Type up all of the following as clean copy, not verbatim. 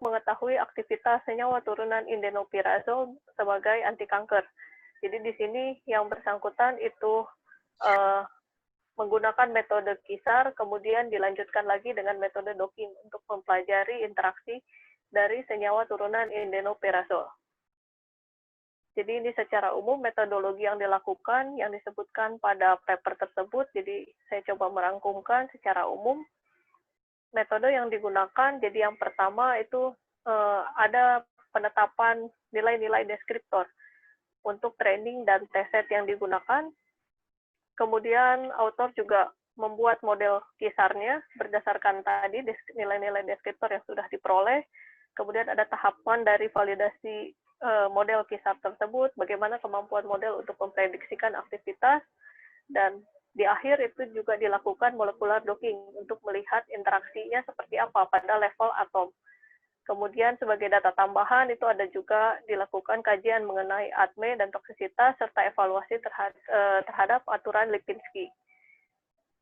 mengetahui aktivitas senyawa turunan indenopirazol sebagai anti kanker. Jadi di sini yang bersangkutan itu menggunakan metode KISAR, kemudian dilanjutkan lagi dengan metode docking untuk mempelajari interaksi dari senyawa turunan indenopirazol. Jadi ini secara umum metodologi yang dilakukan, yang disebutkan pada paper tersebut. Jadi saya coba merangkumkan secara umum. Metode yang digunakan, jadi yang pertama itu ada penetapan nilai-nilai deskriptor untuk training dan test set yang digunakan. Kemudian autor juga membuat model kisarnya berdasarkan tadi nilai-nilai deskriptor yang sudah diperoleh. Kemudian ada tahapan dari validasi model kisar tersebut, bagaimana kemampuan model untuk memprediksikan aktivitas, dan di akhir itu juga dilakukan molecular docking untuk melihat interaksinya seperti apa pada level atom. Kemudian sebagai data tambahan itu ada juga dilakukan kajian mengenai ADME dan toksisitas serta evaluasi terhadap aturan Lipinski.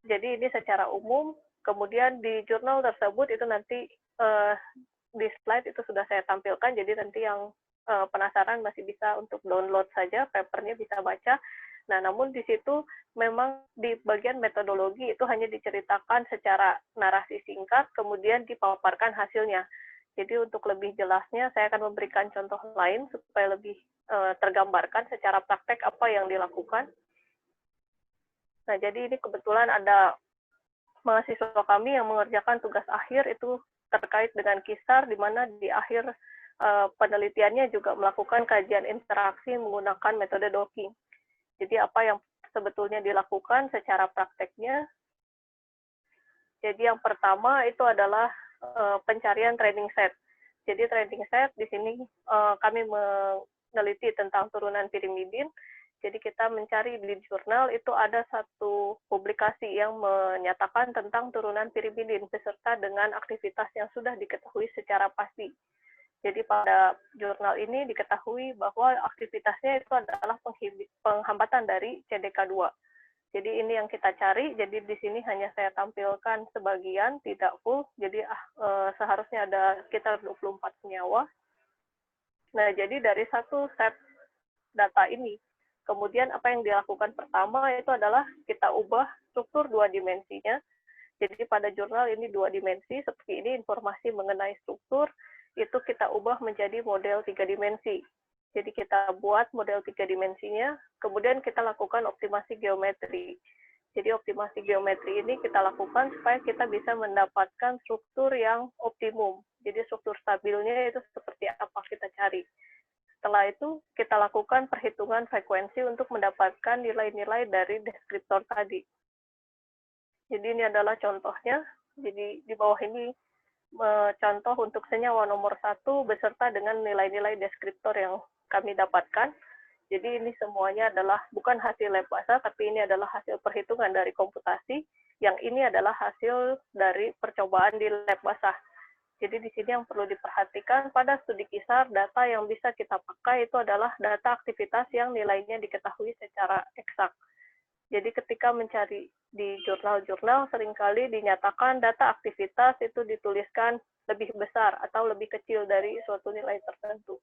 Jadi ini secara umum. Kemudian di jurnal tersebut itu nanti di slide itu sudah saya tampilkan. Jadi nanti yang penasaran masih bisa untuk download saja, papernya bisa baca. Nah, namun di situ memang di bagian metodologi itu hanya diceritakan secara narasi singkat, kemudian dipaparkan hasilnya. Jadi untuk lebih jelasnya, saya akan memberikan contoh lain supaya lebih tergambarkan secara praktek apa yang dilakukan. Nah, jadi ini kebetulan ada mahasiswa kami yang mengerjakan tugas akhir itu terkait dengan KISAR, di mana di akhir penelitiannya juga melakukan kajian interaksi menggunakan metode docking. Jadi apa yang sebetulnya dilakukan secara prakteknya? Jadi yang pertama itu adalah pencarian training set. Jadi training set di sini kami meneliti tentang turunan pirimidin. Jadi kita mencari di jurnal itu ada satu publikasi yang menyatakan tentang turunan pirimidin beserta dengan aktivitas yang sudah diketahui secara pasti. Jadi pada jurnal ini diketahui bahwa aktivitasnya itu adalah penghambatan dari CDK2. Jadi ini yang kita cari, jadi di sini hanya saya tampilkan sebagian, tidak full, jadi seharusnya ada sekitar 24 senyawa. Nah, jadi dari satu set data ini, kemudian apa yang dilakukan pertama itu adalah kita ubah struktur dua dimensinya. Jadi pada jurnal ini dua dimensi, seperti ini informasi mengenai struktur, itu kita ubah menjadi model 3 dimensi. Jadi kita buat model 3 dimensinya, kemudian kita lakukan optimasi geometri. Jadi optimasi geometri ini kita lakukan supaya kita bisa mendapatkan struktur yang optimum. Jadi struktur stabilnya itu seperti apa kita cari. Setelah itu kita lakukan perhitungan frekuensi untuk mendapatkan nilai-nilai dari deskriptor tadi. Jadi ini adalah contohnya. Jadi di bawah ini contoh untuk senyawa nomor 1 beserta dengan nilai-nilai deskriptor yang kami dapatkan. Jadi ini semuanya adalah bukan hasil lab basah, tapi ini adalah hasil perhitungan dari komputasi. Yang ini adalah hasil dari percobaan di lab basah. Jadi di sini yang perlu diperhatikan pada studi KISAR, data yang bisa kita pakai itu adalah data aktivitas yang nilainya diketahui secara eksak. Jadi ketika mencari di jurnal-jurnal seringkali dinyatakan data aktivitas itu dituliskan lebih besar atau lebih kecil dari suatu nilai tertentu.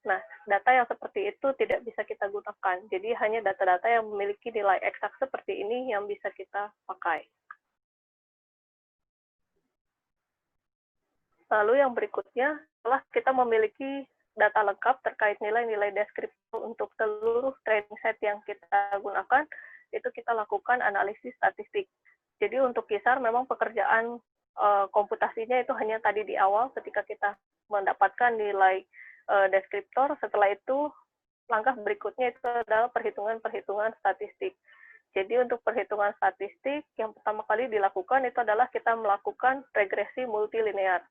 Nah, data yang seperti itu tidak bisa kita gunakan. Jadi hanya data-data yang memiliki nilai eksak seperti ini yang bisa kita pakai. Lalu yang berikutnya adalah kita memiliki data lengkap terkait nilai-nilai deskriptor untuk seluruh training set yang kita gunakan. Itu kita lakukan analisis statistik. Jadi untuk KISAR memang pekerjaan komputasinya itu hanya tadi di awal ketika kita mendapatkan nilai deskriptor. Setelah itu langkah berikutnya itu adalah perhitungan-perhitungan statistik. Jadi untuk perhitungan statistik yang pertama kali dilakukan itu adalah kita melakukan regresi multilinear.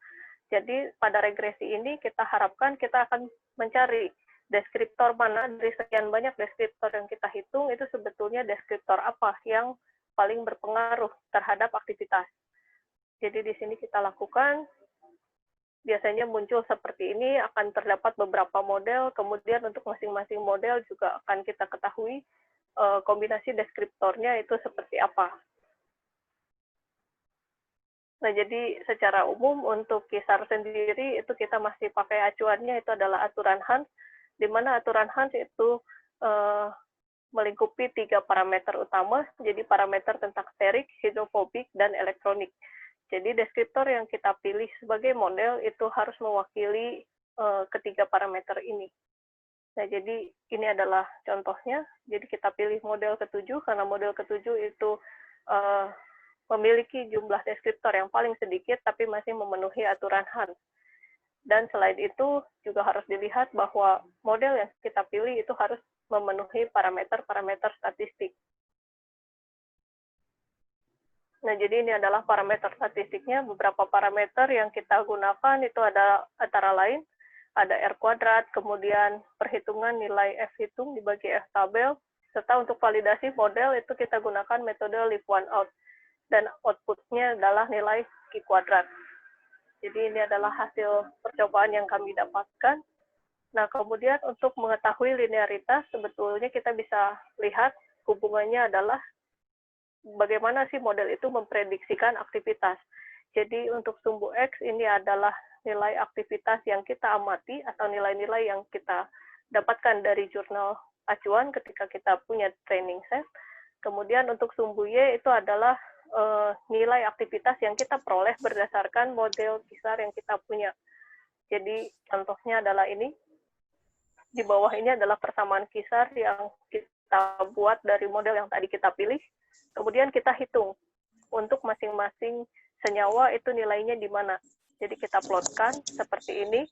Jadi pada regresi ini kita harapkan kita akan mencari deskriptor mana dari sekian banyak deskriptor yang kita hitung, itu sebetulnya deskriptor apa yang paling berpengaruh terhadap aktivitas. Jadi di sini kita lakukan, biasanya muncul seperti ini, akan terdapat beberapa model, kemudian untuk masing-masing model juga akan kita ketahui kombinasi deskriptornya itu seperti apa. Nah, jadi secara umum untuk kisar sendiri itu kita masih pakai acuannya itu adalah aturan Hans, di mana aturan Hans itu melingkupi 3 parameter utama, jadi parameter tentang sterik, hidrofobik, dan elektronik. Jadi deskriptor yang kita pilih sebagai model itu harus mewakili ketiga parameter ini. Nah, jadi ini adalah contohnya. Jadi kita pilih model ketujuh, karena model ketujuh itu memiliki jumlah deskriptor yang paling sedikit, tapi masih memenuhi aturan Hans. Dan selain itu, juga harus dilihat bahwa model yang kita pilih itu harus memenuhi parameter-parameter statistik. Nah, jadi ini adalah parameter statistiknya. Beberapa parameter yang kita gunakan itu ada antara lain, ada R kuadrat, kemudian perhitungan nilai F hitung dibagi F tabel, serta untuk validasi model itu kita gunakan metode leave one out. Dan outputnya adalah nilai Q kuadrat. Jadi ini adalah hasil percobaan yang kami dapatkan. Nah, kemudian untuk mengetahui linearitas, sebetulnya kita bisa lihat hubungannya adalah bagaimana sih model itu memprediksikan aktivitas. Jadi untuk sumbu X ini adalah nilai aktivitas yang kita amati atau nilai-nilai yang kita dapatkan dari jurnal acuan ketika kita punya training set. Kemudian untuk sumbu Y itu adalah nilai aktivitas yang kita peroleh berdasarkan model kisar yang kita punya. Jadi contohnya adalah ini. Di bawah ini adalah persamaan kisar yang kita buat dari model yang tadi kita pilih. Kemudian kita hitung untuk masing-masing senyawa itu nilainya di mana. Jadi kita plotkan seperti ini.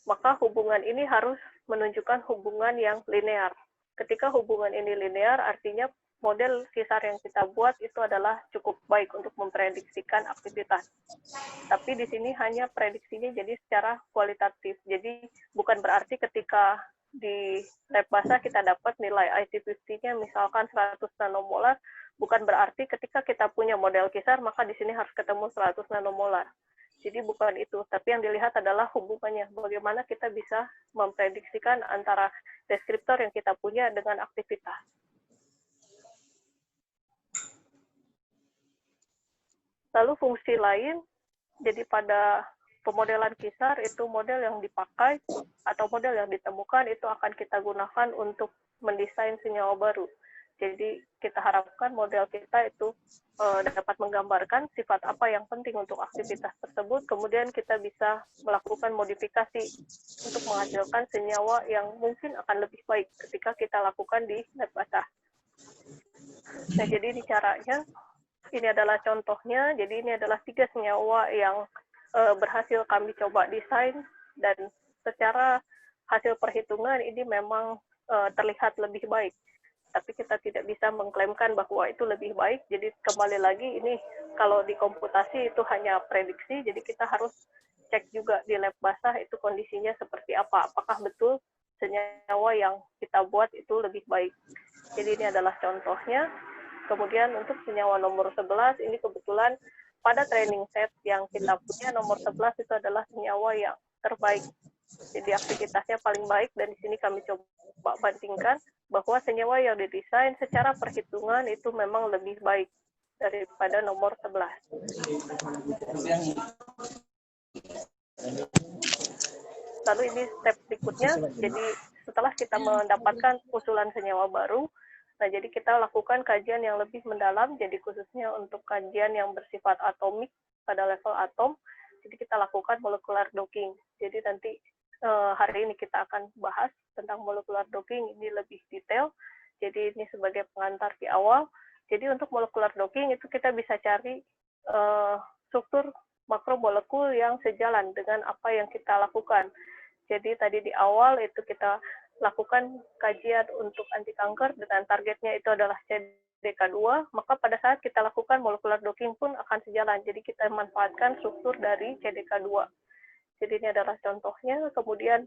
Maka hubungan ini harus menunjukkan hubungan yang linear. Ketika hubungan ini linear, artinya model kisar yang kita buat itu adalah cukup baik untuk memprediksikan aktivitas. Tapi di sini hanya prediksinya jadi secara kualitatif. Jadi bukan berarti ketika di lab basah kita dapat nilai IC50-nya misalkan 100 nanomolar, bukan berarti ketika kita punya model kisar maka di sini harus ketemu 100 nanomolar. Jadi bukan itu, tapi yang dilihat adalah hubungannya, bagaimana kita bisa memprediksikan antara deskriptor yang kita punya dengan aktivitas. Lalu fungsi lain, jadi pada pemodelan kisar itu model yang dipakai atau model yang ditemukan itu akan kita gunakan untuk mendesain senyawa baru. Jadi kita harapkan model kita itu dapat menggambarkan sifat apa yang penting untuk aktivitas tersebut, kemudian kita bisa melakukan modifikasi untuk menghasilkan senyawa yang mungkin akan lebih baik ketika kita lakukan di lab basah. Nah, jadi di caranya, ini adalah contohnya, jadi ini adalah 3 senyawa yang berhasil kami coba desain, dan secara hasil perhitungan ini memang terlihat lebih baik. Tapi kita tidak bisa mengklaimkan bahwa itu lebih baik, jadi kembali lagi ini kalau di komputasi itu hanya prediksi, jadi kita harus cek juga di lab basah itu kondisinya seperti apa, apakah betul senyawa yang kita buat itu lebih baik. Jadi ini adalah contohnya. Kemudian untuk senyawa nomor 11, ini kebetulan pada training set yang kita punya, nomor 11 itu adalah senyawa yang terbaik. Jadi aktivitasnya paling baik, dan di sini kami coba bandingkan bahwa senyawa yang didesain secara perhitungan itu memang lebih baik daripada nomor 11. Lalu ini step berikutnya, jadi setelah kita mendapatkan usulan senyawa baru, nah, jadi kita lakukan kajian yang lebih mendalam, jadi khususnya untuk kajian yang bersifat atomik pada level atom, jadi kita lakukan molecular docking. Jadi nanti hari ini kita akan bahas tentang molecular docking ini lebih detail, jadi ini sebagai pengantar di awal. Jadi untuk molecular docking itu kita bisa cari struktur makromolekul yang sejalan dengan apa yang kita lakukan. Jadi tadi di awal itu kita lakukan kajian untuk anti kanker dengan targetnya itu adalah CDK2, maka pada saat kita lakukan molecular docking pun akan sejalan. Jadi kita manfaatkan struktur dari CDK2. Jadi ini adalah contohnya. Kemudian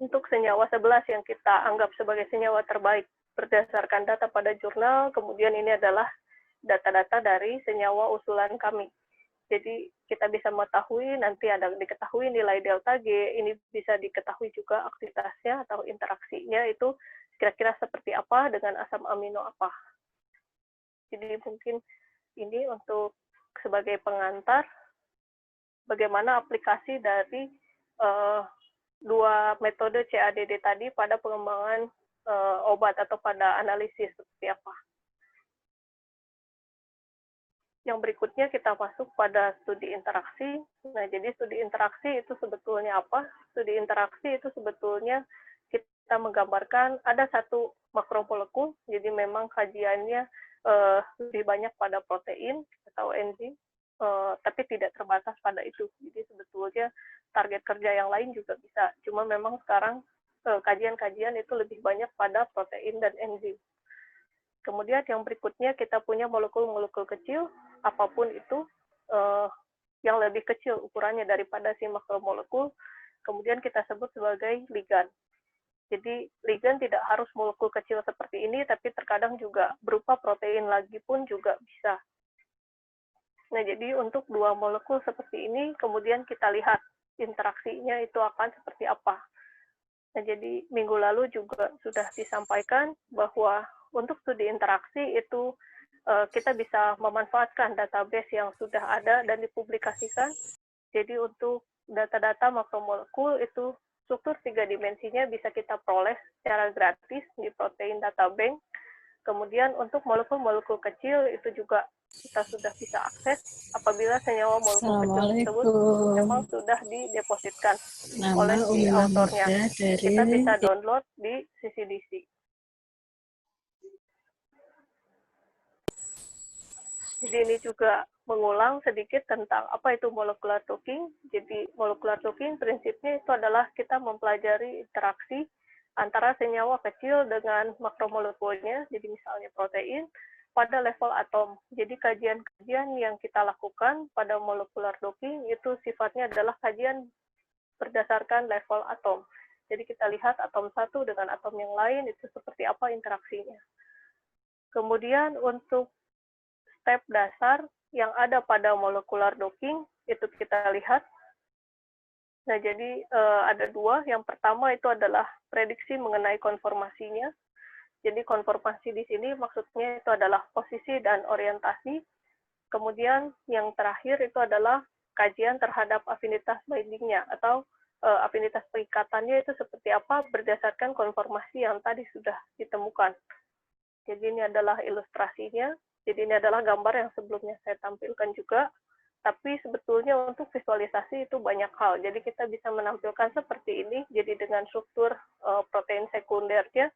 untuk senyawa 11 yang kita anggap sebagai senyawa terbaik berdasarkan data pada jurnal, kemudian ini adalah data-data dari senyawa usulan kami. Jadi kita bisa mengetahui, nanti ada diketahui nilai delta G, ini bisa diketahui juga aktivitasnya atau interaksinya itu kira-kira seperti apa dengan asam amino apa. Jadi mungkin ini untuk sebagai pengantar bagaimana aplikasi dari dua metode CADD tadi pada pengembangan obat atau pada analisis seperti apa. Yang berikutnya kita masuk pada studi interaksi. Nah, jadi studi interaksi itu sebetulnya apa? Studi interaksi itu sebetulnya kita menggambarkan ada satu makromolekul, jadi memang kajiannya lebih banyak pada protein atau enzim, tapi tidak terbatas pada itu. Jadi sebetulnya target kerja yang lain juga bisa. Cuma memang sekarang kajian-kajian itu lebih banyak pada protein dan enzim. Kemudian yang berikutnya kita punya molekul-molekul kecil, apapun itu yang lebih kecil ukurannya daripada si makromolekul, kemudian kita sebut sebagai ligan. Jadi ligan tidak harus molekul kecil seperti ini, tapi terkadang juga berupa protein lagi pun juga bisa. Nah, jadi untuk dua molekul seperti ini, kemudian kita lihat interaksinya itu akan seperti apa. Nah, jadi minggu lalu juga sudah disampaikan bahwa untuk studi interaksi itu kita bisa memanfaatkan database yang sudah ada dan dipublikasikan. Jadi untuk data-data makromolekul itu struktur 3 dimensinya bisa kita peroleh secara gratis di Protein Data Bank. Kemudian untuk molekul-molekul kecil itu juga kita sudah bisa akses apabila senyawa molekul kecil tersebut memang sudah didepositkan oleh si autornya. Kita bisa download di CCDC. Jadi ini juga mengulang sedikit tentang apa itu molecular talking. Jadi molecular talking prinsipnya itu adalah kita mempelajari interaksi antara senyawa kecil dengan makromolekulnya, jadi misalnya protein, pada level atom. Jadi kajian-kajian yang kita lakukan pada molecular talking itu sifatnya adalah kajian berdasarkan level atom. Jadi kita lihat atom satu dengan atom yang lain itu seperti apa interaksinya. Kemudian untuk step dasar yang ada pada molecular docking itu kita lihat. Nah, jadi ada dua. Yang pertama itu adalah prediksi mengenai konformasinya. Jadi konformasi di sini maksudnya itu adalah posisi dan orientasi. Kemudian yang terakhir itu adalah kajian terhadap afinitas bindingnya atau afinitas perikatannya itu seperti apa berdasarkan konformasi yang tadi sudah ditemukan. Jadi ini adalah ilustrasinya. Jadi ini adalah gambar yang sebelumnya saya tampilkan juga, tapi sebetulnya untuk visualisasi itu banyak hal. Jadi kita bisa menampilkan seperti ini, jadi dengan struktur protein sekundernya,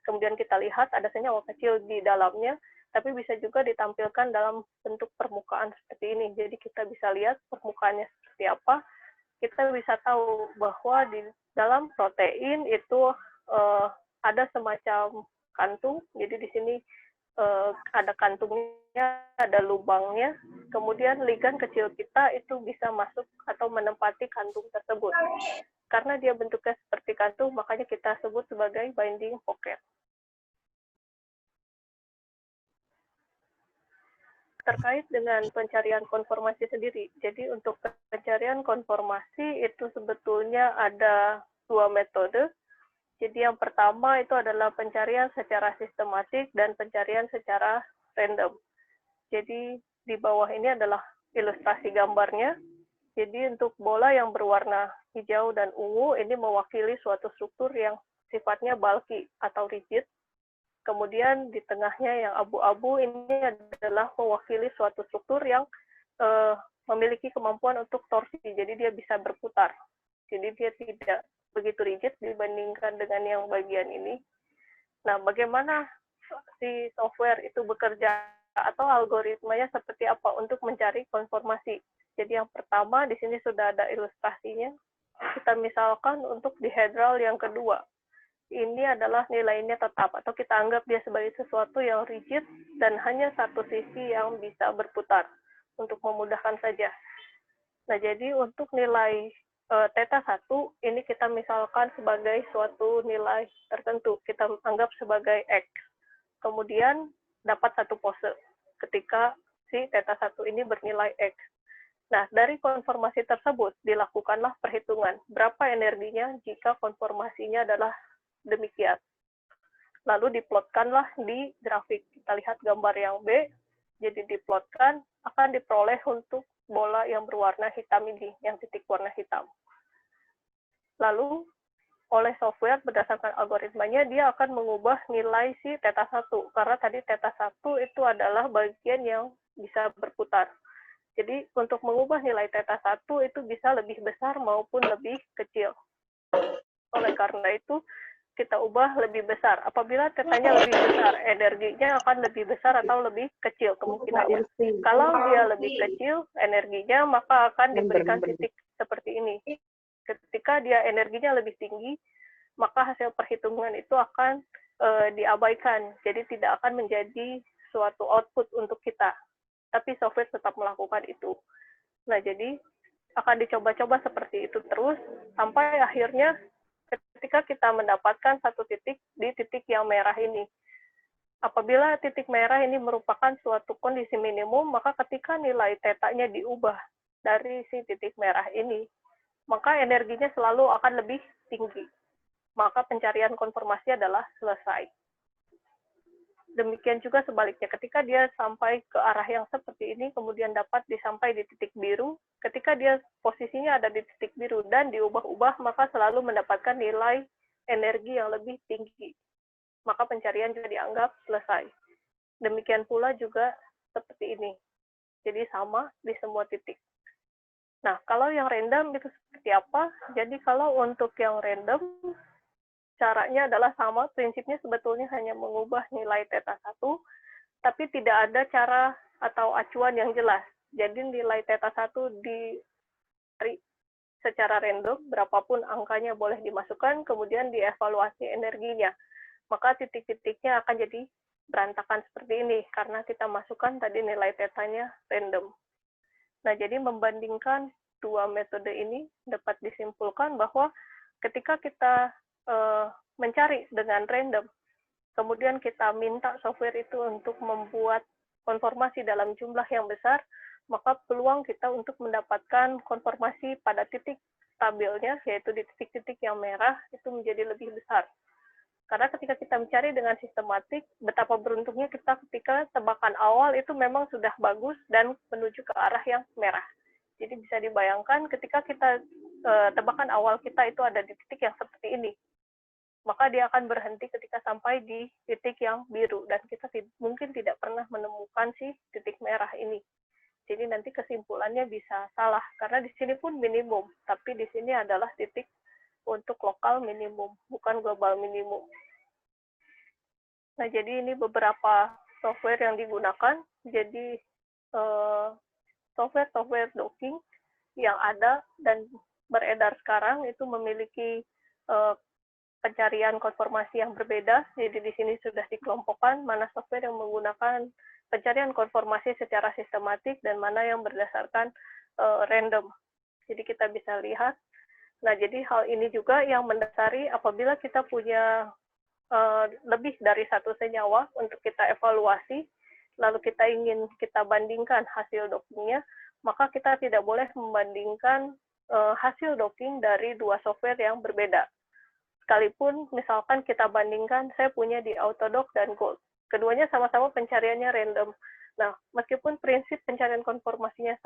kemudian kita lihat ada senyawa kecil di dalamnya, tapi bisa juga ditampilkan dalam bentuk permukaan seperti ini. Jadi kita bisa lihat permukaannya seperti apa, kita bisa tahu bahwa di dalam protein itu ada semacam kantung, jadi di sini ada kantungnya, ada lubangnya, kemudian ligan kecil kita itu bisa masuk atau menempati kantung tersebut. Karena dia bentuknya seperti kantung, makanya kita sebut sebagai binding pocket. Terkait dengan pencarian konformasi sendiri, jadi untuk pencarian konformasi itu sebetulnya ada dua metode. Jadi yang pertama itu adalah pencarian secara sistematik dan pencarian secara random. Jadi di bawah ini adalah ilustrasi gambarnya. Jadi untuk bola yang berwarna hijau dan ungu ini mewakili suatu struktur yang sifatnya bulky atau rigid. Kemudian di tengahnya yang abu-abu ini adalah mewakili suatu struktur yang memiliki kemampuan untuk torsi. Jadi dia bisa berputar. Jadi dia tidak begitu rigid dibandingkan dengan yang bagian ini. Nah, bagaimana si software itu bekerja atau algoritmanya seperti apa untuk mencari konformasi? Jadi yang pertama di sini sudah ada ilustrasinya. Kita misalkan untuk dihedral yang kedua, ini adalah nilainya tetap atau kita anggap dia sebagai sesuatu yang rigid dan hanya satu sisi yang bisa berputar untuk memudahkan saja. Nah, jadi untuk nilai theta 1 ini kita misalkan sebagai suatu nilai tertentu, kita anggap sebagai X. Kemudian dapat satu pose ketika si theta 1 ini bernilai X. Nah, dari konformasi tersebut dilakukanlah perhitungan berapa energinya jika konformasinya adalah demikian. Lalu diplotkanlah di grafik. Kita lihat gambar yang B. jadi diplotkan, akan diperoleh untuk bola yang berwarna hitam ini, yang titik warna hitam. Lalu, oleh software berdasarkan algoritmanya, dia akan mengubah nilai si theta 1, karena tadi theta 1 itu adalah bagian yang bisa berputar. Jadi, untuk mengubah nilai theta 1 itu bisa lebih besar maupun lebih kecil. Oleh karena itu, kita ubah lebih besar. Apabila tetanya lebih besar, energinya akan lebih besar atau lebih kecil kemungkinannya. Kalau dia lebih kecil energinya, maka akan diberikan titik seperti ini. Ketika dia energinya lebih tinggi, maka hasil perhitungan itu akan diabaikan. Jadi tidak akan menjadi suatu output untuk kita. Tapi software tetap melakukan itu. Nah, jadi akan dicoba-coba seperti itu terus, sampai akhirnya ketika kita mendapatkan satu titik di titik yang merah ini. Apabila titik merah ini merupakan suatu kondisi minimum, maka ketika nilai tetanya diubah dari si titik merah ini, maka energinya selalu akan lebih tinggi. Maka pencarian konfirmasi adalah selesai. Demikian juga sebaliknya, ketika dia sampai ke arah yang seperti ini, kemudian dapat disampai di titik biru, ketika dia posisinya ada di titik biru dan diubah-ubah, maka selalu mendapatkan nilai energi yang lebih tinggi. Maka pencarian juga dianggap selesai. Demikian pula juga seperti ini. Jadi sama di semua titik. Nah, kalau yang random itu seperti apa? Jadi kalau untuk yang random, caranya adalah sama, prinsipnya sebetulnya hanya mengubah nilai theta 1, tapi tidak ada cara atau acuan yang jelas. Jadi nilai theta 1 dicari secara random, berapapun angkanya boleh dimasukkan, kemudian dievaluasi energinya. Maka titik-titiknya akan jadi berantakan seperti ini, karena kita masukkan tadi nilai tetanya random. Nah, jadi membandingkan dua metode ini dapat disimpulkan bahwa ketika kita mencari dengan random, kemudian kita minta software itu untuk membuat konfirmasi dalam jumlah yang besar, maka peluang kita untuk mendapatkan konfirmasi pada titik stabilnya, yaitu di titik-titik yang merah, itu menjadi lebih besar. Karena ketika kita mencari dengan sistematik, betapa beruntungnya kita ketika tebakan awal itu memang sudah bagus dan menuju ke arah yang merah. Jadi bisa dibayangkan ketika kita tebakan awal kita itu ada di titik yang seperti ini, maka dia akan berhenti ketika sampai di titik yang biru, dan kita mungkin tidak pernah menemukan si titik merah ini. Jadi nanti kesimpulannya bisa salah, karena di sini pun minimum, tapi di sini adalah titik untuk lokal minimum, bukan global minimum. Nah, jadi ini beberapa software yang digunakan. Jadi software docking yang ada dan beredar sekarang itu memiliki pencarian konfirmasi yang berbeda. Jadi di sini sudah dikelompokkan mana software yang menggunakan pencarian konfirmasi secara sistematik dan mana yang berdasarkan random. Jadi kita bisa lihat. Nah, jadi hal ini juga yang mendasari apabila kita punya lebih dari satu senyawa untuk kita evaluasi, lalu kita bandingkan hasil dockingnya, maka kita tidak boleh membandingkan hasil docking dari dua software yang berbeda. Sekalipun misalkan kita bandingkan, saya punya di Autodock dan Gold. Keduanya sama-sama pencariannya random. Nah, meskipun prinsip pencarian konfirmasinya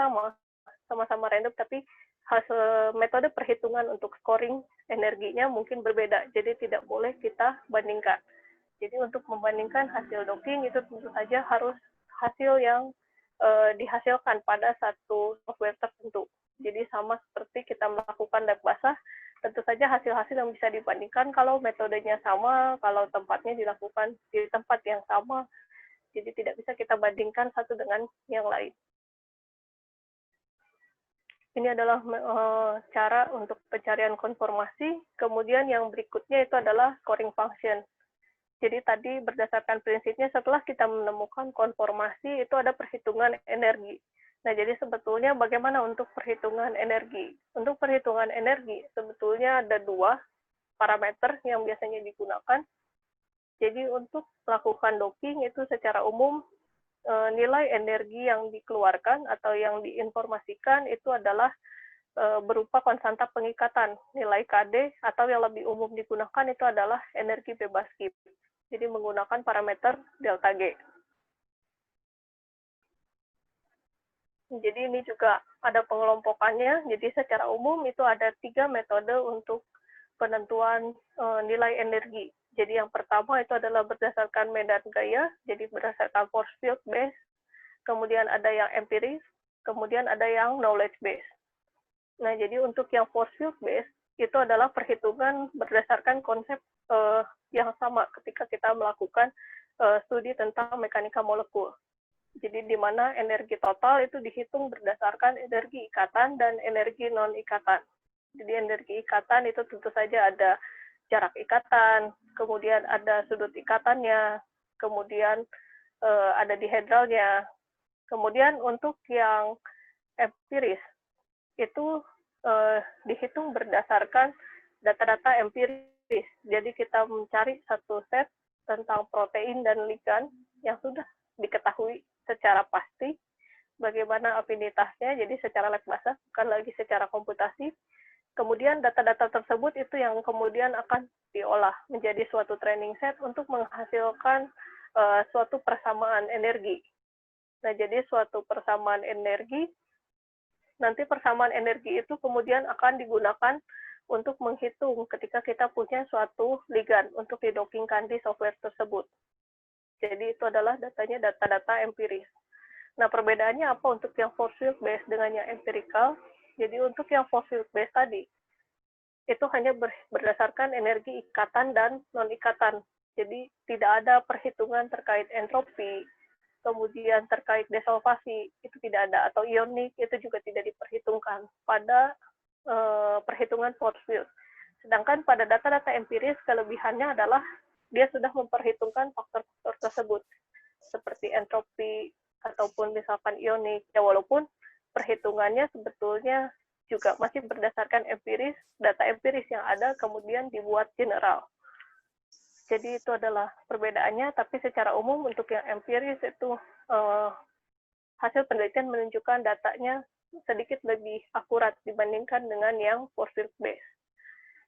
sama-sama random, tapi hasil metode perhitungan untuk scoring energinya mungkin berbeda. Jadi tidak boleh kita bandingkan. Jadi untuk membandingkan hasil docking itu tentu saja harus hasil yang dihasilkan pada satu software tertentu. Jadi sama seperti kita melakukan lab basah, tentu saja hasil-hasil yang bisa dibandingkan kalau metodenya sama, kalau tempatnya dilakukan di tempat yang sama. Jadi tidak bisa kita bandingkan satu dengan yang lain. Ini adalah cara untuk pencarian konfirmasi. Kemudian yang berikutnya itu adalah scoring function. Jadi tadi berdasarkan prinsipnya setelah kita menemukan konfirmasi itu ada perhitungan energi. Nah, jadi sebetulnya bagaimana untuk perhitungan energi? Untuk perhitungan energi sebetulnya ada dua parameter yang biasanya digunakan. Jadi untuk melakukan docking itu secara umum nilai energi yang dikeluarkan atau yang diinformasikan itu adalah berupa konstanta pengikatan, nilai KD, atau yang lebih umum digunakan itu adalah energi bebas Gibbs. Jadi menggunakan parameter delta G. Jadi ini juga ada pengelompokannya. Jadi secara umum itu ada 3 metode untuk penentuan nilai energi. Jadi yang pertama itu adalah berdasarkan medan gaya, jadi berdasarkan force field base. Kemudian ada yang empiris, kemudian ada yang knowledge base. Nah, jadi untuk yang force field base itu adalah perhitungan berdasarkan konsep yang sama ketika kita melakukan studi tentang mekanika molekul. Jadi di mana energi total itu dihitung berdasarkan energi ikatan dan energi non-ikatan. Jadi energi ikatan itu tentu saja ada jarak ikatan, kemudian ada sudut ikatannya, kemudian ada dihedralnya. Kemudian untuk yang empiris itu dihitung berdasarkan data-data empiris. Jadi kita mencari satu set tentang protein dan ligan yang sudah diketahui secara pasti bagaimana afinitasnya, jadi secara lab basah, bukan lagi secara komputasi. Kemudian data-data tersebut itu yang kemudian akan diolah menjadi suatu training set untuk menghasilkan suatu persamaan energi. Nah, jadi suatu persamaan energi, nanti persamaan energi itu kemudian akan digunakan untuk menghitung ketika kita punya suatu ligan untuk didokingkan di software tersebut. Jadi itu adalah datanya data-data empiris. Nah, perbedaannya apa untuk yang force field base dengan yang empirical? Jadi untuk yang force field base tadi, itu hanya berdasarkan energi ikatan dan non-ikatan. Jadi tidak ada perhitungan terkait entropi, kemudian terkait desolvasi, itu tidak ada. Atau ionik, itu juga tidak diperhitungkan pada perhitungan force field. Sedangkan pada data-data empiris, kelebihannya adalah dia sudah memperhitungkan faktor-faktor tersebut, seperti entropi, ataupun misalkan ionik, ya walaupun perhitungannya sebetulnya juga masih berdasarkan empiris, data empiris yang ada kemudian dibuat general. Jadi itu adalah perbedaannya, tapi secara umum untuk yang empiris itu hasil penelitian menunjukkan datanya sedikit lebih akurat dibandingkan dengan yang force field base.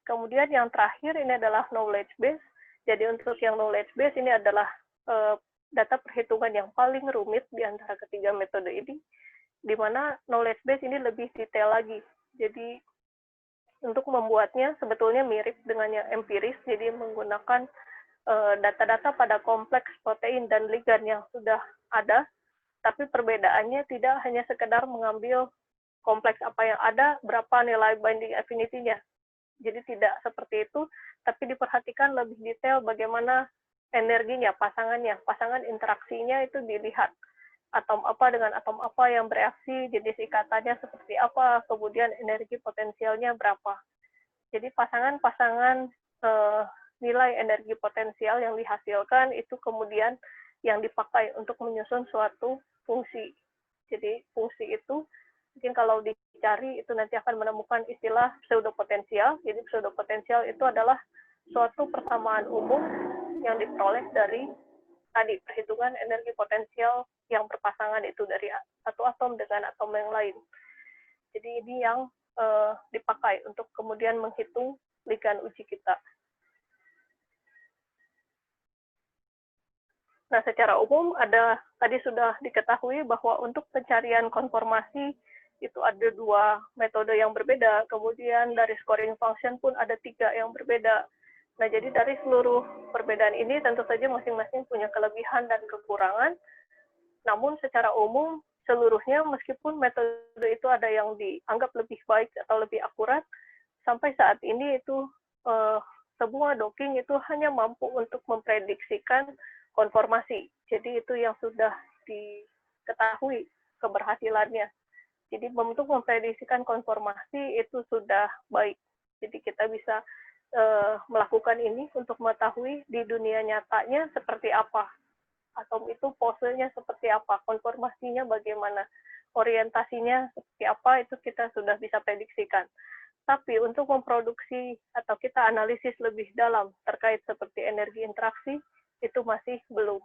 Kemudian yang terakhir ini adalah knowledge base. Jadi untuk yang knowledge base ini adalah data perhitungan yang paling rumit di antara ketiga metode ini, di mana knowledge base ini lebih detail lagi. Jadi untuk membuatnya sebetulnya mirip dengan yang empiris, jadi menggunakan data-data pada kompleks protein dan ligan yang sudah ada, tapi perbedaannya tidak hanya sekedar mengambil kompleks apa yang ada, berapa nilai binding affinity-nya. Jadi tidak seperti itu, tapi diperhatikan lebih detail bagaimana energinya, pasangan interaksinya itu dilihat. Atom apa dengan atom apa yang bereaksi, jenis ikatannya seperti apa, kemudian energi potensialnya berapa. Jadi pasangan-pasangan nilai energi potensial yang dihasilkan itu kemudian yang dipakai untuk menyusun suatu fungsi. Jadi fungsi itu mungkin kalau dicari itu nanti akan menemukan istilah pseudopotensial. Jadi pseudopotensial itu adalah suatu persamaan umum yang diperoleh dari tadi perhitungan energi potensial yang berpasangan itu dari satu atom dengan atom yang lain. Jadi ini yang dipakai untuk kemudian menghitung ligan uji kita. Nah, secara umum tadi sudah diketahui bahwa untuk pencarian konformasi itu ada 2 metode yang berbeda, kemudian dari scoring function pun ada 3 yang berbeda. Nah, jadi dari seluruh perbedaan ini tentu saja masing-masing punya kelebihan dan kekurangan, namun secara umum seluruhnya meskipun metode itu ada yang dianggap lebih baik atau lebih akurat, sampai saat ini itu semua docking itu hanya mampu untuk memprediksikan konformasi. Jadi itu yang sudah diketahui keberhasilannya. Jadi untuk memprediksikan konformasi itu sudah baik. Jadi kita bisa melakukan ini untuk mengetahui di dunia nyatanya seperti apa. Atom itu posenya seperti apa, konformasinya bagaimana, orientasinya seperti apa, itu kita sudah bisa prediksikan. Tapi untuk memproduksi atau kita analisis lebih dalam terkait seperti energi interaksi, itu masih belum.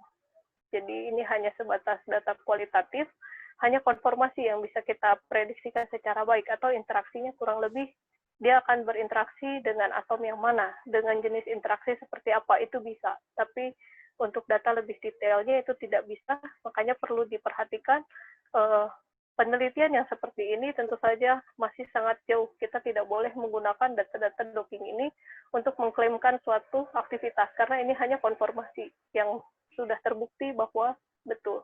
Jadi ini hanya sebatas data kualitatif, hanya konformasi yang bisa kita prediksikan secara baik, atau interaksinya kurang lebih dia akan berinteraksi dengan atom yang mana, dengan jenis interaksi seperti apa, itu bisa. Tapi untuk data lebih detailnya itu tidak bisa, makanya perlu diperhatikan penelitian yang seperti ini tentu saja masih sangat jauh. Kita tidak boleh menggunakan data-data docking ini untuk mengklaimkan suatu aktivitas, karena ini hanya konfirmasi yang sudah terbukti bahwa betul.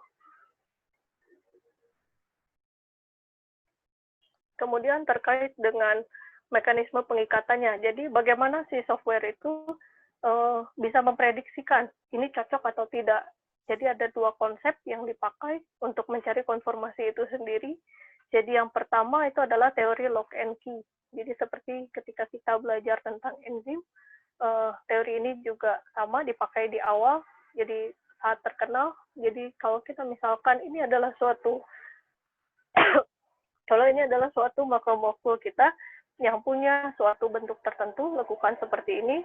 Kemudian terkait dengan mekanisme pengikatannya. Jadi bagaimana si software itu bisa memprediksikan ini cocok atau tidak. Jadi ada dua konsep yang dipakai untuk mencari konfirmasi itu sendiri. Jadi yang pertama itu adalah teori lock and key. Jadi seperti ketika kita belajar tentang enzim, teori ini juga sama dipakai di awal. Jadi saat terkenal. Jadi kalau kita misalkan ini adalah suatu kalau ini adalah suatu makromolekul kita yang punya suatu bentuk tertentu, lakukan seperti ini.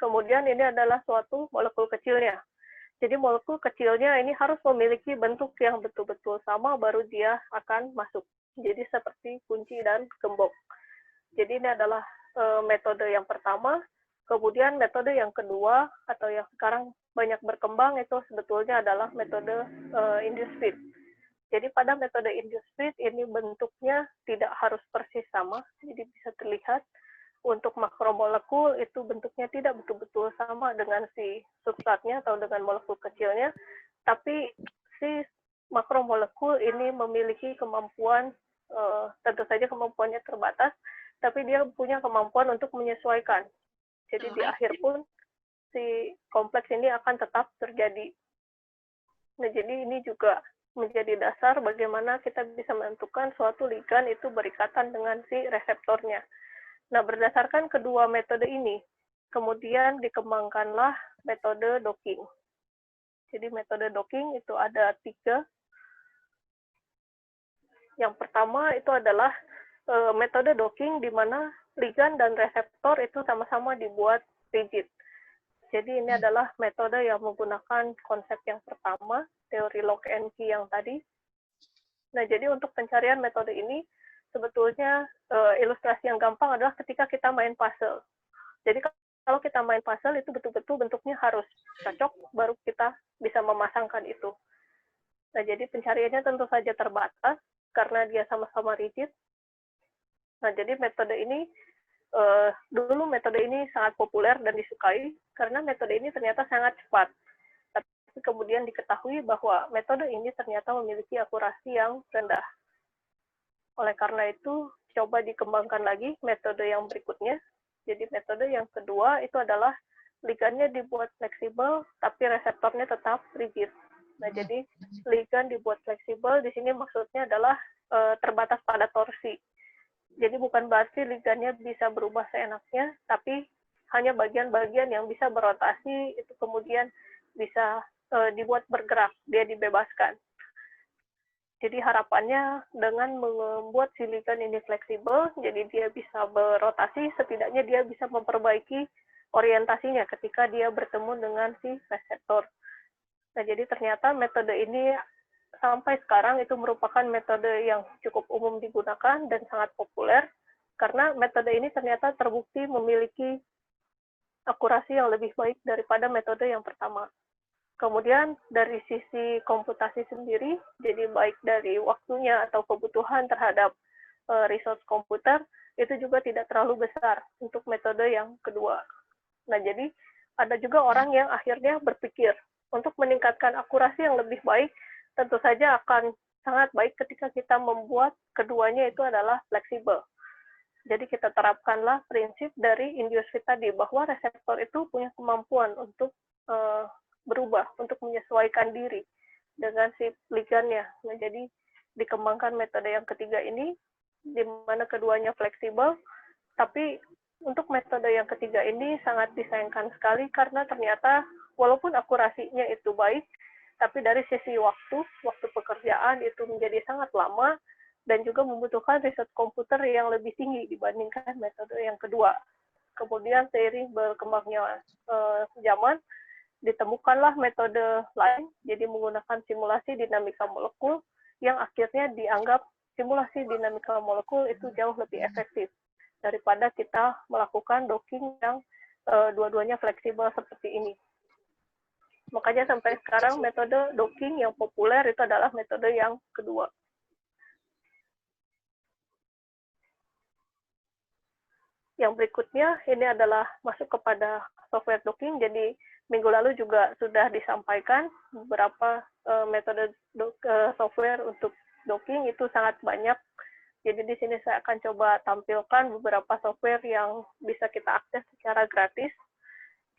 Kemudian ini adalah suatu molekul kecilnya. Jadi molekul kecilnya ini harus memiliki bentuk yang betul-betul sama, baru dia akan masuk. Jadi seperti kunci dan gembok. Jadi ini adalah metode yang pertama. Kemudian metode yang kedua, atau yang sekarang banyak berkembang, itu sebetulnya adalah metode induced fit. Jadi pada metode induced fit ini bentuknya tidak harus persis sama, jadi bisa terlihat untuk makromolekul itu bentuknya tidak betul-betul sama dengan si substratnya atau dengan molekul kecilnya, tapi si makromolekul ini memiliki kemampuan, tentu saja kemampuannya terbatas, tapi dia punya kemampuan untuk menyesuaikan. Jadi di akhir pun si kompleks ini akan tetap terjadi. Nah, jadi ini juga menjadi dasar bagaimana kita bisa menentukan suatu ligan itu berikatan dengan si reseptornya. Nah, berdasarkan kedua metode ini, kemudian dikembangkanlah metode docking. Jadi metode docking itu ada 3. Yang pertama itu adalah metode docking di mana ligan dan reseptor itu sama-sama dibuat rigid. Jadi ini adalah metode yang menggunakan konsep yang pertama, teori lock and key yang tadi. Nah, jadi untuk pencarian metode ini, sebetulnya ilustrasi yang gampang adalah ketika kita main puzzle. Jadi kalau kita main puzzle itu betul-betul bentuknya harus cocok, baru kita bisa memasangkan itu. Nah, jadi pencariannya tentu saja terbatas, karena dia sama-sama rigid. Nah, jadi metode ini, dulu metode ini sangat populer dan disukai, karena metode ini ternyata sangat cepat. Tapi kemudian diketahui bahwa metode ini ternyata memiliki akurasi yang rendah. Oleh karena itu, coba dikembangkan lagi metode yang berikutnya. Jadi metode yang kedua itu adalah ligannya dibuat fleksibel, tapi reseptornya tetap rigid. Nah, jadi ligan dibuat fleksibel, di sini maksudnya adalah terbatas pada torsi. Jadi bukan berarti ligannya bisa berubah seenaknya, tapi hanya bagian-bagian yang bisa berotasi, itu kemudian bisa dibuat bergerak, dia dibebaskan. Jadi harapannya dengan membuat si ligan ini fleksibel, jadi dia bisa berotasi, setidaknya dia bisa memperbaiki orientasinya ketika dia bertemu dengan si reseptor. Nah, jadi ternyata metode ini sampai sekarang itu merupakan metode yang cukup umum digunakan dan sangat populer, karena metode ini ternyata terbukti memiliki akurasi yang lebih baik daripada metode yang pertama. Kemudian dari sisi komputasi sendiri, jadi baik dari waktunya atau kebutuhan terhadap resource komputer, itu juga tidak terlalu besar untuk metode yang kedua. Nah, jadi ada juga orang yang akhirnya berpikir, untuk meningkatkan akurasi yang lebih baik, tentu saja akan sangat baik ketika kita membuat keduanya itu adalah fleksibel. Jadi kita terapkanlah prinsip dari induced fit tadi, bahwa reseptor itu punya kemampuan untuk berubah, untuk menyesuaikan diri dengan si ligannya. Nah, jadi dikembangkan metode yang ketiga ini, di mana keduanya fleksibel, tapi untuk metode yang ketiga ini sangat disayangkan sekali, karena ternyata walaupun akurasinya itu baik, tapi dari sisi waktu pekerjaan itu menjadi sangat lama, dan juga membutuhkan riset komputer yang lebih tinggi dibandingkan metode yang kedua. Kemudian seiring berkembangnya zaman, ditemukanlah metode lain, jadi menggunakan simulasi dinamika molekul, yang akhirnya dianggap simulasi dinamika molekul itu jauh lebih efektif daripada kita melakukan docking yang dua-duanya fleksibel seperti ini. Makanya sampai sekarang metode docking yang populer itu adalah metode yang kedua. Yang berikutnya ini adalah masuk kepada software docking. Jadi minggu lalu juga sudah disampaikan beberapa metode software untuk docking, itu sangat banyak. Jadi di sini saya akan coba tampilkan beberapa software yang bisa kita akses secara gratis.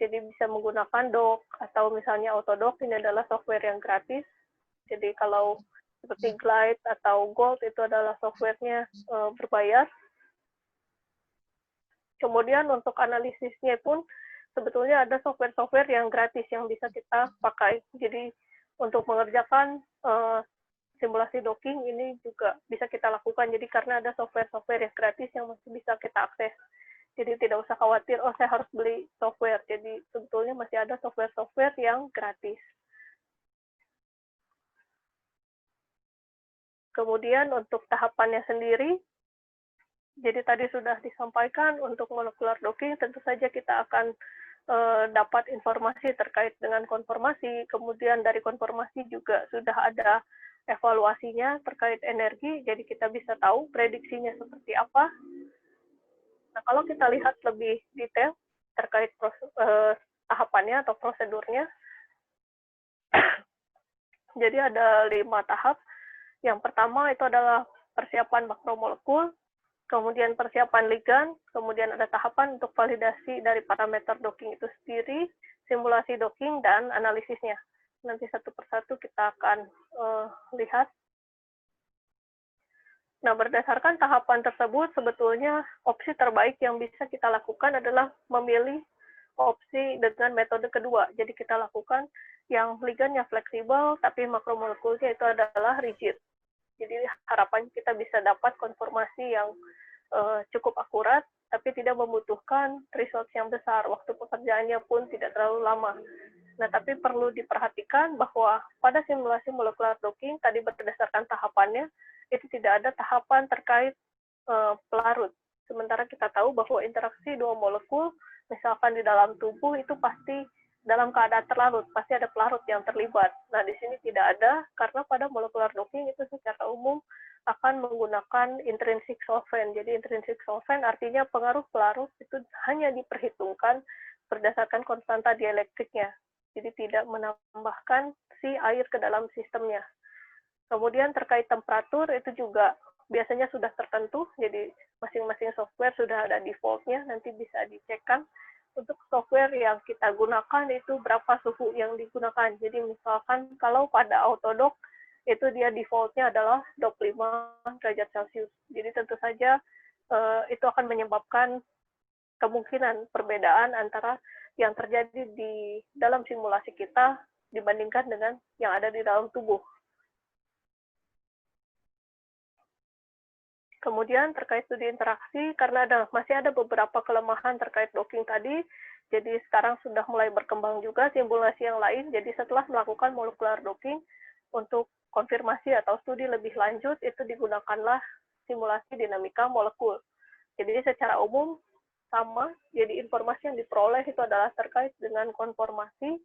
Jadi bisa menggunakan Dock atau misalnya Autodock, ini adalah software yang gratis. Jadi kalau seperti Glide atau Gold itu adalah softwarenya berbayar. Kemudian untuk analisisnya pun sebetulnya ada software-software yang gratis yang bisa kita pakai. Jadi untuk mengerjakan simulasi docking ini juga bisa kita lakukan. Jadi karena ada software-software yang gratis yang masih bisa kita akses. Jadi tidak usah khawatir, oh saya harus beli software. Jadi sebetulnya masih ada software-software yang gratis. Kemudian untuk tahapannya sendiri, jadi tadi sudah disampaikan untuk molecular docking, tentu saja kita akan dapat informasi terkait dengan konformasi, kemudian dari konformasi juga sudah ada evaluasinya terkait energi, jadi kita bisa tahu prediksinya seperti apa. Nah, kalau kita lihat lebih detail terkait tahapannya atau prosedurnya, jadi ada 5 tahap. Yang pertama itu adalah persiapan makromolekul, kemudian persiapan ligan, kemudian ada tahapan untuk validasi dari parameter docking itu sendiri, simulasi docking, dan analisisnya. Nanti satu persatu kita akan lihat. Nah, berdasarkan tahapan tersebut, sebetulnya opsi terbaik yang bisa kita lakukan adalah memilih opsi dengan metode kedua. Jadi kita lakukan yang ligannya fleksibel, tapi makromolekulnya itu adalah rigid. Jadi harapan kita bisa dapat konformasi yang cukup akurat, tapi tidak membutuhkan results yang besar. Waktu pekerjaannya pun tidak terlalu lama. Nah, tapi perlu diperhatikan bahwa pada simulasi molecular docking, tadi berdasarkan tahapannya, itu tidak ada tahapan terkait pelarut. Sementara kita tahu bahwa interaksi dua molekul, misalkan di dalam tubuh, itu pasti dalam keadaan terlarut, pasti ada pelarut yang terlibat. Nah, di sini tidak ada, karena pada molecular docking itu secara umum akan menggunakan intrinsic solvent. Jadi intrinsic solvent artinya pengaruh pelarut itu hanya diperhitungkan berdasarkan konstanta dielektriknya. Jadi tidak menambahkan si air ke dalam sistemnya. Kemudian terkait temperatur itu juga biasanya sudah tertentu, jadi masing-masing software sudah ada default-nya, nanti bisa dicekkan. Untuk software yang kita gunakan itu berapa suhu yang digunakan. Jadi misalkan kalau pada Autodock itu dia default-nya adalah 25 derajat Celcius. Jadi tentu saja itu akan menyebabkan kemungkinan perbedaan antara yang terjadi di dalam simulasi kita dibandingkan dengan yang ada di dalam tubuh. Kemudian terkait studi interaksi, karena masih ada beberapa kelemahan terkait docking tadi, jadi sekarang sudah mulai berkembang juga simulasi yang lain. Jadi setelah melakukan molecular docking, untuk konfirmasi atau studi lebih lanjut, itu digunakanlah simulasi dinamika molekul. Jadi secara umum sama, jadi informasi yang diperoleh itu adalah terkait dengan konformasi,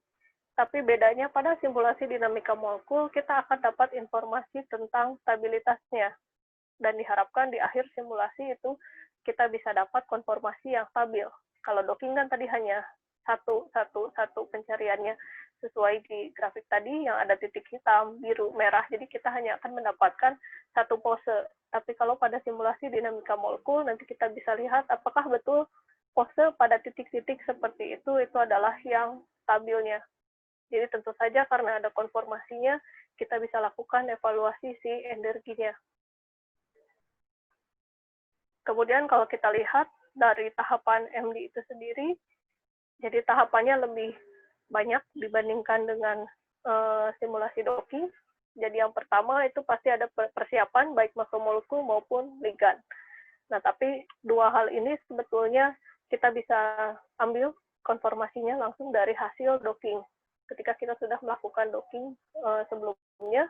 tapi bedanya pada simulasi dinamika molekul, kita akan dapat informasi tentang stabilitasnya. Dan diharapkan di akhir simulasi itu kita bisa dapat konformasi yang stabil. Kalau docking kan tadi hanya satu pencariannya sesuai di grafik tadi yang ada titik hitam, biru, merah. Jadi kita hanya akan mendapatkan satu pose. Tapi kalau pada simulasi dinamika molekul nanti kita bisa lihat apakah betul pose pada titik-titik seperti itu adalah yang stabilnya. Jadi tentu saja karena ada konformasinya kita bisa lakukan evaluasi si energinya. Kemudian kalau kita lihat dari tahapan MD itu sendiri, jadi tahapannya lebih banyak dibandingkan dengan simulasi docking. Jadi yang pertama itu pasti ada persiapan baik makromolekul maupun ligan. Nah, tapi dua hal ini sebetulnya kita bisa ambil konformasinya langsung dari hasil docking. Ketika kita sudah melakukan docking sebelumnya,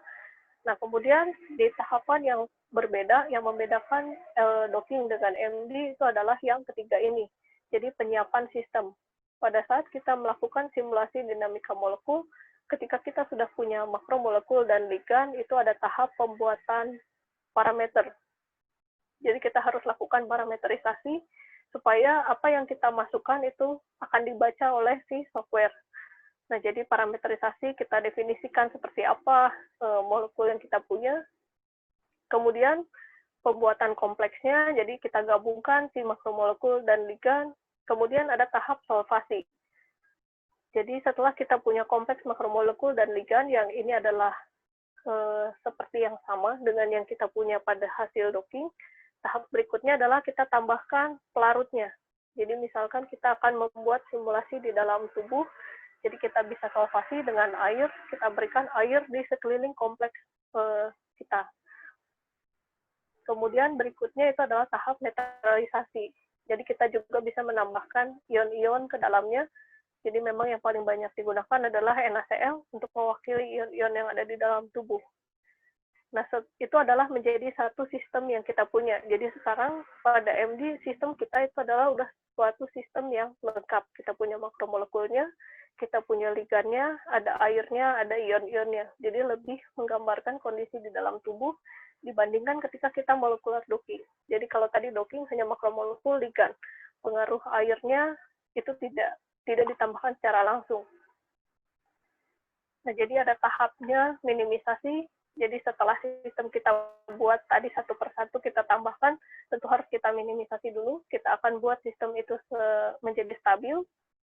nah kemudian di tahapan yang berbeda, yang membedakan docking dengan MD itu adalah yang ketiga ini. Jadi penyiapan sistem. Pada saat kita melakukan simulasi dinamika molekul, ketika kita sudah punya makromolekul dan ligan, itu ada tahap pembuatan parameter. Jadi kita harus lakukan parameterisasi supaya apa yang kita masukkan itu akan dibaca oleh si software. Nah, jadi parameterisasi kita definisikan seperti apa molekul yang kita punya. Kemudian pembuatan kompleksnya, jadi kita gabungkan si makromolekul dan ligan. Kemudian ada tahap solvasi. Jadi setelah kita punya kompleks makromolekul dan ligan yang ini adalah seperti yang sama dengan yang kita punya pada hasil docking, tahap berikutnya adalah kita tambahkan pelarutnya. Jadi misalkan kita akan membuat simulasi di dalam tubuh, jadi kita bisa solvasi dengan air, kita berikan air di sekeliling kompleks kita. Kemudian berikutnya itu adalah tahap netralisasi. Jadi kita juga bisa menambahkan ion-ion ke dalamnya. Jadi memang yang paling banyak digunakan adalah NaCl untuk mewakili ion-ion yang ada di dalam tubuh. Nah, itu adalah menjadi satu sistem yang kita punya. Jadi sekarang pada MD, sistem kita itu adalah udah suatu sistem yang lengkap. Kita punya makromolekulnya, kita punya ligannya, ada airnya, ada ion-ionnya. Jadi lebih menggambarkan kondisi di dalam tubuh dibandingkan ketika kita molekular docking. Jadi kalau tadi docking hanya makromolekul ligan, pengaruh airnya itu tidak ditambahkan secara langsung. Nah, jadi ada tahapnya minimisasi. Jadi setelah sistem kita buat tadi satu persatu kita tambahkan, tentu harus kita minimisasi dulu. Kita akan buat sistem itu menjadi stabil.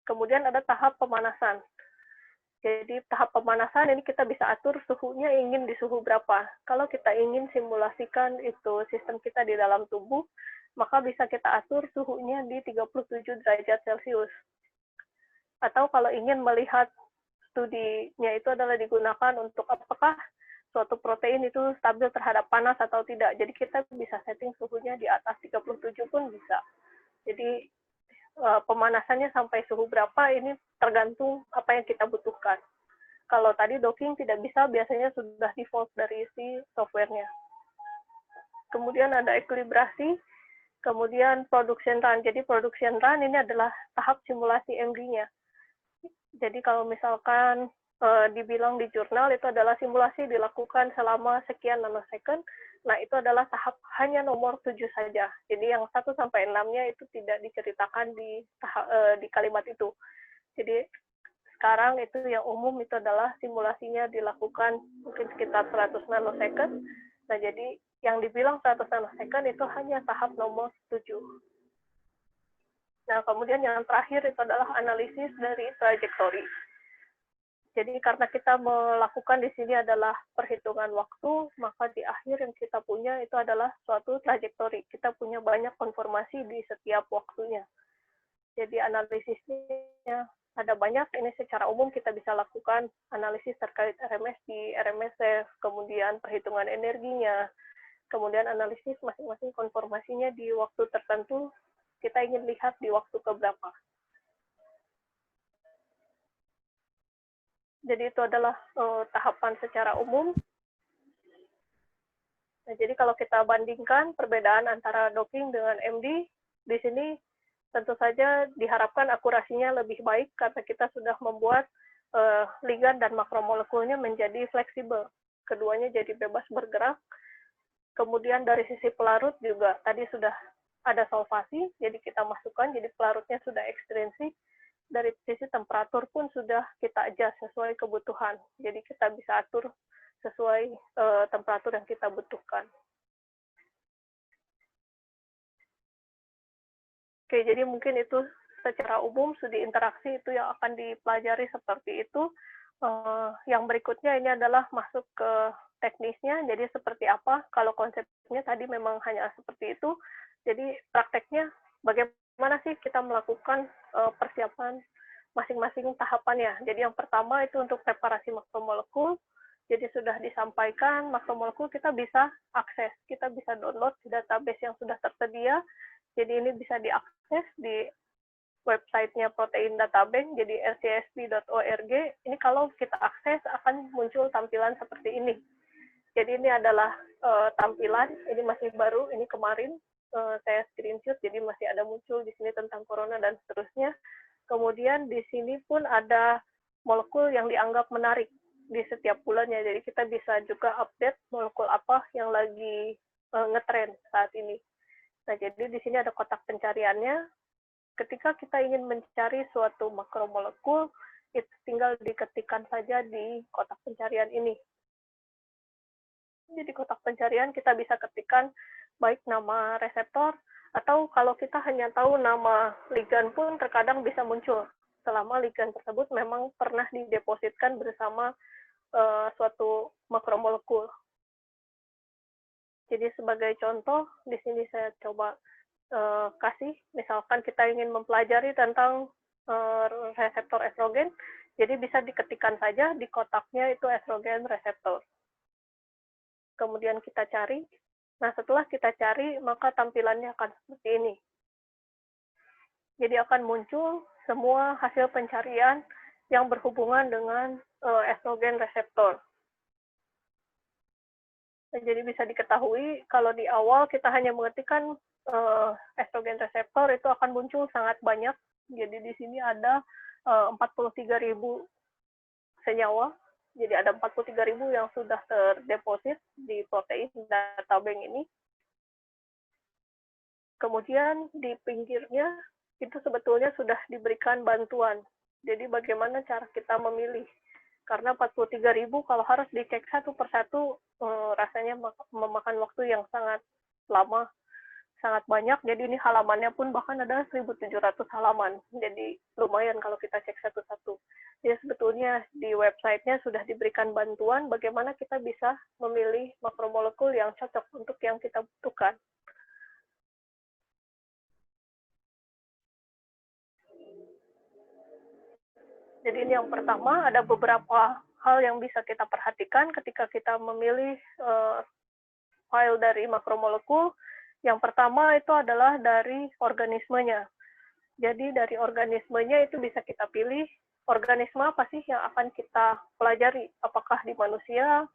Kemudian ada tahap pemanasan. Jadi tahap pemanasan ini kita bisa atur suhunya ingin di suhu berapa. Kalau kita ingin simulasikan itu sistem kita di dalam tubuh, maka bisa kita atur suhunya di 37 derajat Celcius. Atau kalau ingin melihat studinya itu adalah digunakan untuk apakah suatu protein itu stabil terhadap panas atau tidak. Jadi kita bisa setting suhunya di atas 37 pun bisa. Jadi pemanasannya sampai suhu berapa ini tergantung apa yang kita butuhkan. Kalau tadi docking tidak bisa, biasanya sudah default dari si software-nya. Kemudian ada ekilibrasi, kemudian production run. Jadi production run ini adalah tahap simulasi MD-nya. Jadi kalau misalkan dibilang di jurnal itu adalah simulasi dilakukan selama sekian nanosecond, nah itu adalah tahap hanya nomor 7 saja. Jadi yang 1 sampai 6-nya itu tidak diceritakan di kalimat itu. Jadi sekarang itu yang umum itu adalah simulasinya dilakukan mungkin sekitar 100 nanosecond. Nah jadi yang dibilang 100 nanosecond itu hanya tahap nomor 7. Nah, kemudian yang terakhir itu adalah analisis dari trajektori. Jadi karena kita melakukan di sini adalah perhitungan waktu, maka di akhir yang kita punya itu adalah suatu trajektori. Kita punya banyak konformasi di setiap waktunya. Jadi analisisnya ada banyak, ini secara umum kita bisa lakukan analisis terkait RMSD, RMSF, kemudian perhitungan energinya, kemudian analisis masing-masing konformasinya di waktu tertentu, kita ingin lihat di waktu keberapa. Jadi itu adalah tahapan secara umum. Nah, jadi kalau kita bandingkan perbedaan antara docking dengan MD, di sini tentu saja diharapkan akurasinya lebih baik karena kita sudah membuat ligan dan makromolekulnya menjadi fleksibel. Keduanya jadi bebas bergerak. Kemudian dari sisi pelarut juga tadi sudah ada solvasi, jadi kita masukkan, jadi pelarutnya sudah ekstrinsik. Dari sisi temperatur pun sudah kita adjust sesuai kebutuhan. Jadi kita bisa atur sesuai temperatur yang kita butuhkan. Oke, jadi mungkin itu secara umum studi interaksi itu yang akan dipelajari seperti itu. Yang berikutnya ini adalah masuk ke teknisnya. Jadi seperti apa? Kalau konsepnya tadi memang hanya seperti itu. Jadi prakteknya bagaimana sih kita melakukan persiapan masing-masing tahapannya. Jadi yang pertama itu untuk preparasi makromolekul. Jadi sudah disampaikan makromolekul kita bisa akses, kita bisa download di database yang sudah tersedia. Jadi ini bisa diakses di websitenya Protein Data Bank, jadi rcsb.org. Ini kalau kita akses akan muncul tampilan seperti ini. Jadi ini adalah tampilan, ini masih baru, ini kemarin saya screenshot, jadi masih ada muncul di sini tentang corona dan seterusnya. Kemudian di sini pun ada molekul yang dianggap menarik di setiap bulannya, jadi kita bisa juga update molekul apa yang lagi ngetrend saat ini. Nah, jadi di sini ada kotak pencariannya. Ketika kita ingin mencari suatu makromolekul, itu tinggal diketikkan saja di kotak pencarian ini. Jadi kotak pencarian kita bisa ketikkan baik nama reseptor, atau kalau kita hanya tahu nama ligan pun terkadang bisa muncul, selama ligan tersebut memang pernah didepositkan bersama suatu makromolekul. Jadi sebagai contoh, di sini saya coba kasih, misalkan kita ingin mempelajari tentang reseptor estrogen, jadi bisa diketikkan saja di kotaknya itu estrogen reseptor. Kemudian kita cari. Nah, setelah kita cari, maka tampilannya akan seperti ini. Jadi akan muncul semua hasil pencarian yang berhubungan dengan estrogen reseptor. Nah, jadi bisa diketahui kalau di awal kita hanya mengetikkan estrogen reseptor, itu akan muncul sangat banyak. Jadi di sini ada 43.000 senyawa. Jadi ada 43.000 yang sudah terdeposit di protein data bank ini. Kemudian di pinggirnya itu sebetulnya sudah diberikan bantuan. Jadi bagaimana cara kita memilih? Karena 43.000 kalau harus dicek satu persatu rasanya memakan waktu yang sangat lama, sangat banyak. Jadi ini halamannya pun bahkan ada 1.700 halaman. Jadi lumayan kalau kita cek satu-satu. Jadi sebetulnya di websitenya sudah diberikan bantuan bagaimana kita bisa memilih makromolekul yang cocok untuk yang kita butuhkan. Jadi ini yang pertama, ada beberapa hal yang bisa kita perhatikan ketika kita memilih file dari makromolekul. Yang pertama itu adalah dari organismenya. Jadi dari organismenya itu bisa kita pilih organisme apa sih yang akan kita pelajari. Apakah di manusia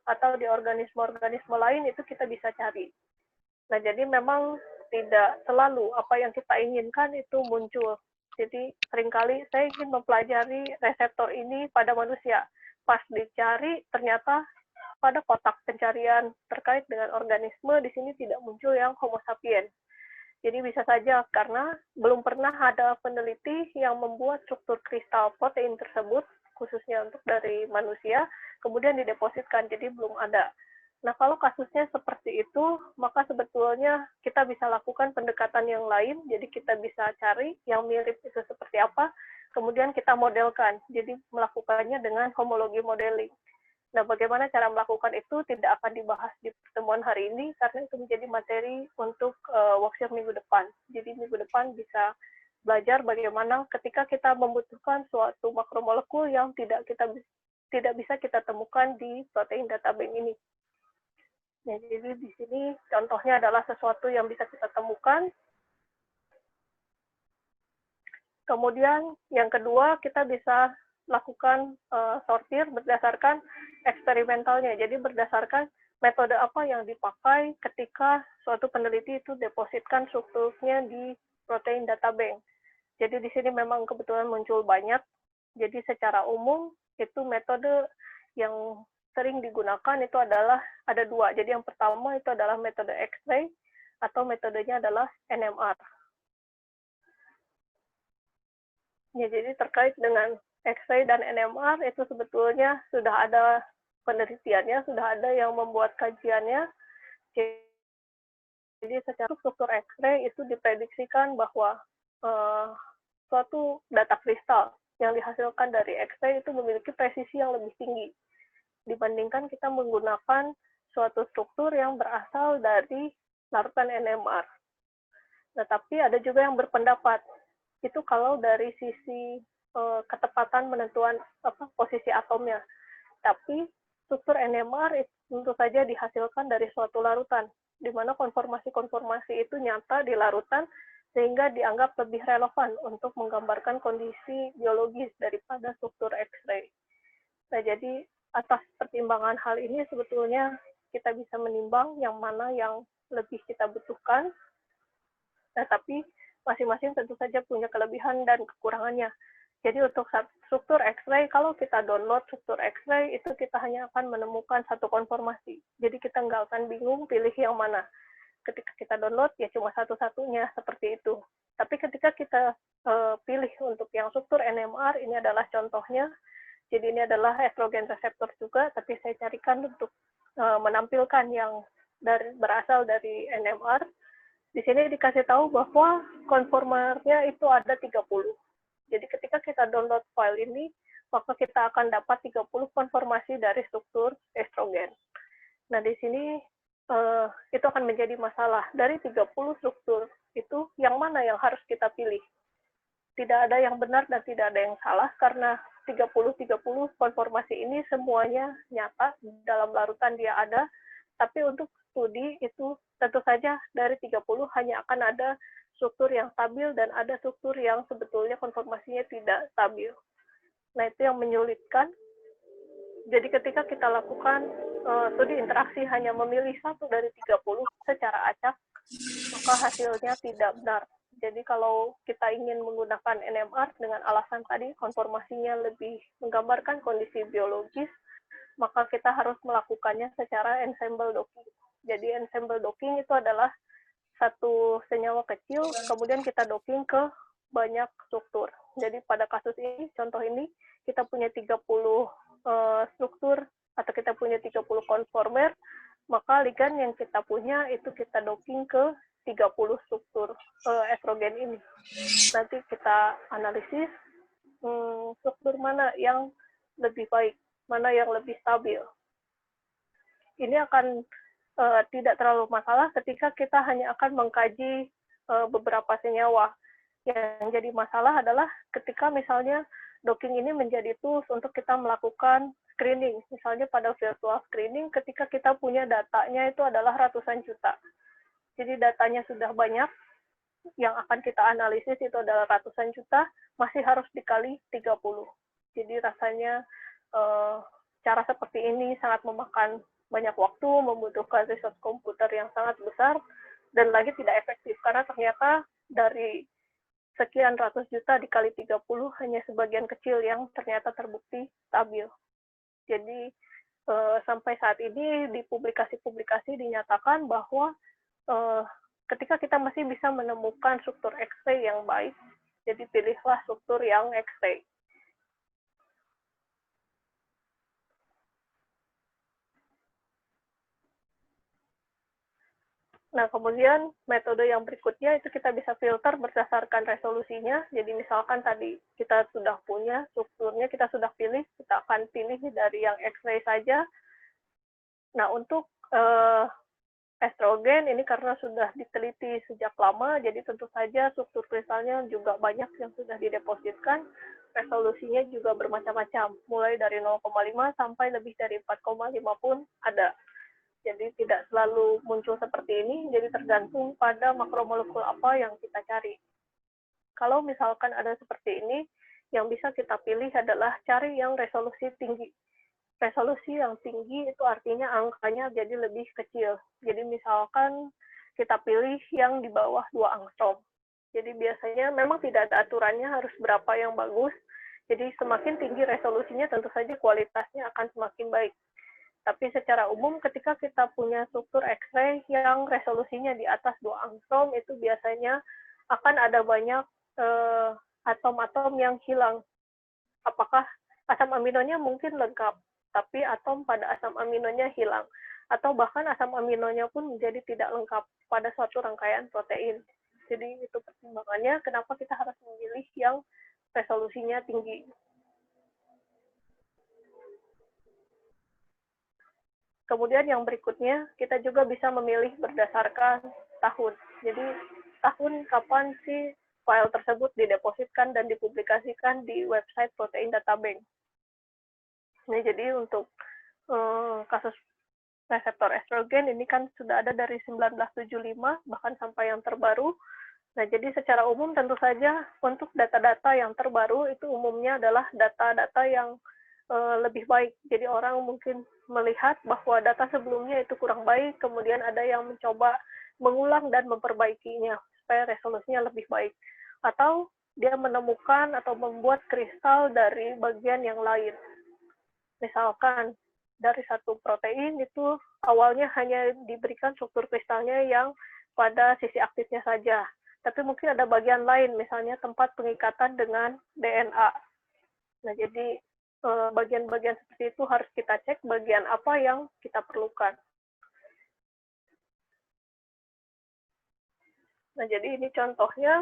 atau di organisme-organisme lain, itu kita bisa cari. Nah, jadi memang tidak selalu apa yang kita inginkan itu muncul. Jadi seringkali saya ingin mempelajari reseptor ini pada manusia. Pas dicari, ternyata pada kotak pencarian terkait dengan organisme, di sini tidak muncul yang Homo sapiens. Jadi bisa saja karena belum pernah ada peneliti yang membuat struktur kristal protein tersebut, khususnya untuk dari manusia, kemudian didepositkan, jadi belum ada. Nah, kalau kasusnya seperti itu, maka sebetulnya kita bisa lakukan pendekatan yang lain, jadi kita bisa cari yang mirip itu seperti apa, kemudian kita modelkan, jadi melakukannya dengan homologi modeling. Nah, bagaimana cara melakukan itu tidak akan dibahas di pertemuan hari ini, karena itu menjadi materi untuk workshop minggu depan. Jadi minggu depan bisa belajar bagaimana ketika kita membutuhkan suatu makromolekul yang tidak bisa kita temukan di protein data bank ini. Nah, jadi di sini contohnya adalah sesuatu yang bisa kita temukan. Kemudian yang kedua, kita bisa lakukan sortir berdasarkan eksperimentalnya. Jadi berdasarkan metode apa yang dipakai ketika suatu peneliti itu depositkan strukturnya di protein data bank. Jadi di sini memang kebetulan muncul banyak. Jadi secara umum itu metode yang sering digunakan itu adalah ada dua. Jadi yang pertama itu adalah metode X-ray atau metodenya adalah NMR. Ya, jadi terkait dengan X-ray dan NMR itu sebetulnya sudah ada penelitiannya, sudah ada yang membuat kajiannya. Jadi secara struktur X-ray itu diprediksikan bahwa suatu data kristal yang dihasilkan dari X-ray itu memiliki presisi yang lebih tinggi dibandingkan kita menggunakan suatu struktur yang berasal dari larutan NMR. Nah, tapi ada juga yang berpendapat itu kalau dari sisi ketepatan menentuan posisi atomnya. Tapi struktur NMR itu tentu saja dihasilkan dari suatu larutan, di mana konformasi-konformasi itu nyata di larutan, sehingga dianggap lebih relevan untuk menggambarkan kondisi biologis daripada struktur X-ray. Nah, jadi atas pertimbangan hal ini sebetulnya kita bisa menimbang yang mana yang lebih kita butuhkan. Nah, tapi masing-masing tentu saja punya kelebihan dan kekurangannya. Jadi untuk struktur X-ray, kalau kita download struktur X-ray, itu kita hanya akan menemukan satu konformasi. Jadi kita nggak akan bingung pilih yang mana. ketika kita download ya cuma satu-satunya seperti itu. Tapi ketika kita pilih untuk yang struktur NMR, ini adalah contohnya. Jadi ini adalah estrogen reseptor juga, tapi saya carikan untuk menampilkan yang berasal dari NMR. Di sini dikasih tahu bahwa konformernya itu ada 30. Jadi ketika kita download file ini, maka kita akan dapat 30 konformasi dari struktur estrogen. Nah, di sini itu akan menjadi masalah. Dari 30 struktur itu, yang mana yang harus kita pilih? Tidak ada yang benar dan tidak ada yang salah, karena 30-30 konformasi ini semuanya nyata, dalam larutan dia ada, tapi untuk studi itu tentu saja dari 30 hanya akan ada struktur yang stabil dan ada struktur yang sebetulnya konformasinya tidak stabil. Nah, itu yang menyulitkan. Jadi ketika kita lakukan studi interaksi hanya memilih satu dari 30 secara acak, maka hasilnya tidak benar. Jadi kalau kita ingin menggunakan NMR dengan alasan tadi konformasinya lebih menggambarkan kondisi biologis, maka kita harus melakukannya secara ensemble docking. Jadi ensemble docking itu adalah satu senyawa kecil, kemudian kita docking ke banyak struktur. Jadi pada kasus ini, contoh ini, kita punya 30 struktur, atau kita punya 30 konformer, maka ligand yang kita punya itu kita docking ke 30 struktur estrogen ini. Nanti kita analisis struktur mana yang lebih baik, mana yang lebih stabil. Ini akan tidak terlalu masalah ketika kita hanya akan mengkaji beberapa senyawa. Yang jadi masalah adalah ketika misalnya docking ini menjadi tools untuk kita melakukan screening. Misalnya pada virtual screening, ketika kita punya datanya itu adalah ratusan juta. Jadi datanya sudah banyak, yang akan kita analisis itu adalah ratusan juta, masih harus dikali 30. Jadi rasanya cara seperti ini sangat memakan banyak waktu, membutuhkan resource komputer yang sangat besar, dan lagi tidak efektif, karena ternyata dari sekian ratus juta dikali 30, hanya sebagian kecil yang ternyata terbukti stabil. Jadi sampai saat ini di publikasi-publikasi dinyatakan bahwa ketika kita masih bisa menemukan struktur X-ray yang baik, jadi pilihlah struktur yang X-ray. Nah, kemudian metode yang berikutnya itu kita bisa filter berdasarkan resolusinya. Jadi misalkan tadi kita sudah punya strukturnya, kita sudah pilih, kita akan pilih dari yang X-ray saja. Nah, untuk estrogen ini karena sudah diteliti sejak lama, jadi tentu saja struktur kristalnya juga banyak yang sudah didepositkan. Resolusinya juga bermacam-macam, mulai dari 0,5 sampai lebih dari 4,5 pun ada. Jadi tidak selalu muncul seperti ini, jadi tergantung pada makromolekul apa yang kita cari. Kalau misalkan ada seperti ini, yang bisa kita pilih adalah cari yang resolusi tinggi. Resolusi yang tinggi itu artinya angkanya jadi lebih kecil. Jadi misalkan kita pilih yang di bawah 2 angstrom. Jadi biasanya memang tidak ada aturannya harus berapa yang bagus. Jadi semakin tinggi resolusinya tentu saja kualitasnya akan semakin baik. Tapi secara umum ketika kita punya struktur X-ray yang resolusinya di atas 2 angstrom, itu biasanya akan ada banyak atom-atom yang hilang. Apakah asam aminonya mungkin lengkap, tapi atom pada asam aminonya hilang. Atau bahkan asam aminonya pun menjadi tidak lengkap pada suatu rangkaian protein. Jadi itu pertimbangannya kenapa kita harus memilih yang resolusinya tinggi. Kemudian yang berikutnya, kita juga bisa memilih berdasarkan tahun. Jadi, tahun kapan sih file tersebut didepositkan dan dipublikasikan di website Protein Data Bank. Nah, jadi untuk kasus reseptor estrogen ini kan sudah ada dari 1975, bahkan sampai yang terbaru. Nah, jadi secara umum tentu saja untuk data-data yang terbaru itu umumnya adalah data-data yang lebih baik. Jadi orang mungkin melihat bahwa data sebelumnya itu kurang baik, kemudian ada yang mencoba mengulang dan memperbaikinya supaya resolusinya lebih baik. Atau dia menemukan atau membuat kristal dari bagian yang lain. Misalkan dari satu protein itu awalnya hanya diberikan struktur kristalnya yang pada sisi aktifnya saja. Tapi mungkin ada bagian lain, misalnya tempat pengikatan dengan DNA. Nah, jadi bagian-bagian seperti itu harus kita cek bagian apa yang kita perlukan. Nah, jadi ini contohnya.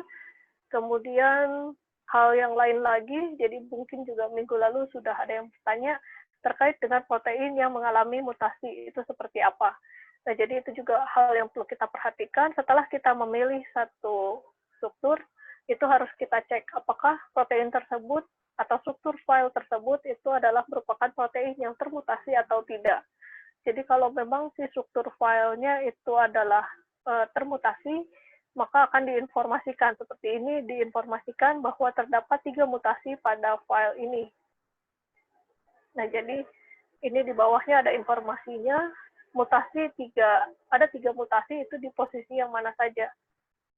Kemudian hal yang lain lagi, jadi mungkin juga minggu lalu sudah ada yang bertanya terkait dengan protein yang mengalami mutasi, itu seperti apa. Nah, jadi itu juga hal yang perlu kita perhatikan. Setelah kita memilih satu struktur, itu harus kita cek apakah protein tersebut atau struktur file tersebut itu adalah merupakan protein yang termutasi atau tidak. Jadi kalau memang si struktur filenya itu adalah termutasi, maka akan diinformasikan seperti ini, diinformasikan bahwa terdapat 3 mutasi pada file ini. Nah, jadi ini di bawahnya ada informasinya, ada 3 mutasi itu di posisi yang mana saja.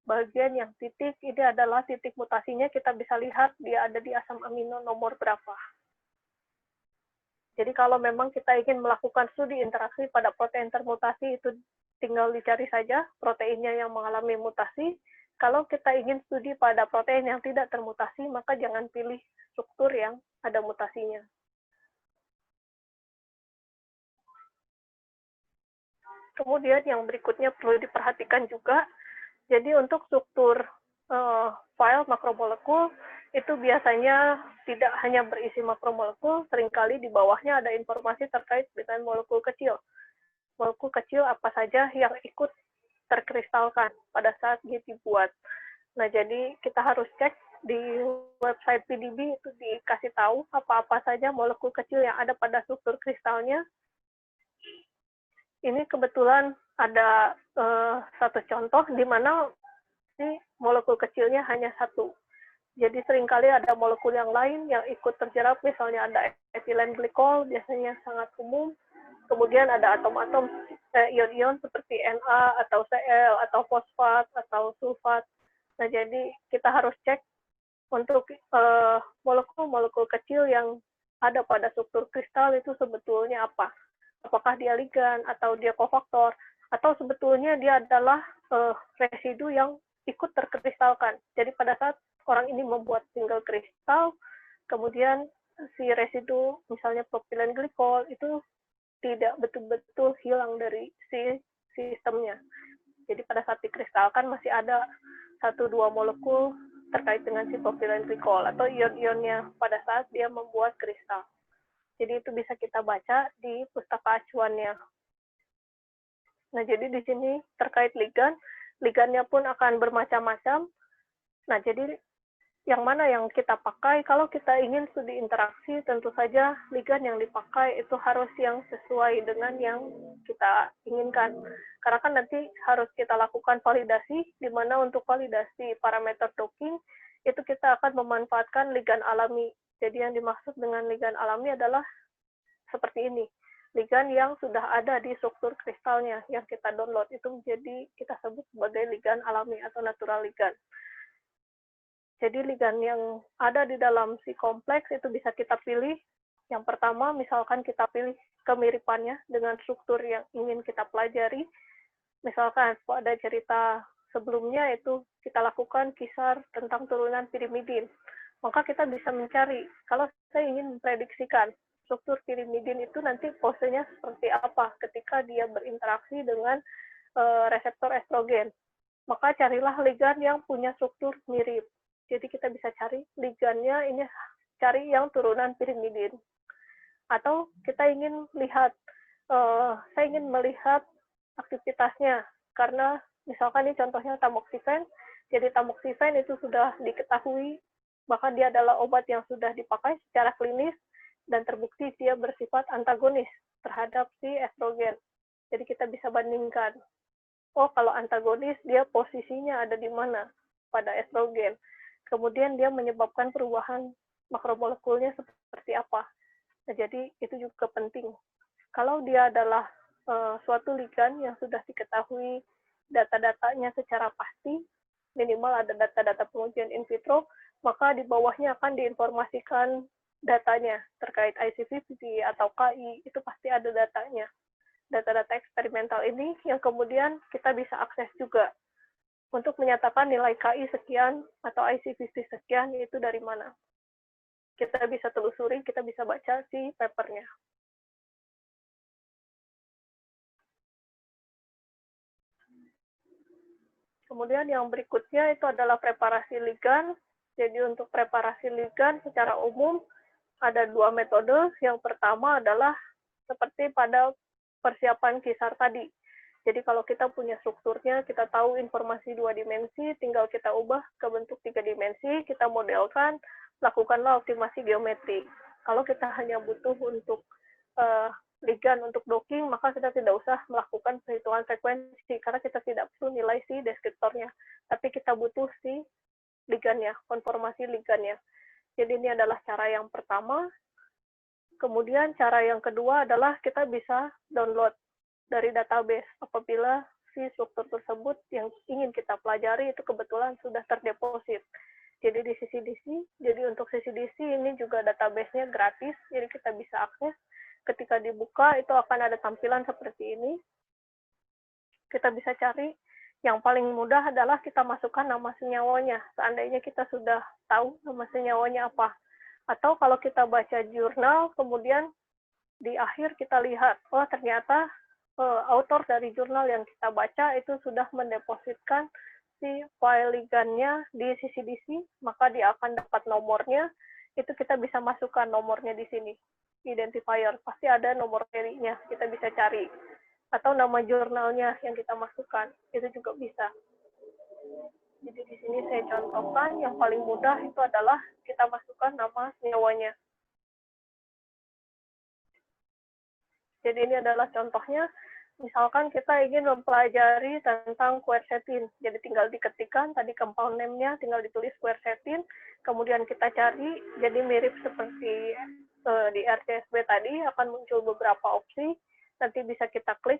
Bagian yang titik, ini adalah titik mutasinya, kita bisa lihat dia ada di asam amino nomor berapa. Jadi kalau memang kita ingin melakukan studi interaksi pada protein termutasi, itu tinggal dicari saja proteinnya yang mengalami mutasi. Kalau kita ingin studi pada protein yang tidak termutasi, maka jangan pilih struktur yang ada mutasinya. Kemudian yang berikutnya perlu diperhatikan juga, jadi untuk struktur file makromolekul, itu biasanya tidak hanya berisi makromolekul, seringkali di bawahnya ada informasi terkait dengan molekul kecil. Molekul kecil apa saja yang ikut terkristalkan pada saat dia dibuat. Nah, jadi kita harus cek di website PDB itu dikasih tahu apa-apa saja molekul kecil yang ada pada struktur kristalnya. Ini kebetulan ada satu contoh di mana si molekul kecilnya hanya satu. Jadi seringkali ada molekul yang lain yang ikut terjerap, misalnya ada etilen glikol, biasanya sangat umum. Kemudian ada atom-atom ion-ion seperti Na atau Cl atau fosfat atau sulfat. Nah, jadi kita harus cek untuk molekul-molekul kecil yang ada pada struktur kristal itu sebetulnya apa. Apakah dia ligan atau dia kofaktor, atau sebetulnya dia adalah residu yang ikut terkristalkan. Jadi pada saat orang ini membuat single kristal, kemudian si residu misalnya propilen glikol itu tidak betul-betul hilang dari si sistemnya. Jadi pada saat dikristalkan masih ada 1-2 molekul terkait dengan si propilen glikol atau ion-ionnya pada saat dia membuat kristal. Jadi itu bisa kita baca di pustaka acuannya. Nah, jadi di sini terkait ligan, ligannya pun akan bermacam-macam. Nah, jadi yang mana yang kita pakai? Kalau kita ingin studi interaksi, tentu saja ligan yang dipakai itu harus yang sesuai dengan yang kita inginkan. Karena kan nanti harus kita lakukan validasi, di mana untuk validasi parameter docking, itu kita akan memanfaatkan ligan alami. Jadi yang dimaksud dengan ligan alami adalah seperti ini. Ligan yang sudah ada di struktur kristalnya yang kita download itu menjadi kita sebut sebagai ligan alami atau natural ligan. Jadi ligan yang ada di dalam si kompleks itu bisa kita pilih. Yang pertama, misalkan kita pilih kemiripannya dengan struktur yang ingin kita pelajari. Misalkan pada cerita sebelumnya itu kita lakukan kisar tentang turunan pirimidin. Maka kita bisa mencari, kalau saya ingin memprediksikan struktur pirimidin itu nanti posenya seperti apa ketika dia berinteraksi dengan reseptor estrogen. Maka carilah ligan yang punya struktur mirip. Jadi kita bisa cari ligannya ini, cari yang turunan pirimidin. Atau kita ingin lihat, saya ingin melihat aktivitasnya, karena misalkan ini contohnya tamoxifen, jadi tamoxifen itu sudah diketahui, bahkan dia adalah obat yang sudah dipakai secara klinis, dan terbukti dia bersifat antagonis terhadap si estrogen. Jadi kita bisa bandingkan, oh kalau antagonis dia posisinya ada di mana pada estrogen. Kemudian dia menyebabkan perubahan makromolekulnya seperti apa. Nah, jadi itu juga penting. Kalau dia adalah suatu ligan yang sudah diketahui data-datanya secara pasti, minimal ada data-data pengujian in vitro, maka di bawahnya akan diinformasikan datanya terkait IC50 atau KI, itu pasti ada datanya. Data-data eksperimental ini yang kemudian kita bisa akses juga. untuk menyatakan nilai KI sekian atau IC50 sekian itu dari mana. Kita bisa telusuri, kita bisa baca si papernya. Kemudian yang berikutnya itu adalah preparasi ligand. Jadi untuk preparasi ligand secara umum ada dua metode. Yang pertama adalah seperti pada persiapan kisar tadi. Jadi kalau kita punya strukturnya, kita tahu informasi 2 dimensi, tinggal kita ubah ke bentuk 3 dimensi, kita modelkan, lakukanlah optimasi geometri. Kalau kita hanya butuh untuk ligand untuk docking, maka kita tidak usah melakukan perhitungan frekuensi, karena kita tidak perlu nilai si deskriptornya. Tapi kita butuh si ligandnya, konformasi ligandnya. Jadi ini adalah cara yang pertama. Kemudian cara yang kedua adalah kita bisa download dari database apabila si struktur tersebut yang ingin kita pelajari itu kebetulan sudah terdeposit. Jadi di CCDC, jadi untuk CCDC ini juga database-nya gratis, jadi kita bisa akses. Ketika dibuka itu akan ada tampilan seperti ini. Kita bisa cari. Yang paling mudah adalah kita masukkan nama senyawanya. Seandainya kita sudah tahu nama senyawanya apa. Atau kalau kita baca jurnal, kemudian di akhir kita lihat, oh ternyata author dari jurnal yang kita baca itu sudah mendepositkan si file ligandnya di CCDC, maka dia akan dapat nomornya. Itu kita bisa masukkan nomornya di sini. Identifier, pasti ada nomor serinya, kita bisa cari. Atau nama jurnalnya yang kita masukkan, itu juga bisa. Jadi di sini saya contohkan, yang paling mudah itu adalah kita masukkan nama senyawanya. Jadi ini adalah contohnya, misalkan kita ingin mempelajari tentang quercetin, jadi tinggal diketikkan, tadi compound name-nya tinggal ditulis quercetin, kemudian kita cari, jadi mirip seperti di RCSB tadi, akan muncul beberapa opsi, nanti bisa kita klik,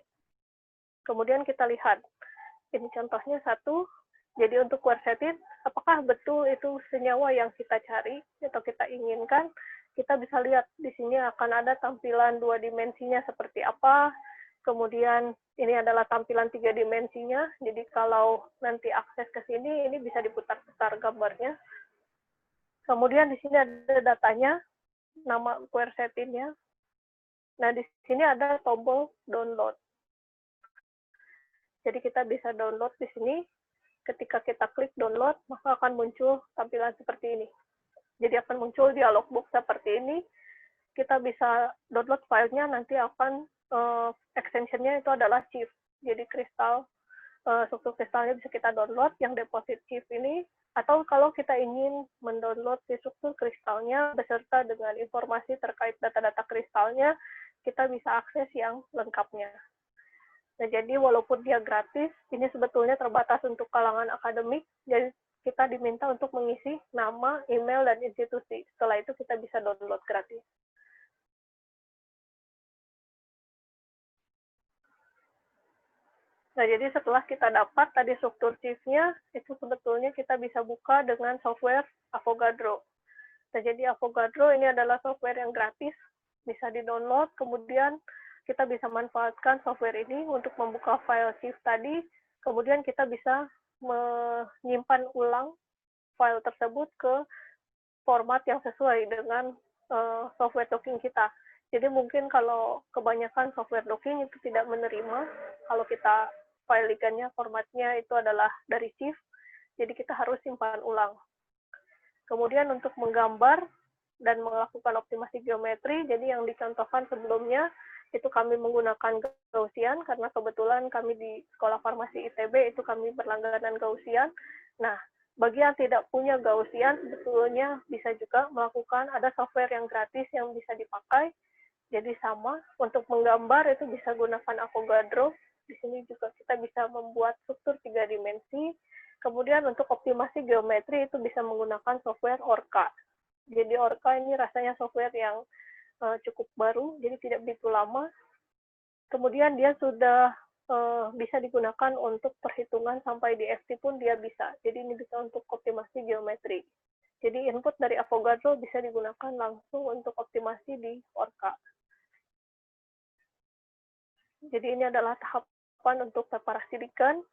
kemudian kita lihat, ini contohnya satu, jadi untuk quercetin, apakah betul itu senyawa yang kita cari atau kita inginkan, kita bisa lihat di sini akan ada tampilan 2 dimensinya seperti apa, kemudian ini adalah tampilan 3 dimensinya, jadi kalau nanti akses ke sini, ini bisa diputar-putar gambarnya. Kemudian di sini ada datanya, nama quercetinnya. Nah, di sini ada tombol download. Jadi kita bisa download di sini, ketika kita klik download, maka akan muncul tampilan seperti ini. Jadi akan muncul dialog box seperti ini. Kita bisa download filenya, nanti akan extension-nya itu adalah CHIF. Jadi kristal, struktur kristalnya bisa kita download yang deposit CHIF ini. Atau kalau kita ingin mendownload si struktur kristalnya beserta dengan informasi terkait data-data kristalnya, kita bisa akses yang lengkapnya. Nah, jadi walaupun dia gratis, ini sebetulnya terbatas untuk kalangan akademik, jadi kita diminta untuk mengisi nama, email, dan institusi. Setelah itu kita bisa download gratis. Nah, jadi setelah kita dapat tadi struktur CHIF-nya, itu sebetulnya kita bisa buka dengan software Avogadro. Nah, jadi Avogadro ini adalah software yang gratis, bisa di-download, kemudian kita bisa manfaatkan software ini untuk membuka file CHIF tadi, kemudian kita bisa menyimpan ulang file tersebut ke format yang sesuai dengan software docking kita. Jadi mungkin kalau kebanyakan software docking itu tidak menerima, kalau kita file ligandnya formatnya itu adalah dari CHIF, jadi kita harus simpan ulang. Kemudian untuk menggambar dan melakukan optimasi geometri, jadi yang dicontohkan sebelumnya, itu kami menggunakan Gaussian, karena kebetulan kami di Sekolah Farmasi ITB, itu kami berlangganan Gaussian. Nah, bagi yang tidak punya Gaussian, sebetulnya bisa juga melakukan, ada software yang gratis yang bisa dipakai, jadi sama, untuk menggambar itu bisa gunakan Avogadro, di sini juga kita bisa membuat struktur 3 dimensi, kemudian untuk optimasi geometri itu bisa menggunakan software Orca. Jadi Orca ini rasanya software yang cukup baru, jadi tidak begitu lama. Kemudian dia sudah bisa digunakan untuk perhitungan sampai di FT pun dia bisa. Jadi ini bisa untuk optimasi geometri. Jadi input dari Avogadro bisa digunakan langsung untuk optimasi di Orca. Jadi ini adalah tahapan untuk preparasi ligand.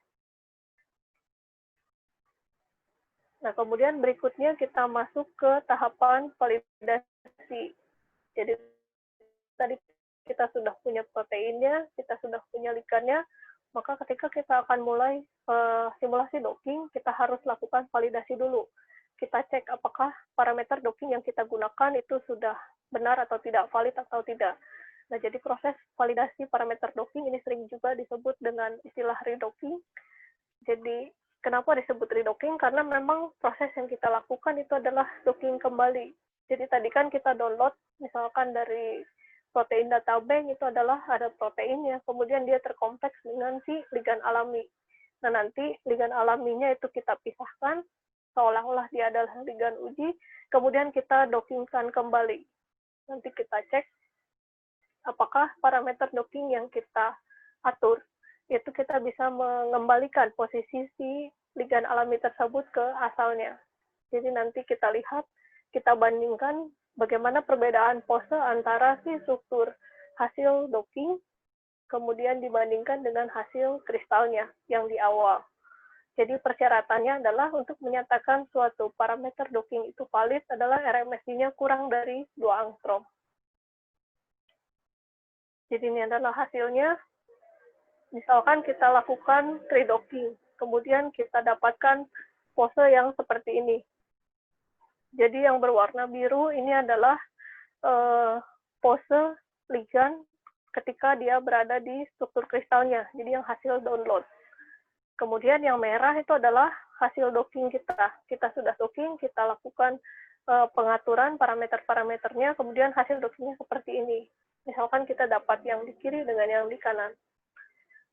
Nah, kemudian berikutnya kita masuk ke tahapan validasi. Jadi tadi kita sudah punya proteinnya, kita sudah punya ligannya, maka ketika kita akan mulai simulasi docking, kita harus lakukan validasi dulu. Kita cek apakah parameter docking yang kita gunakan itu sudah benar atau tidak, valid atau tidak. Nah, jadi proses validasi parameter docking ini sering juga disebut dengan istilah redocking. Jadi, kenapa disebut redocking? Karena memang proses yang kita lakukan itu adalah docking kembali. Jadi, tadi kan kita download, misalkan dari protein data bank itu adalah ada proteinnya, kemudian dia terkompleks dengan si ligan alami. Nah, nanti ligan alaminya itu kita pisahkan, seolah-olah dia adalah ligan uji, kemudian kita dockingkan kembali. Nanti kita cek apakah parameter docking yang kita atur itu kita bisa mengembalikan posisi si ligan alami tersebut ke asalnya. Jadi nanti kita lihat, kita bandingkan bagaimana perbedaan pose antara si struktur hasil docking, kemudian dibandingkan dengan hasil kristalnya yang di awal. Jadi persyaratannya adalah untuk menyatakan suatu parameter docking itu valid adalah RMSD-nya kurang dari 2 angstrom. Jadi ini adalah hasilnya. Misalkan kita lakukan redocking, kemudian kita dapatkan pose yang seperti ini. Jadi yang berwarna biru ini adalah pose ligan ketika dia berada di struktur kristalnya, jadi yang hasil download. Kemudian yang merah itu adalah hasil docking kita. Kita sudah docking, kita lakukan pengaturan parameter-parameternya, kemudian hasil dockingnya seperti ini. Misalkan kita dapat yang di kiri dengan yang di kanan.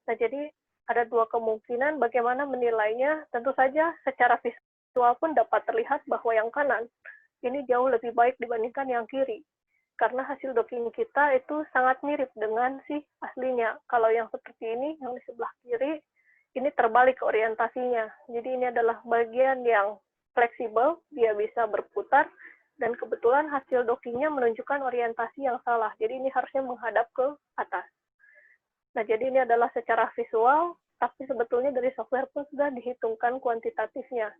Nah, jadi ada dua kemungkinan bagaimana menilainya. Tentu saja secara visual pun dapat terlihat bahwa yang kanan ini jauh lebih baik dibandingkan yang kiri. Karena hasil docking kita itu sangat mirip dengan si aslinya. Kalau yang seperti ini, yang di sebelah kiri, ini terbalik orientasinya. Jadi ini adalah bagian yang fleksibel, dia bisa berputar, dan kebetulan hasil dockingnya menunjukkan orientasi yang salah. Jadi ini harusnya menghadap ke atas. Nah, jadi ini adalah secara visual, tapi sebetulnya dari software pun sudah dihitungkan kuantitatifnya.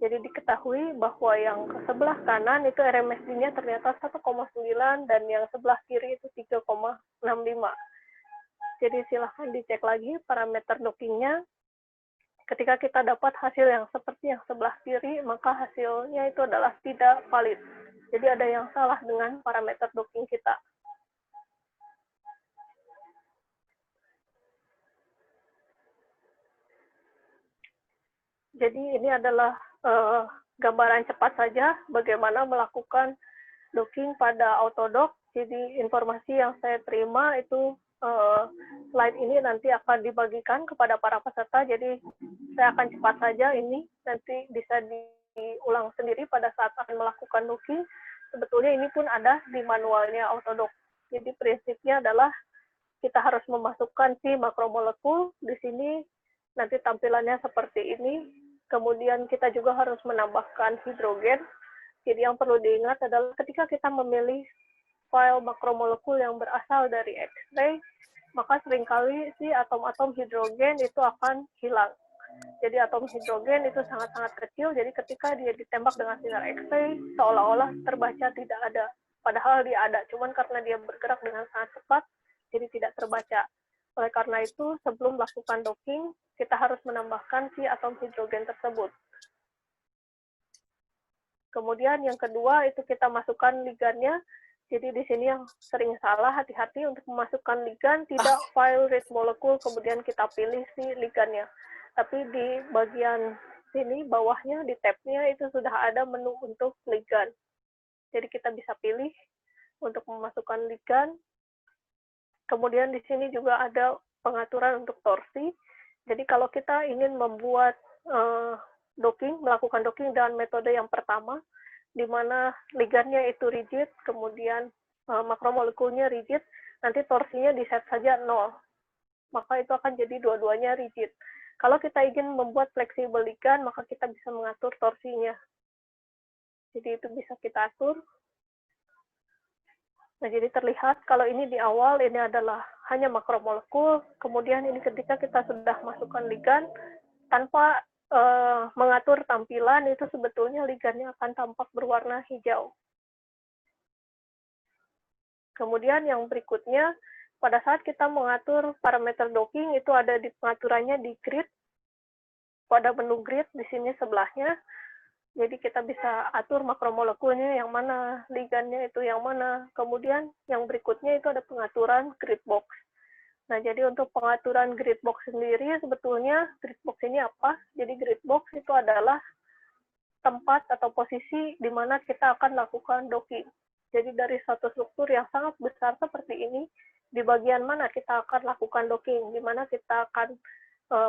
Jadi diketahui bahwa yang ke sebelah kanan itu RMSD-nya ternyata 1,9 dan yang sebelah kiri itu 3,65. Jadi silahkan dicek lagi parameter dockingnya. Ketika kita dapat hasil yang seperti yang sebelah kiri, maka hasilnya itu adalah tidak valid. Jadi ada yang salah dengan parameter docking kita. Jadi ini adalah gambaran cepat saja bagaimana melakukan docking pada Autodock. Jadi informasi yang saya terima itu slide ini nanti akan dibagikan kepada para peserta. Jadi saya akan cepat saja ini, nanti bisa diulang sendiri pada saat akan melakukan docking. Sebetulnya ini pun ada di manualnya Autodock. Jadi prinsipnya adalah kita harus memasukkan si makromolekul di sini, nanti tampilannya seperti ini. Kemudian kita juga harus menambahkan hidrogen. Jadi yang perlu diingat adalah ketika kita memilih file makromolekul yang berasal dari X-ray, maka seringkali si atom-atom hidrogen itu akan hilang. Jadi atom hidrogen itu sangat-sangat kecil, jadi ketika dia ditembak dengan sinar X-ray, seolah-olah terbaca tidak ada. Padahal dia ada, cuman karena dia bergerak dengan sangat cepat, jadi tidak terbaca. Oleh karena itu, sebelum melakukan docking, kita harus menambahkan si atom hidrogen tersebut. Kemudian yang kedua itu kita masukkan ligannya. Jadi di sini yang sering salah, hati-hati untuk memasukkan ligan, tidak file read molecule, kemudian kita pilih si ligannya. Tapi di bagian sini, bawahnya, di tab-nya itu sudah ada menu untuk ligan. Jadi kita bisa pilih untuk memasukkan ligan. Kemudian di sini juga ada pengaturan untuk torsi. Jadi kalau kita ingin membuat docking, melakukan docking dengan metode yang pertama, di mana ligannya itu rigid, kemudian makromolekulnya rigid, nanti torsinya di set saja 0. Maka itu akan jadi dua-duanya rigid. Kalau kita ingin membuat fleksibel ligan, maka kita bisa mengatur torsinya. Jadi itu bisa kita atur. Nah, jadi terlihat kalau ini di awal, ini adalah hanya makromolekul, kemudian ini ketika kita sudah masukkan ligan, tanpa mengatur tampilan, itu sebetulnya ligannya akan tampak berwarna hijau. Kemudian yang berikutnya, pada saat kita mengatur parameter docking, itu ada di pengaturannya di grid, pada menu grid di sini sebelahnya. Jadi kita bisa atur makromolekulnya yang mana, ligannya itu yang mana. Kemudian yang berikutnya itu ada pengaturan grid box. Nah, jadi untuk pengaturan grid box sendiri, sebetulnya grid box ini apa? Jadi grid box itu adalah tempat atau posisi di mana kita akan lakukan docking. Jadi dari satu struktur yang sangat besar seperti ini, di bagian mana kita akan lakukan docking, di mana kita akan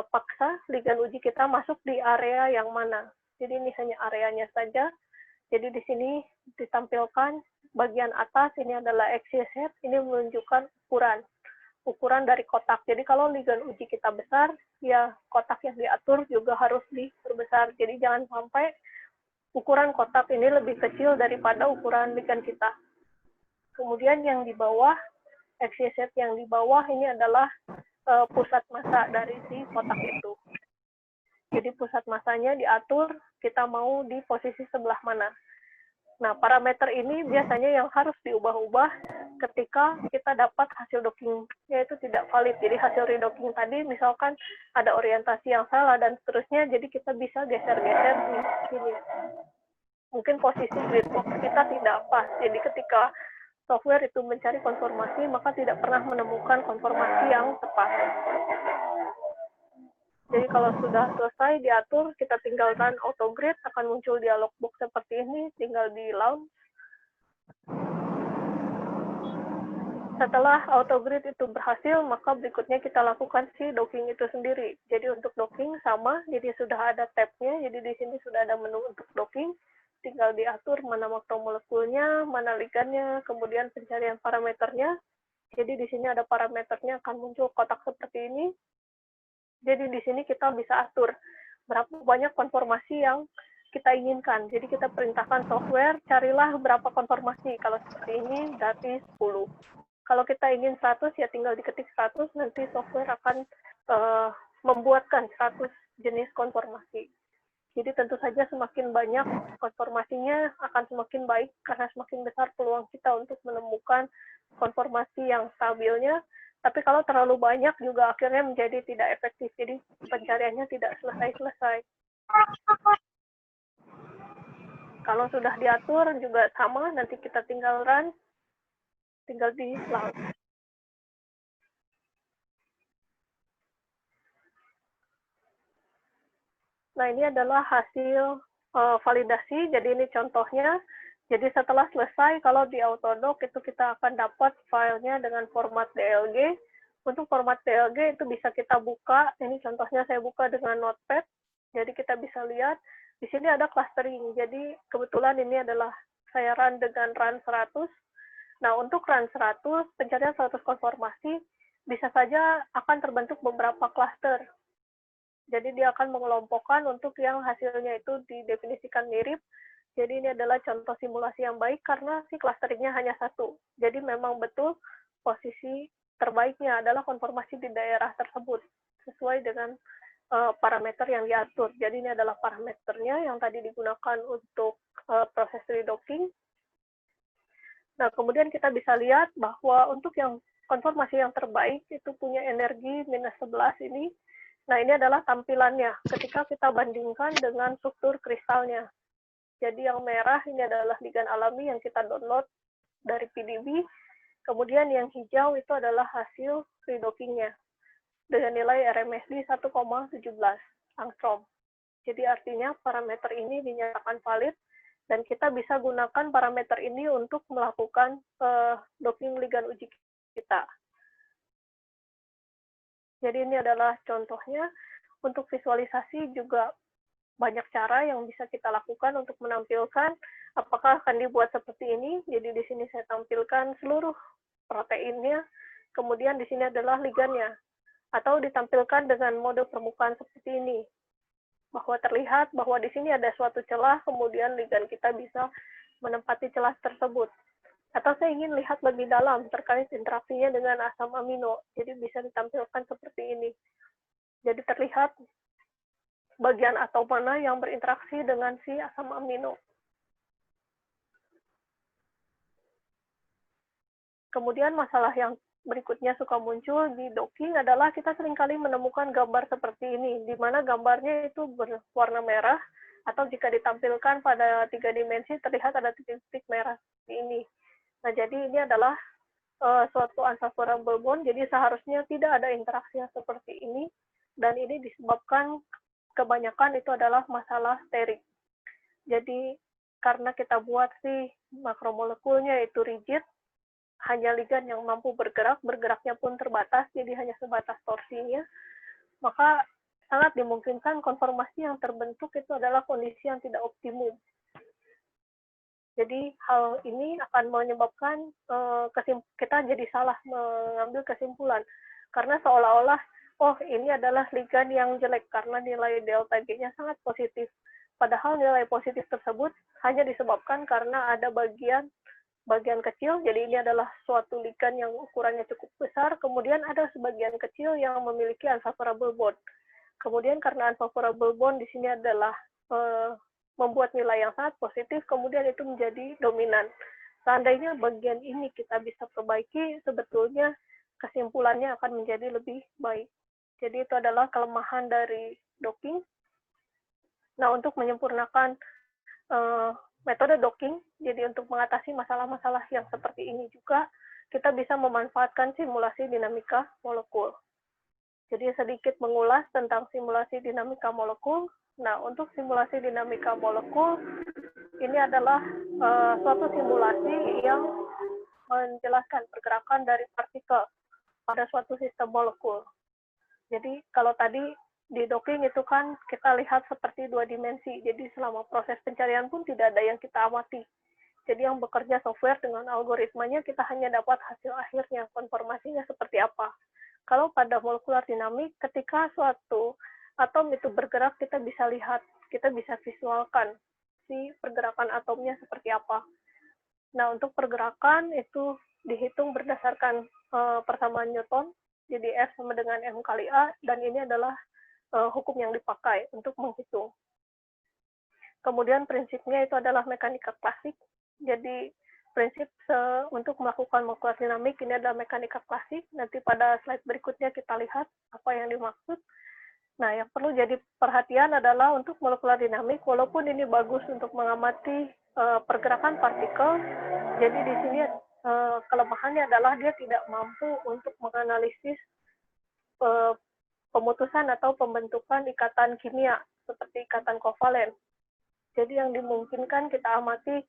paksa ligan uji kita masuk di area yang mana. Jadi ini hanya areanya saja. Jadi di sini ditampilkan bagian atas, ini adalah axis head, ini menunjukkan ukuran dari kotak. Jadi kalau ligan uji kita besar, ya kotak yang diatur juga harus diperbesar. Jadi jangan sampai ukuran kotak ini lebih kecil daripada ukuran ligan kita. Kemudian yang di bawah, axis head yang di bawah ini adalah pusat massa dari si kotak itu. Jadi pusat massanya diatur, kita mau di posisi sebelah mana. Nah, parameter ini biasanya yang harus diubah-ubah ketika kita dapat hasil dockingnya itu tidak valid. Jadi hasil redocking tadi misalkan ada orientasi yang salah dan seterusnya, jadi kita bisa geser-geser di sini. Mungkin posisi grid box kita tidak pas. Jadi ketika software itu mencari konformasi, maka tidak pernah menemukan konformasi yang tepat. Jadi kalau sudah selesai diatur, kita tinggalkan auto grid, akan muncul dialog box seperti ini, tinggal di launch. Setelah auto grid itu berhasil, maka berikutnya kita lakukan si docking itu sendiri. Jadi untuk docking sama, jadi sudah ada tab-nya, jadi di sini sudah ada menu untuk docking, tinggal diatur mana makromolekulnya, mana ligannya, kemudian pencarian parameternya. Jadi di sini ada parameternya, akan muncul kotak seperti ini. Jadi di sini kita bisa atur berapa banyak konformasi yang kita inginkan. Jadi kita perintahkan software, carilah berapa konformasi. Kalau seperti ini, berarti 10. Kalau kita ingin 100, ya tinggal diketik 100, nanti software akan membuatkan 100 jenis konformasi. Jadi tentu saja semakin banyak konformasinya akan semakin baik, karena semakin besar peluang kita untuk menemukan konformasi yang stabilnya. Tapi kalau terlalu banyak juga akhirnya menjadi tidak efektif. Jadi pencariannya tidak selesai-selesai. Kalau sudah diatur juga sama, nanti kita tinggal run, tinggal di launch. Nah, ini adalah hasil validasi. Jadi ini contohnya. Jadi setelah selesai, kalau di Autodoc itu kita akan dapat filenya dengan format DLG. Untuk format DLG itu bisa kita buka. Ini contohnya saya buka dengan Notepad. Jadi kita bisa lihat di sini ada clustering. Jadi kebetulan ini adalah saya run dengan run 100. Nah, untuk run 100, pencarian 100 konformasi bisa saja akan terbentuk beberapa cluster. Jadi dia akan mengelompokkan untuk yang hasilnya itu didefinisikan mirip. Jadi ini adalah contoh simulasi yang baik karena si clusteringnya hanya satu. Jadi memang betul posisi terbaiknya adalah konformasi di daerah tersebut sesuai dengan parameter yang diatur. Jadi ini adalah parameternya yang tadi digunakan untuk proses redocking. Nah, kemudian kita bisa lihat bahwa untuk yang konformasi yang terbaik itu punya energi -11 ini. Nah, ini adalah tampilannya ketika kita bandingkan dengan struktur kristalnya. Jadi yang merah ini adalah ligan alami yang kita download dari PDB. Kemudian yang hijau itu adalah hasil redocking-nya dengan nilai RMSD 1,17 angstrom. Jadi artinya parameter ini dinyatakan valid dan kita bisa gunakan parameter ini untuk melakukan docking ligan uji kita. Jadi ini adalah contohnya. Untuk visualisasi juga banyak cara yang bisa kita lakukan untuk menampilkan apakah akan dibuat seperti ini. Jadi di sini saya tampilkan seluruh proteinnya, kemudian di sini adalah ligannya, atau ditampilkan dengan mode permukaan seperti ini, bahwa terlihat bahwa di sini ada suatu celah, kemudian ligan kita bisa menempati celah tersebut. Atau saya ingin lihat lebih dalam terkait interaksinya dengan asam amino, jadi bisa ditampilkan seperti ini. Jadi terlihat bagian atom mana yang berinteraksi dengan si asam amino. Kemudian masalah yang berikutnya suka muncul di docking adalah kita seringkali menemukan gambar seperti ini, di mana gambarnya itu berwarna merah, atau jika ditampilkan pada 3 dimensi terlihat ada titik-titik merah di ini. Nah, jadi ini adalah suatu unfavorable bond, jadi seharusnya tidak ada interaksi yang seperti ini, dan ini disebabkan kebanyakan itu adalah masalah steric. Jadi karena kita buat si makromolekulnya itu rigid, hanya ligan yang mampu bergerak, bergeraknya pun terbatas, jadi hanya sebatas torsinya, maka sangat dimungkinkan konformasi yang terbentuk itu adalah kondisi yang tidak optimum. Jadi hal ini akan menyebabkan kita jadi salah mengambil kesimpulan, karena seolah-olah, oh ini adalah ligan yang jelek karena nilai delta G-nya sangat positif. Padahal nilai positif tersebut hanya disebabkan karena ada bagian kecil, jadi ini adalah suatu ligan yang ukurannya cukup besar, kemudian ada sebagian kecil yang memiliki unfavorable bond. Kemudian karena unfavorable bond di sini adalah membuat nilai yang sangat positif, kemudian itu menjadi dominan. Seandainya bagian ini kita bisa perbaiki, sebetulnya kesimpulannya akan menjadi lebih baik. Jadi itu adalah kelemahan dari docking. Nah, untuk menyempurnakan metode docking, jadi untuk mengatasi masalah-masalah yang seperti ini juga, kita bisa memanfaatkan simulasi dinamika molekul. Jadi sedikit mengulas tentang simulasi dinamika molekul. Nah, untuk simulasi dinamika molekul, ini adalah suatu simulasi yang menjelaskan pergerakan dari partikel pada suatu sistem molekul. Jadi kalau tadi di docking itu kan kita lihat seperti 2 dimensi, jadi selama proses pencarian pun tidak ada yang kita amati. Jadi yang bekerja software dengan algoritmanya, kita hanya dapat hasil akhirnya, konformasinya seperti apa. Kalau pada molekular dinamik, ketika suatu atom itu bergerak, kita bisa lihat, kita bisa visualkan si pergerakan atomnya seperti apa. Nah, untuk pergerakan itu dihitung berdasarkan persamaan Newton, jadi F sama dengan M kali A, dan ini adalah hukum yang dipakai untuk menghitung. Kemudian prinsipnya itu adalah mekanika klasik. Jadi prinsip untuk melakukan molekular dinamik ini adalah mekanika klasik. Nanti pada slide berikutnya kita lihat apa yang dimaksud. Nah, yang perlu jadi perhatian adalah untuk molekular dinamik, walaupun ini bagus untuk mengamati pergerakan partikel, jadi di sini kelemahannya adalah dia tidak mampu untuk menganalisis pemutusan atau pembentukan ikatan kimia seperti ikatan kovalen. Jadi yang dimungkinkan kita amati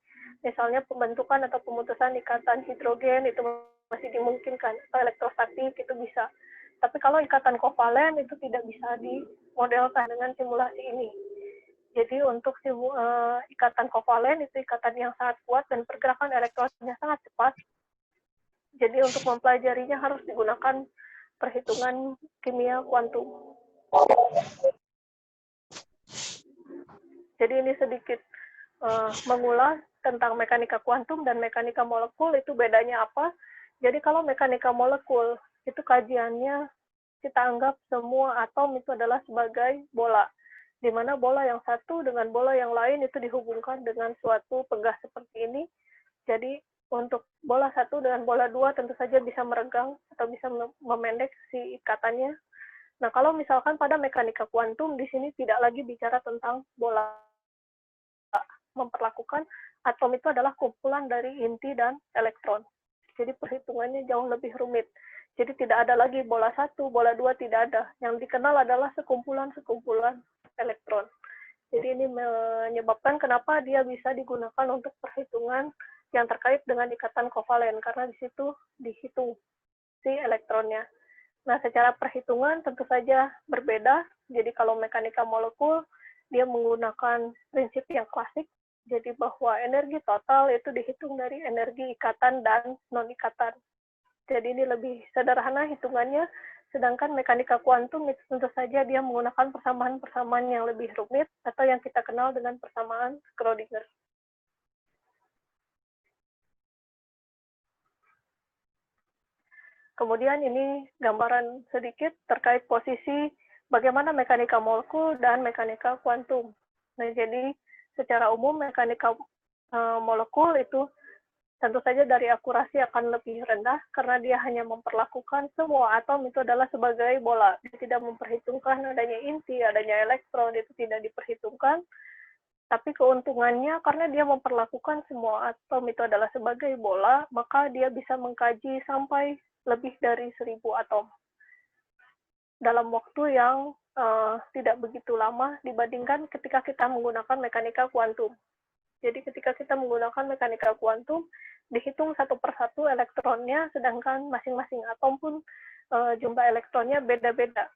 misalnya pembentukan atau pemutusan ikatan hidrogen itu masih dimungkinkan, atau elektrostatik itu bisa. Tapi kalau ikatan kovalen itu tidak bisa dimodelkan dengan simulasi ini. Jadi untuk ikatan kovalen itu ikatan yang sangat kuat dan pergerakan elektronnya sangat cepat. Jadi untuk mempelajarinya harus digunakan perhitungan kimia kuantum. Jadi ini sedikit mengulas tentang mekanika kuantum dan mekanika molekul, itu bedanya apa. Jadi kalau mekanika molekul, itu kajiannya kita anggap semua atom itu adalah sebagai bola, di mana bola yang satu dengan bola yang lain itu dihubungkan dengan suatu pegas seperti ini. Jadi untuk bola satu dengan bola dua tentu saja bisa meregang atau bisa memendek si ikatannya. Nah, kalau misalkan pada mekanika kuantum, di sini tidak lagi bicara tentang bola, memperlakukan atom itu adalah kumpulan dari inti dan elektron. Jadi perhitungannya jauh lebih rumit. Jadi tidak ada lagi bola satu, bola dua, tidak ada. Yang dikenal adalah sekumpulan-sekumpulan elektron. Jadi ini menyebabkan kenapa dia bisa digunakan untuk perhitungan yang terkait dengan ikatan kovalen, karena di situ dihitung si elektronnya. Nah, secara perhitungan tentu saja berbeda. Jadi kalau mekanika molekul, dia menggunakan prinsip yang klasik, jadi bahwa energi total itu dihitung dari energi ikatan dan non-ikatan. Jadi ini lebih sederhana hitungannya, sedangkan mekanika kuantum itu tentu saja dia menggunakan persamaan-persamaan yang lebih rumit, atau yang kita kenal dengan persamaan Schrödinger. Kemudian ini gambaran sedikit terkait posisi bagaimana mekanika molekul dan mekanika kuantum. Nah, jadi secara umum mekanika molekul itu tentu saja dari akurasi akan lebih rendah karena dia hanya memperlakukan semua atom itu adalah sebagai bola. Dia tidak memperhitungkan adanya inti, adanya elektron, itu tidak diperhitungkan. Tapi keuntungannya karena dia memperlakukan semua atom itu adalah sebagai bola, maka dia bisa mengkaji sampai lebih dari 1000 atom dalam waktu yang tidak begitu lama dibandingkan ketika kita menggunakan mekanika kuantum. Jadi ketika kita menggunakan mekanika kuantum, dihitung satu persatu elektronnya, sedangkan masing-masing atom pun jumlah elektronnya beda-beda.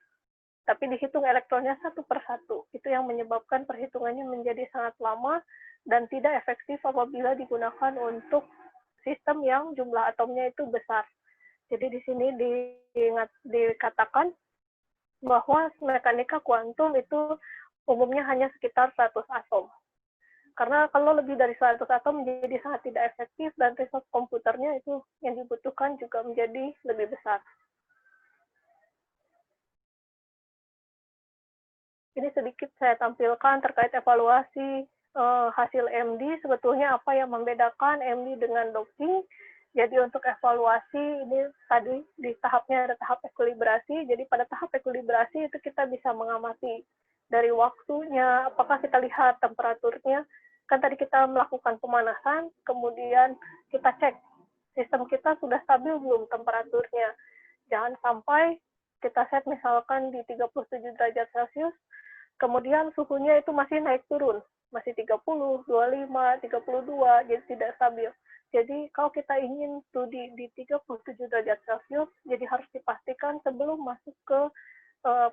Tapi dihitung elektronnya satu persatu. Itu yang menyebabkan perhitungannya menjadi sangat lama dan tidak efektif apabila digunakan untuk sistem yang jumlah atomnya itu besar. Jadi di sini dikatakan bahwa mekanika kuantum itu umumnya hanya sekitar 100 atom. Karena kalau lebih dari 100 atom menjadi sangat tidak efektif dan resource komputernya itu yang dibutuhkan juga menjadi lebih besar. Ini sedikit saya tampilkan terkait evaluasi hasil MD. Sebetulnya apa yang membedakan MD dengan docking. Jadi untuk evaluasi ini tadi di tahapnya ada tahap ekuilibrasi. Jadi pada tahap ekuilibrasi itu kita bisa mengamati dari waktunya, apakah kita lihat temperaturnya. Kan tadi kita melakukan pemanasan, kemudian kita cek sistem kita sudah stabil belum temperaturnya. Jangan sampai kita set misalkan di 37 derajat Celcius, kemudian suhunya itu masih naik turun, masih 30, 25, 32, jadi tidak stabil. Jadi kalau kita ingin studi di 37 derajat Celcius, jadi harus dipastikan sebelum masuk ke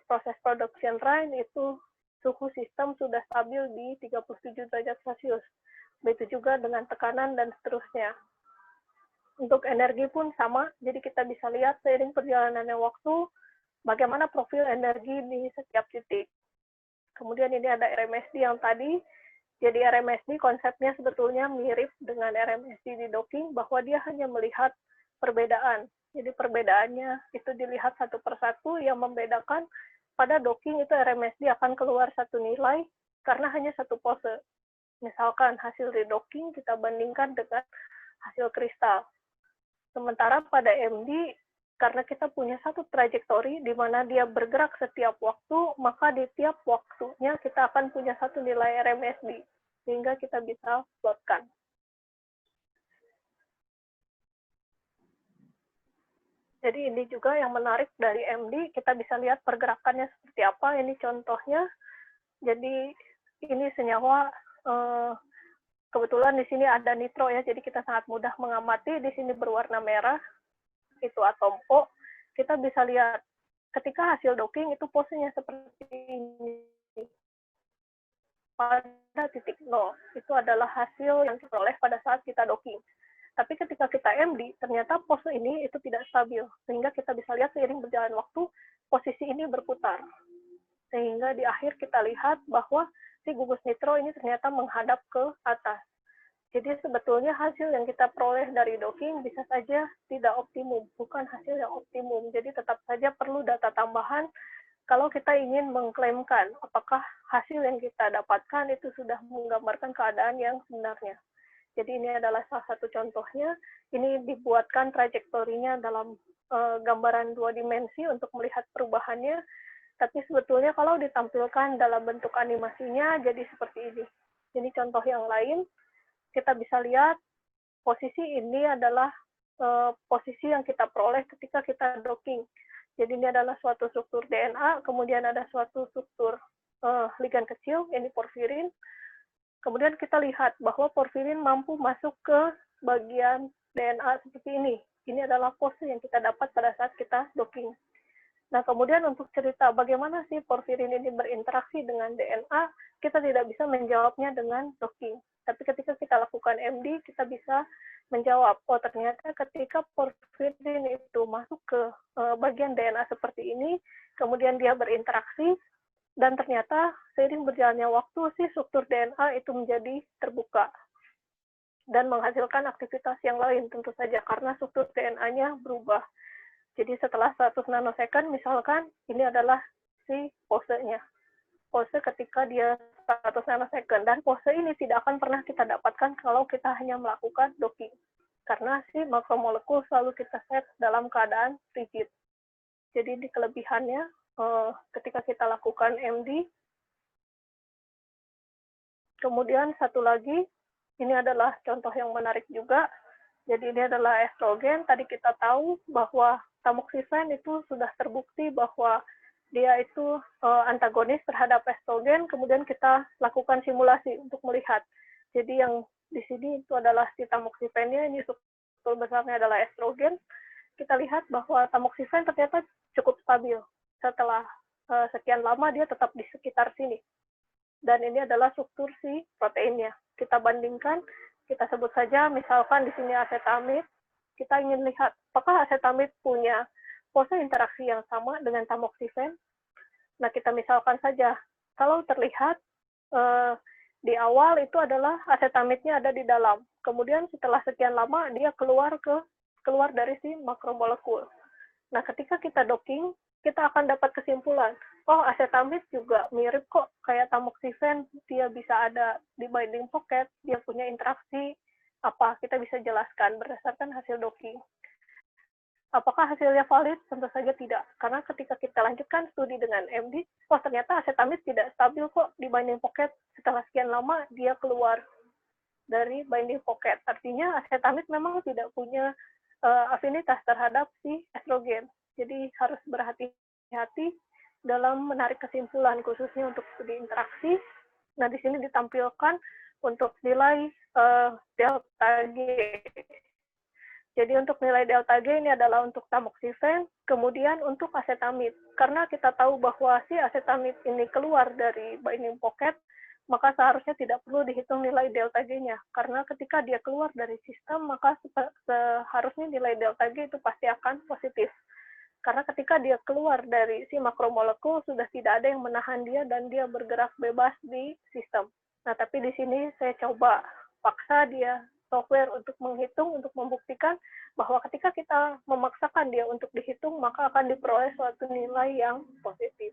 proses production line itu suhu sistem sudah stabil di 37 derajat Celcius. Begitu juga dengan tekanan dan seterusnya. Untuk energi pun sama, jadi kita bisa lihat seiring perjalanannya waktu, bagaimana profil energi di setiap titik. Kemudian ini ada RMSD yang tadi, jadi RMSD konsepnya sebetulnya mirip dengan RMSD di docking, bahwa dia hanya melihat perbedaan. Jadi perbedaannya itu dilihat satu persatu, yang membedakan pada docking itu RMSD akan keluar satu nilai karena hanya satu pose. Misalkan hasil redocking kita bandingkan dengan hasil kristal. Sementara pada MD, karena kita punya satu trajektori di mana dia bergerak setiap waktu, maka di tiap waktunya kita akan punya satu nilai RMSD, sehingga kita bisa plotkan. Jadi ini juga yang menarik dari MD, kita bisa lihat pergerakannya seperti apa. Ini contohnya. Jadi ini senyawa, kebetulan di sini ada nitro ya, jadi kita sangat mudah mengamati. Di sini berwarna merah, itu atom O. Kita bisa lihat ketika hasil docking itu posenya seperti ini. Pada titik 0, itu adalah hasil yang diperoleh pada saat kita docking. Tapi ketika kita MD, ternyata pose ini itu tidak stabil, sehingga kita bisa lihat seiring berjalan waktu, posisi ini berputar. Sehingga di akhir kita lihat bahwa si gugus nitro ini ternyata menghadap ke atas. Jadi sebetulnya hasil yang kita peroleh dari docking bisa saja tidak optimum, bukan hasil yang optimum. Jadi tetap saja perlu data tambahan kalau kita ingin mengklaimkan apakah hasil yang kita dapatkan itu sudah menggambarkan keadaan yang sebenarnya. Jadi ini adalah salah satu contohnya. Ini dibuatkan trajektorinya dalam gambaran 2 dimensi untuk melihat perubahannya. Tapi sebetulnya kalau ditampilkan dalam bentuk animasinya jadi seperti ini. Ini contoh yang lain. Kita bisa lihat posisi ini adalah posisi yang kita peroleh ketika kita docking. Jadi ini adalah suatu struktur DNA, kemudian ada suatu struktur ligan kecil, ini porfirin. Kemudian kita lihat bahwa porfirin mampu masuk ke bagian DNA seperti ini. Ini adalah pose yang kita dapat pada saat kita docking. Nah, kemudian untuk cerita bagaimana sih porfirin ini berinteraksi dengan DNA, kita tidak bisa menjawabnya dengan docking. Tapi ketika kita lakukan MD, kita bisa menjawab, oh ternyata ketika porfirin itu masuk ke bagian DNA seperti ini, kemudian dia berinteraksi, dan ternyata seiring berjalannya waktu, si struktur DNA itu menjadi terbuka dan menghasilkan aktivitas yang lain tentu saja karena struktur DNA-nya berubah. Jadi setelah 100 nanosecond misalkan, ini adalah si posenya. Pose ketika dia 100 nanosecond, dan pose ini tidak akan pernah kita dapatkan kalau kita hanya melakukan docking, karena si makromolekul selalu kita set dalam keadaan rigid. Jadi di kelebihannya ketika kita lakukan MD. Kemudian satu lagi, ini adalah contoh yang menarik juga. Jadi ini adalah estrogen. Tadi kita tahu bahwa tamoxifen itu sudah terbukti bahwa dia itu antagonis terhadap estrogen, kemudian kita lakukan simulasi untuk melihat. Jadi yang di sini itu adalah si tamoxifennya, ini struktur besarnya adalah estrogen. Kita lihat bahwa tamoxifen ternyata cukup stabil. Setelah sekian lama dia tetap di sekitar sini. Dan ini adalah struktur si proteinnya. Kita bandingkan, kita sebut saja misalkan di sini asetamid, kita ingin lihat apakah asetamid punya pose interaksi yang sama dengan tamoxifen. Nah, kita misalkan saja, kalau terlihat di awal itu adalah asetamidnya ada di dalam. Kemudian setelah sekian lama dia keluar dari si makromolekul. Nah, ketika kita docking, kita akan dapat kesimpulan, oh asetamid juga mirip kok kayak tamoxifen, dia bisa ada di binding pocket, dia punya interaksi apa, kita bisa jelaskan berdasarkan hasil docking. Apakah hasilnya valid? Tentu saja tidak. Karena ketika kita lanjutkan studi dengan MD, oh ternyata asetamid tidak stabil kok di binding pocket. Setelah sekian lama, dia keluar dari binding pocket. Artinya asetamid memang tidak punya afinitas terhadap si estrogen. Jadi harus berhati-hati dalam menarik kesimpulan, khususnya untuk studi interaksi. Nah, di sini ditampilkan untuk nilai delta G. Jadi untuk nilai delta G ini adalah untuk tamoxifen, kemudian untuk asetamid. Karena kita tahu bahwa si asetamid ini keluar dari binding pocket, maka seharusnya tidak perlu dihitung nilai delta G-nya. Karena ketika dia keluar dari sistem, maka seharusnya nilai delta G itu pasti akan positif. Karena ketika dia keluar dari si makromolekul, sudah tidak ada yang menahan dia dan dia bergerak bebas di sistem. Nah, tapi di sini saya coba paksa dia software untuk menghitung, untuk membuktikan bahwa ketika kita memaksakan dia untuk dihitung, maka akan diperoleh suatu nilai yang positif.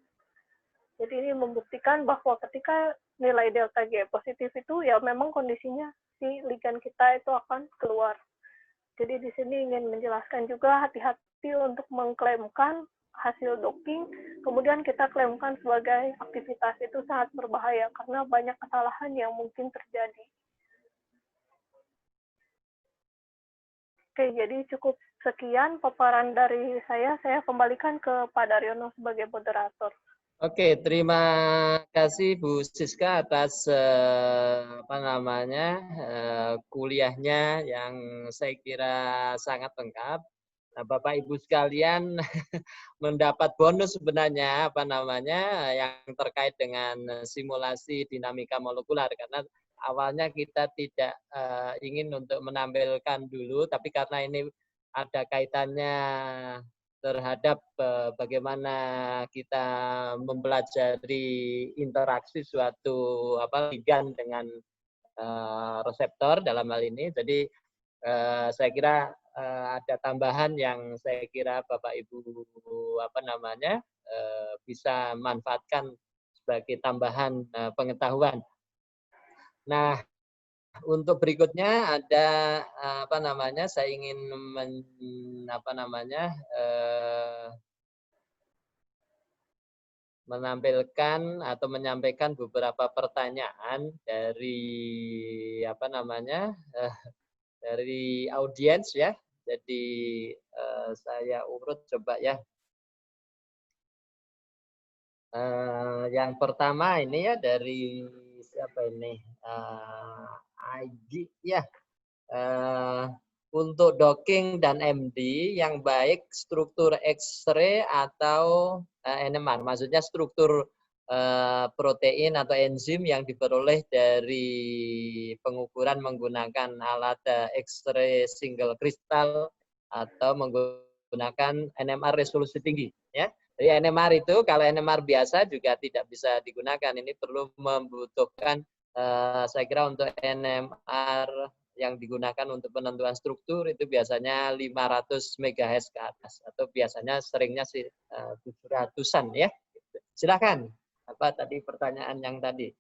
Jadi ini membuktikan bahwa ketika nilai delta G positif itu, ya memang kondisinya si ligand kita itu akan keluar. Jadi di sini ingin menjelaskan juga hati-hati untuk mengklaimkan hasil docking, kemudian kita klaimkan sebagai aktivitas itu sangat berbahaya karena banyak kesalahan yang mungkin terjadi. Oke, jadi cukup sekian paparan dari saya. Saya kembalikan ke Pak Daryono sebagai moderator. Oke, terima kasih Bu Siska atas kuliahnya yang saya kira sangat lengkap. Nah, Bapak Ibu sekalian mendapat bonus sebenarnya yang terkait dengan simulasi dinamika molekular, karena awalnya kita tidak ingin untuk menampilkan dulu, tapi karena ini ada kaitannya terhadap bagaimana kita mempelajari interaksi suatu ligand dengan reseptor dalam hal ini. Jadi saya kira ada tambahan yang saya kira Bapak Ibu bisa manfaatkan sebagai tambahan pengetahuan. Nah, untuk berikutnya ada saya ingin menampilkan atau menyampaikan beberapa pertanyaan dari dari audiens ya. Jadi saya urut coba ya. Yang pertama ini ya dari siapa ini? IG ya. Untuk docking dan MD yang baik struktur X-ray atau NMR, maksudnya struktur protein atau enzim yang diperoleh dari pengukuran menggunakan alat X-ray single crystal atau menggunakan NMR resolusi tinggi ya. Jadi NMR itu kalau NMR biasa juga tidak bisa digunakan. Ini perlu membutuhkan saya kira untuk NMR yang digunakan untuk penentuan struktur itu biasanya 500 MHz ke atas atau biasanya seringnya sih 700-an ya. Silakan. Apa tadi pertanyaan yang tadi?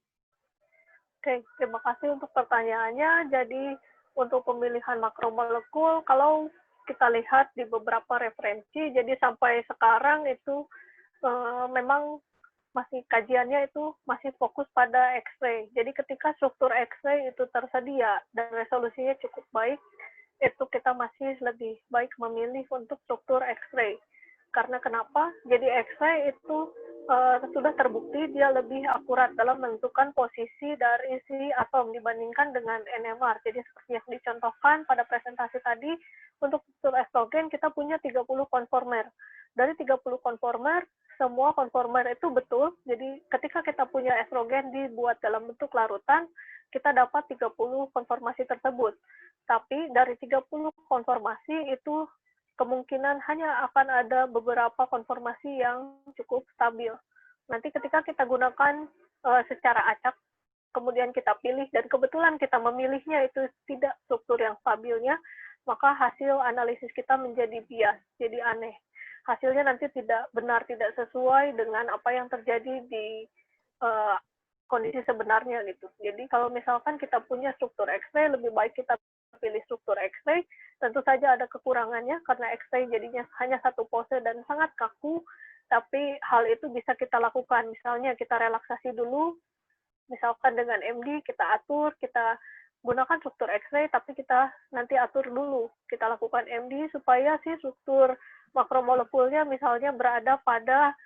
Oke, terima kasih untuk pertanyaannya. Jadi untuk pemilihan makromolekul, kalau kita lihat di beberapa referensi, jadi sampai sekarang itu memang masih kajiannya itu masih fokus pada X-ray. Jadi ketika struktur X-ray itu tersedia dan resolusinya cukup baik, itu kita masih lebih baik memilih untuk struktur X-ray. Karena kenapa? Jadi X-ray itu sudah terbukti dia lebih akurat dalam menentukan posisi dari si atom dibandingkan dengan NMR. Jadi seperti yang dicontohkan pada presentasi tadi, untuk struktur estrogen kita punya 30 konformer. Dari 30 konformer, semua konformer itu betul. Jadi ketika kita punya estrogen dibuat dalam bentuk larutan, kita dapat 30 konformasi tersebut. Tapi dari 30 konformasi itu kemungkinan hanya akan ada beberapa konformasi yang cukup stabil. Nanti ketika kita gunakan secara acak, kemudian kita pilih, dan kebetulan kita memilihnya itu tidak struktur yang stabilnya, maka hasil analisis kita menjadi bias, jadi aneh. Hasilnya nanti tidak benar, tidak sesuai dengan apa yang terjadi di kondisi sebenarnya gitu. Jadi kalau misalkan kita punya struktur X-ray, lebih baik kita pilih struktur X-ray. Tentu saja ada kekurangannya karena X-ray jadinya hanya satu pose dan sangat kaku, tapi hal itu bisa kita lakukan. Misalnya kita relaksasi dulu, misalkan dengan MD kita atur, kita gunakan struktur X-ray, tapi kita nanti atur dulu. Kita lakukan MD supaya si struktur makromolekulnya misalnya berada pada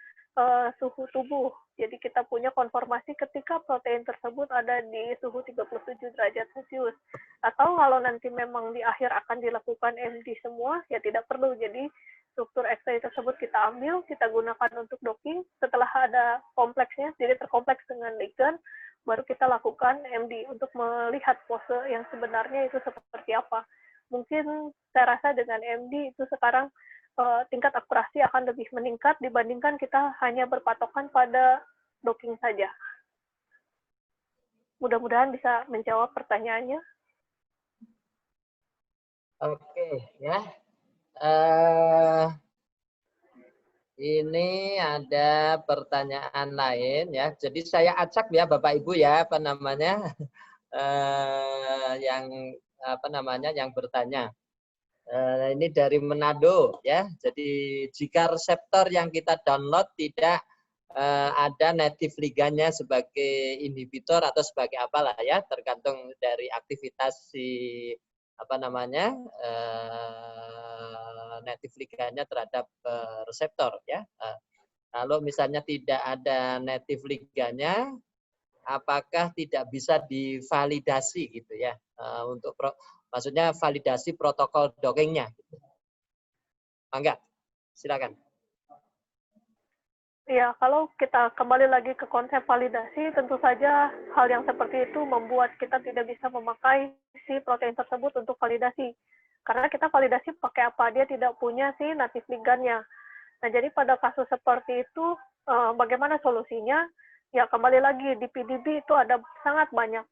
suhu tubuh. Jadi kita punya konformasi ketika protein tersebut ada di suhu 37 derajat Celcius. Atau kalau nanti memang di akhir akan dilakukan MD semua, ya tidak perlu. Jadi struktur X-ray tersebut kita ambil, kita gunakan untuk docking. Setelah ada kompleksnya, jadi terkompleks dengan ligand, baru kita lakukan MD untuk melihat pose yang sebenarnya itu seperti apa. Mungkin saya rasa dengan MD itu sekarang tingkat akurasi akan lebih meningkat dibandingkan kita hanya berpatokan pada docking saja. Mudah-mudahan bisa menjawab pertanyaannya. Oke, ya. Ini ada pertanyaan lain ya. Jadi saya acak ya Bapak Ibu ya, apa namanya? Yang bertanya. Ini dari Manado ya. Jadi jika reseptor yang kita download tidak ada native ligandnya sebagai inhibitor atau sebagai apalah ya, tergantung dari aktivitas si native ligandnya terhadap reseptor ya. Kalau misalnya tidak ada native ligandnya, apakah tidak bisa divalidasi gitu ya untuk maksudnya validasi protokol dockingnya. Enggak, silakan. Ya, kalau kita kembali lagi ke konsep validasi, tentu saja hal yang seperti itu membuat kita tidak bisa memakai si protein tersebut untuk validasi. Karena kita validasi pakai apa? Dia tidak punya si native ligandnya. Nah, jadi pada kasus seperti itu, bagaimana solusinya? Ya, kembali lagi di PDB itu ada sangat banyak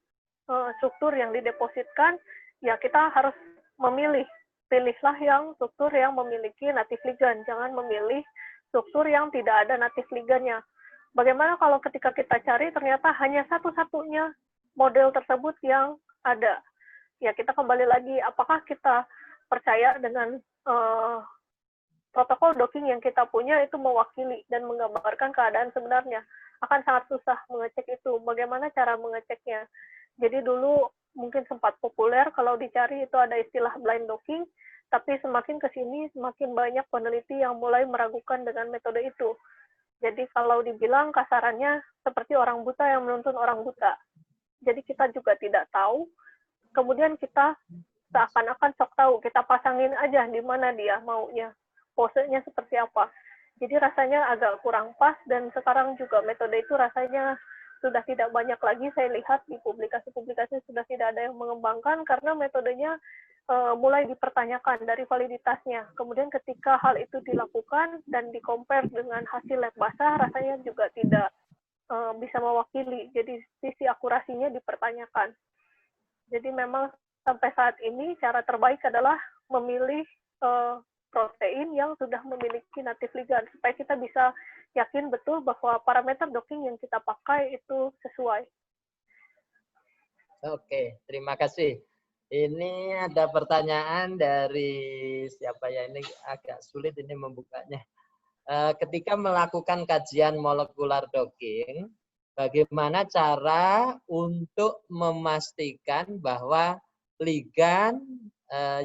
struktur yang didepositkan. Ya, kita harus memilih. Pilihlah yang struktur yang memiliki native ligand. Jangan memilih struktur yang tidak ada native ligandnya. Bagaimana kalau ketika kita cari ternyata hanya satu-satunya model tersebut yang ada? Ya, kita kembali lagi, apakah kita percaya dengan protokol docking yang kita punya itu mewakili dan menggambarkan keadaan sebenarnya? Akan sangat susah mengecek itu. Bagaimana cara mengeceknya? Jadi dulu mungkin sempat populer kalau dicari itu ada istilah blind docking, tapi semakin ke sini semakin banyak peneliti yang mulai meragukan dengan metode itu. Jadi kalau dibilang kasarannya seperti orang buta yang menuntun orang buta. Jadi kita juga tidak tahu, kemudian kita seakan-akan sok tahu, kita pasangin aja di mana dia maunya, posenya seperti apa. Jadi rasanya agak kurang pas, dan sekarang juga metode itu rasanya sudah tidak banyak lagi saya lihat di publikasi-publikasi, sudah tidak ada yang mengembangkan karena metodenya mulai dipertanyakan dari validitasnya. Kemudian ketika hal itu dilakukan dan di-compare dengan hasil lab basah, rasanya juga tidak bisa mewakili. Jadi sisi akurasinya dipertanyakan. Jadi memang sampai saat ini cara terbaik adalah memilih protein yang sudah memiliki native ligand, supaya kita bisa yakin betul bahwa parameter docking yang kita pakai itu sesuai. Oke, terima kasih. Ini ada pertanyaan dari siapa ya, ini agak sulit ini membukanya. Ketika melakukan kajian molekular docking, bagaimana cara untuk memastikan bahwa ligan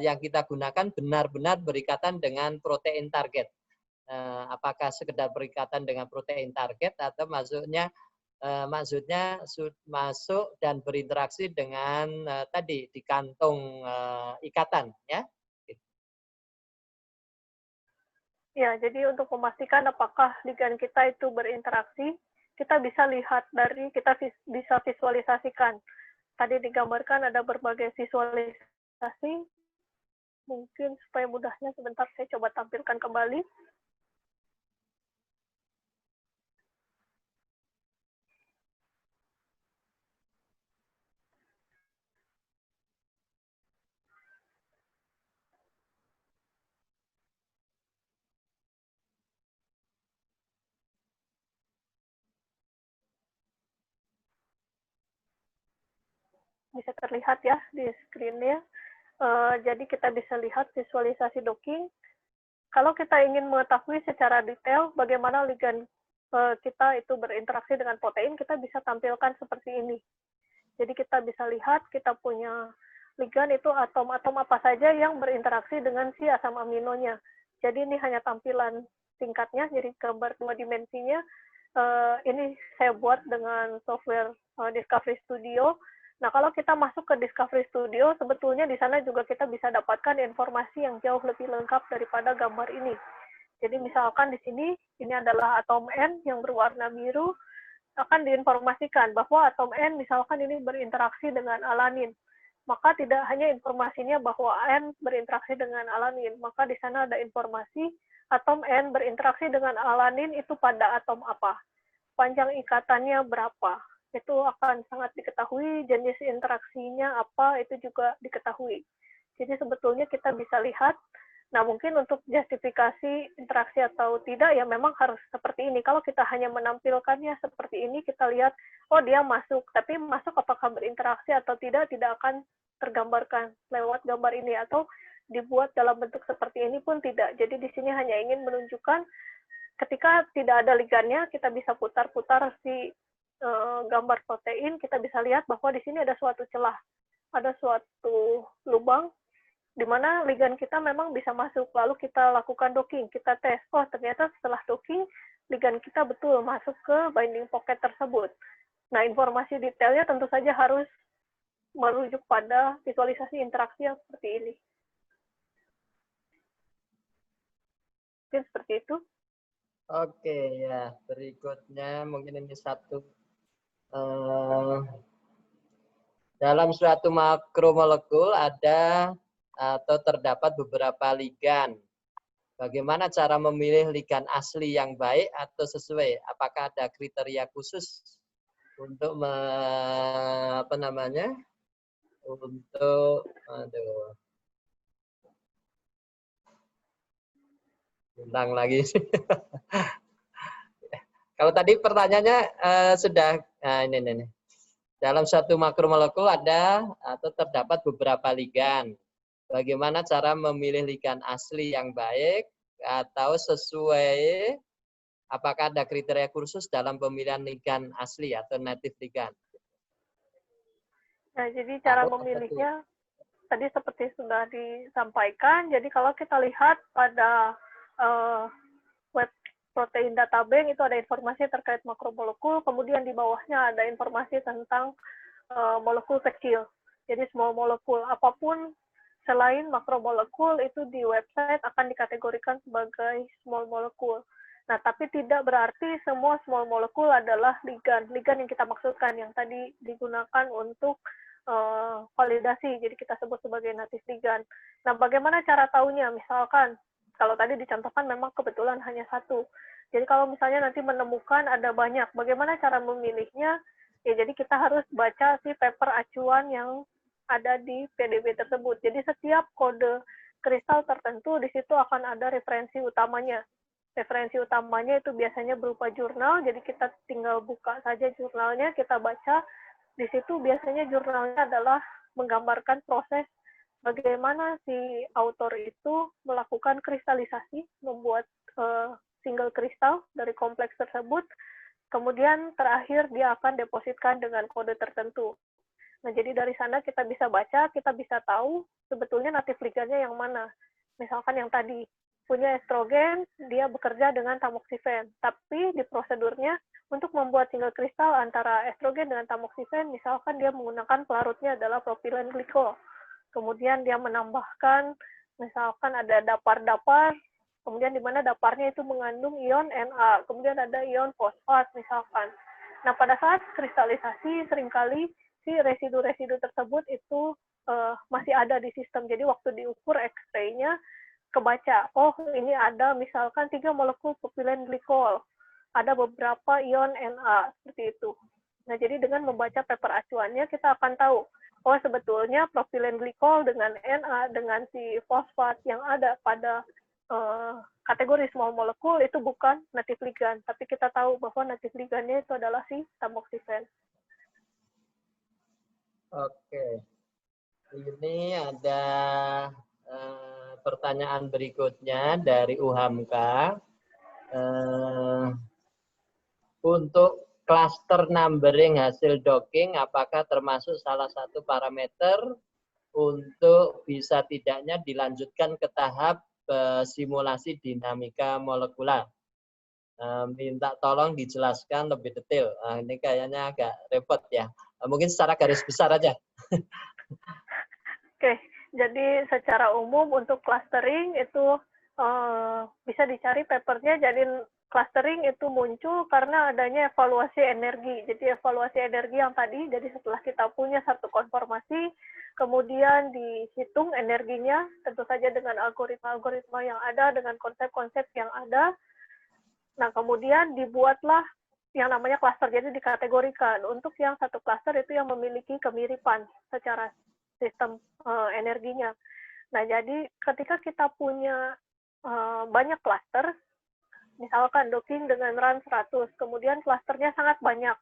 yang kita gunakan benar-benar berikatan dengan protein target? Apakah sekedar berikatan dengan protein target atau maksudnya masuk dan berinteraksi dengan tadi di kantung ikatan, ya? Ya, jadi untuk memastikan apakah ligan kita itu berinteraksi, kita bisa lihat dari, kita bisa visualisasikan. Tadi digambarkan ada berbagai visualisasi, mungkin supaya mudahnya sebentar saya coba tampilkan kembali. Bisa terlihat ya di screen-nya. Jadi kita bisa lihat visualisasi docking. Kalau kita ingin mengetahui secara detail bagaimana ligan kita itu berinteraksi dengan protein, kita bisa tampilkan seperti ini. Jadi kita bisa lihat kita punya ligan itu atom-atom apa saja yang berinteraksi dengan si asam aminonya. Jadi ini hanya tampilan singkatnya, jadi gambar 2 dimensinya. Ini saya buat dengan software Discovery Studio. Nah, kalau kita masuk ke Discovery Studio, sebetulnya di sana juga kita bisa dapatkan informasi yang jauh lebih lengkap daripada gambar ini. Jadi misalkan di sini, ini adalah atom N yang berwarna biru, akan diinformasikan bahwa atom N misalkan ini berinteraksi dengan alanin. Maka tidak hanya informasinya bahwa N berinteraksi dengan alanin, maka di sana ada informasi atom N berinteraksi dengan alanin itu pada atom apa, panjang ikatannya berapa, itu akan sangat diketahui, jenis interaksinya apa, itu juga diketahui. Jadi sebetulnya kita bisa lihat. Nah, mungkin untuk justifikasi interaksi atau tidak, ya memang harus seperti ini. Kalau kita hanya menampilkannya seperti ini, kita lihat, oh dia masuk, tapi masuk apakah berinteraksi atau tidak akan tergambarkan lewat gambar ini, atau dibuat dalam bentuk seperti ini pun tidak. Jadi di sini hanya ingin menunjukkan ketika tidak ada ligannya, kita bisa putar-putar si gambar protein, kita bisa lihat bahwa di sini ada suatu celah, ada suatu lubang, di mana ligan kita memang bisa masuk, lalu kita lakukan docking, kita tes, oh ternyata setelah docking, ligan kita betul masuk ke binding pocket tersebut. Nah, informasi detailnya tentu saja harus merujuk pada visualisasi interaksi yang seperti ini. Mungkin seperti itu. Oke, ya. Berikutnya mungkin ini satu. Dalam suatu makromolekul ada atau terdapat beberapa ligan. Bagaimana cara memilih ligan asli yang baik atau sesuai? Apakah ada kriteria khusus untuk ulang lagi. Kalau tadi pertanyaannya sudah ini. Dalam suatu makromolekul ada atau terdapat beberapa ligan. Bagaimana cara memilih ligan asli yang baik atau sesuai, apakah ada kriteria khusus dalam pemilihan ligan asli atau native ligan? Nah, jadi cara memilihnya tadi seperti sudah disampaikan. Jadi kalau kita lihat pada web protein data bank itu ada informasi terkait makromolekul, kemudian di bawahnya ada informasi tentang molekul kecil. Jadi small molecule apapun selain makromolekul itu di website akan dikategorikan sebagai small molecule. Nah, tapi tidak berarti semua small molecule adalah ligan. Ligan yang kita maksudkan yang tadi digunakan untuk validasi, jadi kita sebut sebagai native ligan. Nah, bagaimana cara tahunya? Misalkan, kalau tadi dicontohkan memang kebetulan hanya satu. Jadi kalau misalnya nanti menemukan ada banyak, bagaimana cara memilihnya? Ya, jadi kita harus baca si paper acuan yang ada di PDB tersebut. Jadi setiap kode kristal tertentu, di situ akan ada referensi utamanya. Referensi utamanya itu biasanya berupa jurnal, jadi kita tinggal buka saja jurnalnya, kita baca. Di situ biasanya jurnalnya adalah menggambarkan proses bagaimana si autor itu melakukan kristalisasi, membuat single kristal dari kompleks tersebut, kemudian terakhir dia akan depositkan dengan kode tertentu. Nah, jadi dari sana kita bisa baca, kita bisa tahu sebetulnya native ligandnya yang mana. Misalkan yang tadi, punya estrogen, dia bekerja dengan tamoxifen. Tapi di prosedurnya, untuk membuat single kristal antara estrogen dengan tamoxifen, misalkan dia menggunakan pelarutnya adalah propilen glikol. Kemudian dia menambahkan, misalkan ada dapar-dapar, kemudian di mana daparnya itu mengandung ion Na, kemudian ada ion fosfat misalkan. Nah, pada saat kristalisasi seringkali si residu-residu tersebut itu masih ada di sistem. Jadi waktu diukur X-ray-nya kebaca, oh ini ada misalkan 3 molekul propilen glikol, ada beberapa ion Na, seperti itu. Nah, jadi dengan membaca paper acuannya kita akan tahu, oh sebetulnya propilen glikol dengan Na, dengan si fosfat yang ada pada kategori small molecule itu bukan native ligand, tapi kita tahu bahwa native ligandnya itu adalah si tamoxifen. Oke, ini ada pertanyaan berikutnya dari Uhamka. Untuk cluster numbering hasil docking, apakah termasuk salah satu parameter untuk bisa tidaknya dilanjutkan ke tahap simulasi dinamika molekular? Minta tolong dijelaskan lebih detail. Ini kayaknya agak repot ya. Mungkin secara garis besar aja. Oke, jadi secara umum untuk clustering itu bisa dicari papernya. Jadi clustering itu muncul karena adanya evaluasi energi. Jadi evaluasi energi yang tadi, jadi setelah kita punya satu konformasi, kemudian dihitung energinya, tentu saja dengan algoritma-algoritma yang ada, dengan konsep-konsep yang ada. Nah, kemudian dibuatlah yang namanya cluster, jadi dikategorikan. Untuk yang satu cluster itu yang memiliki kemiripan secara sistem energinya. Nah, jadi ketika kita punya banyak cluster, misalkan docking dengan run 100, kemudian clusternya sangat banyak.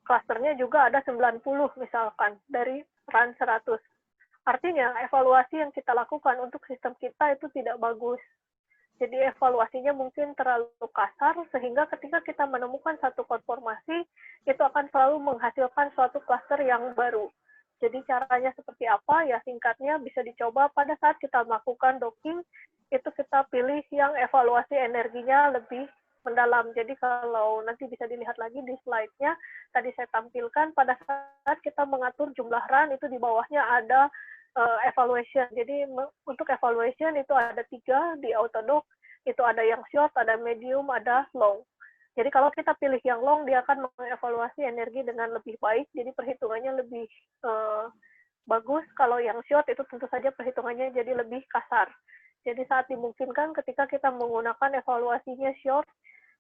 Clusternya juga ada 90 misalkan dari run 100. Artinya evaluasi yang kita lakukan untuk sistem kita itu tidak bagus. Jadi evaluasinya mungkin terlalu kasar, sehingga ketika kita menemukan satu konformasi, itu akan selalu menghasilkan suatu cluster yang baru. Jadi caranya seperti apa? Ya singkatnya bisa dicoba pada saat kita melakukan docking, itu kita pilih yang evaluasi energinya lebih mendalam. Jadi kalau nanti bisa dilihat lagi di slide-nya, tadi saya tampilkan pada saat kita mengatur jumlah run, itu di bawahnya ada evaluation. Jadi untuk evaluation itu ada 3 di Autodoc, itu ada yang short, ada medium, ada long. Jadi kalau kita pilih yang long, dia akan mengevaluasi energi dengan lebih baik, jadi perhitungannya lebih bagus. Kalau yang short itu tentu saja perhitungannya jadi lebih kasar. Jadi saat dimungkinkan ketika kita menggunakan evaluasinya short,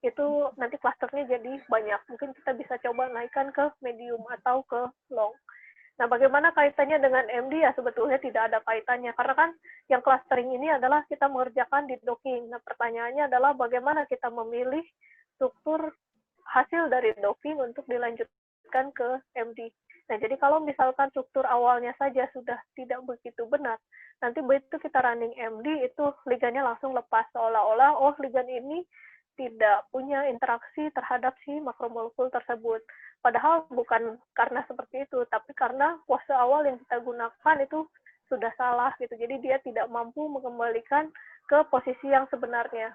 itu nanti clusternya jadi banyak. Mungkin kita bisa coba naikkan ke medium atau ke long. Nah, bagaimana kaitannya dengan MD? Ya sebetulnya tidak ada kaitannya, karena kan yang clustering ini adalah kita mengerjakan di docking. Nah, pertanyaannya adalah bagaimana kita memilih struktur hasil dari docking untuk dilanjutkan ke MD. Nah, jadi kalau misalkan struktur awalnya saja sudah tidak begitu benar, nanti begitu kita running MD, itu ligandnya langsung lepas, seolah-olah, oh ligan ini tidak punya interaksi terhadap si makromolekul tersebut. Padahal bukan karena seperti itu, tapi karena pose awal yang kita gunakan itu sudah salah gitu. Jadi dia tidak mampu mengembalikan ke posisi yang sebenarnya.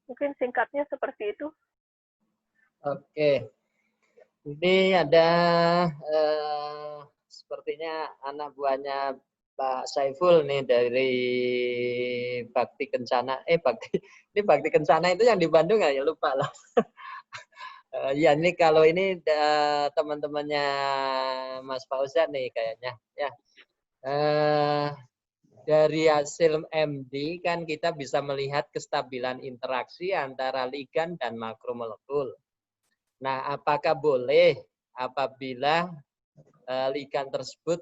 Mungkin singkatnya seperti itu. Oke. Ini ada sepertinya anak buahnya Pak Saiful nih dari Bakti Kencana. Ini Bakti Kencana itu yang di Bandung ya, lupa lah. Ya ini kalau ini teman-temannya Mas Fauzan nih kayaknya ya. Dari hasil MD kan kita bisa melihat kestabilan interaksi antara ligan dan makromolekul. Nah, apakah boleh apabila ligan tersebut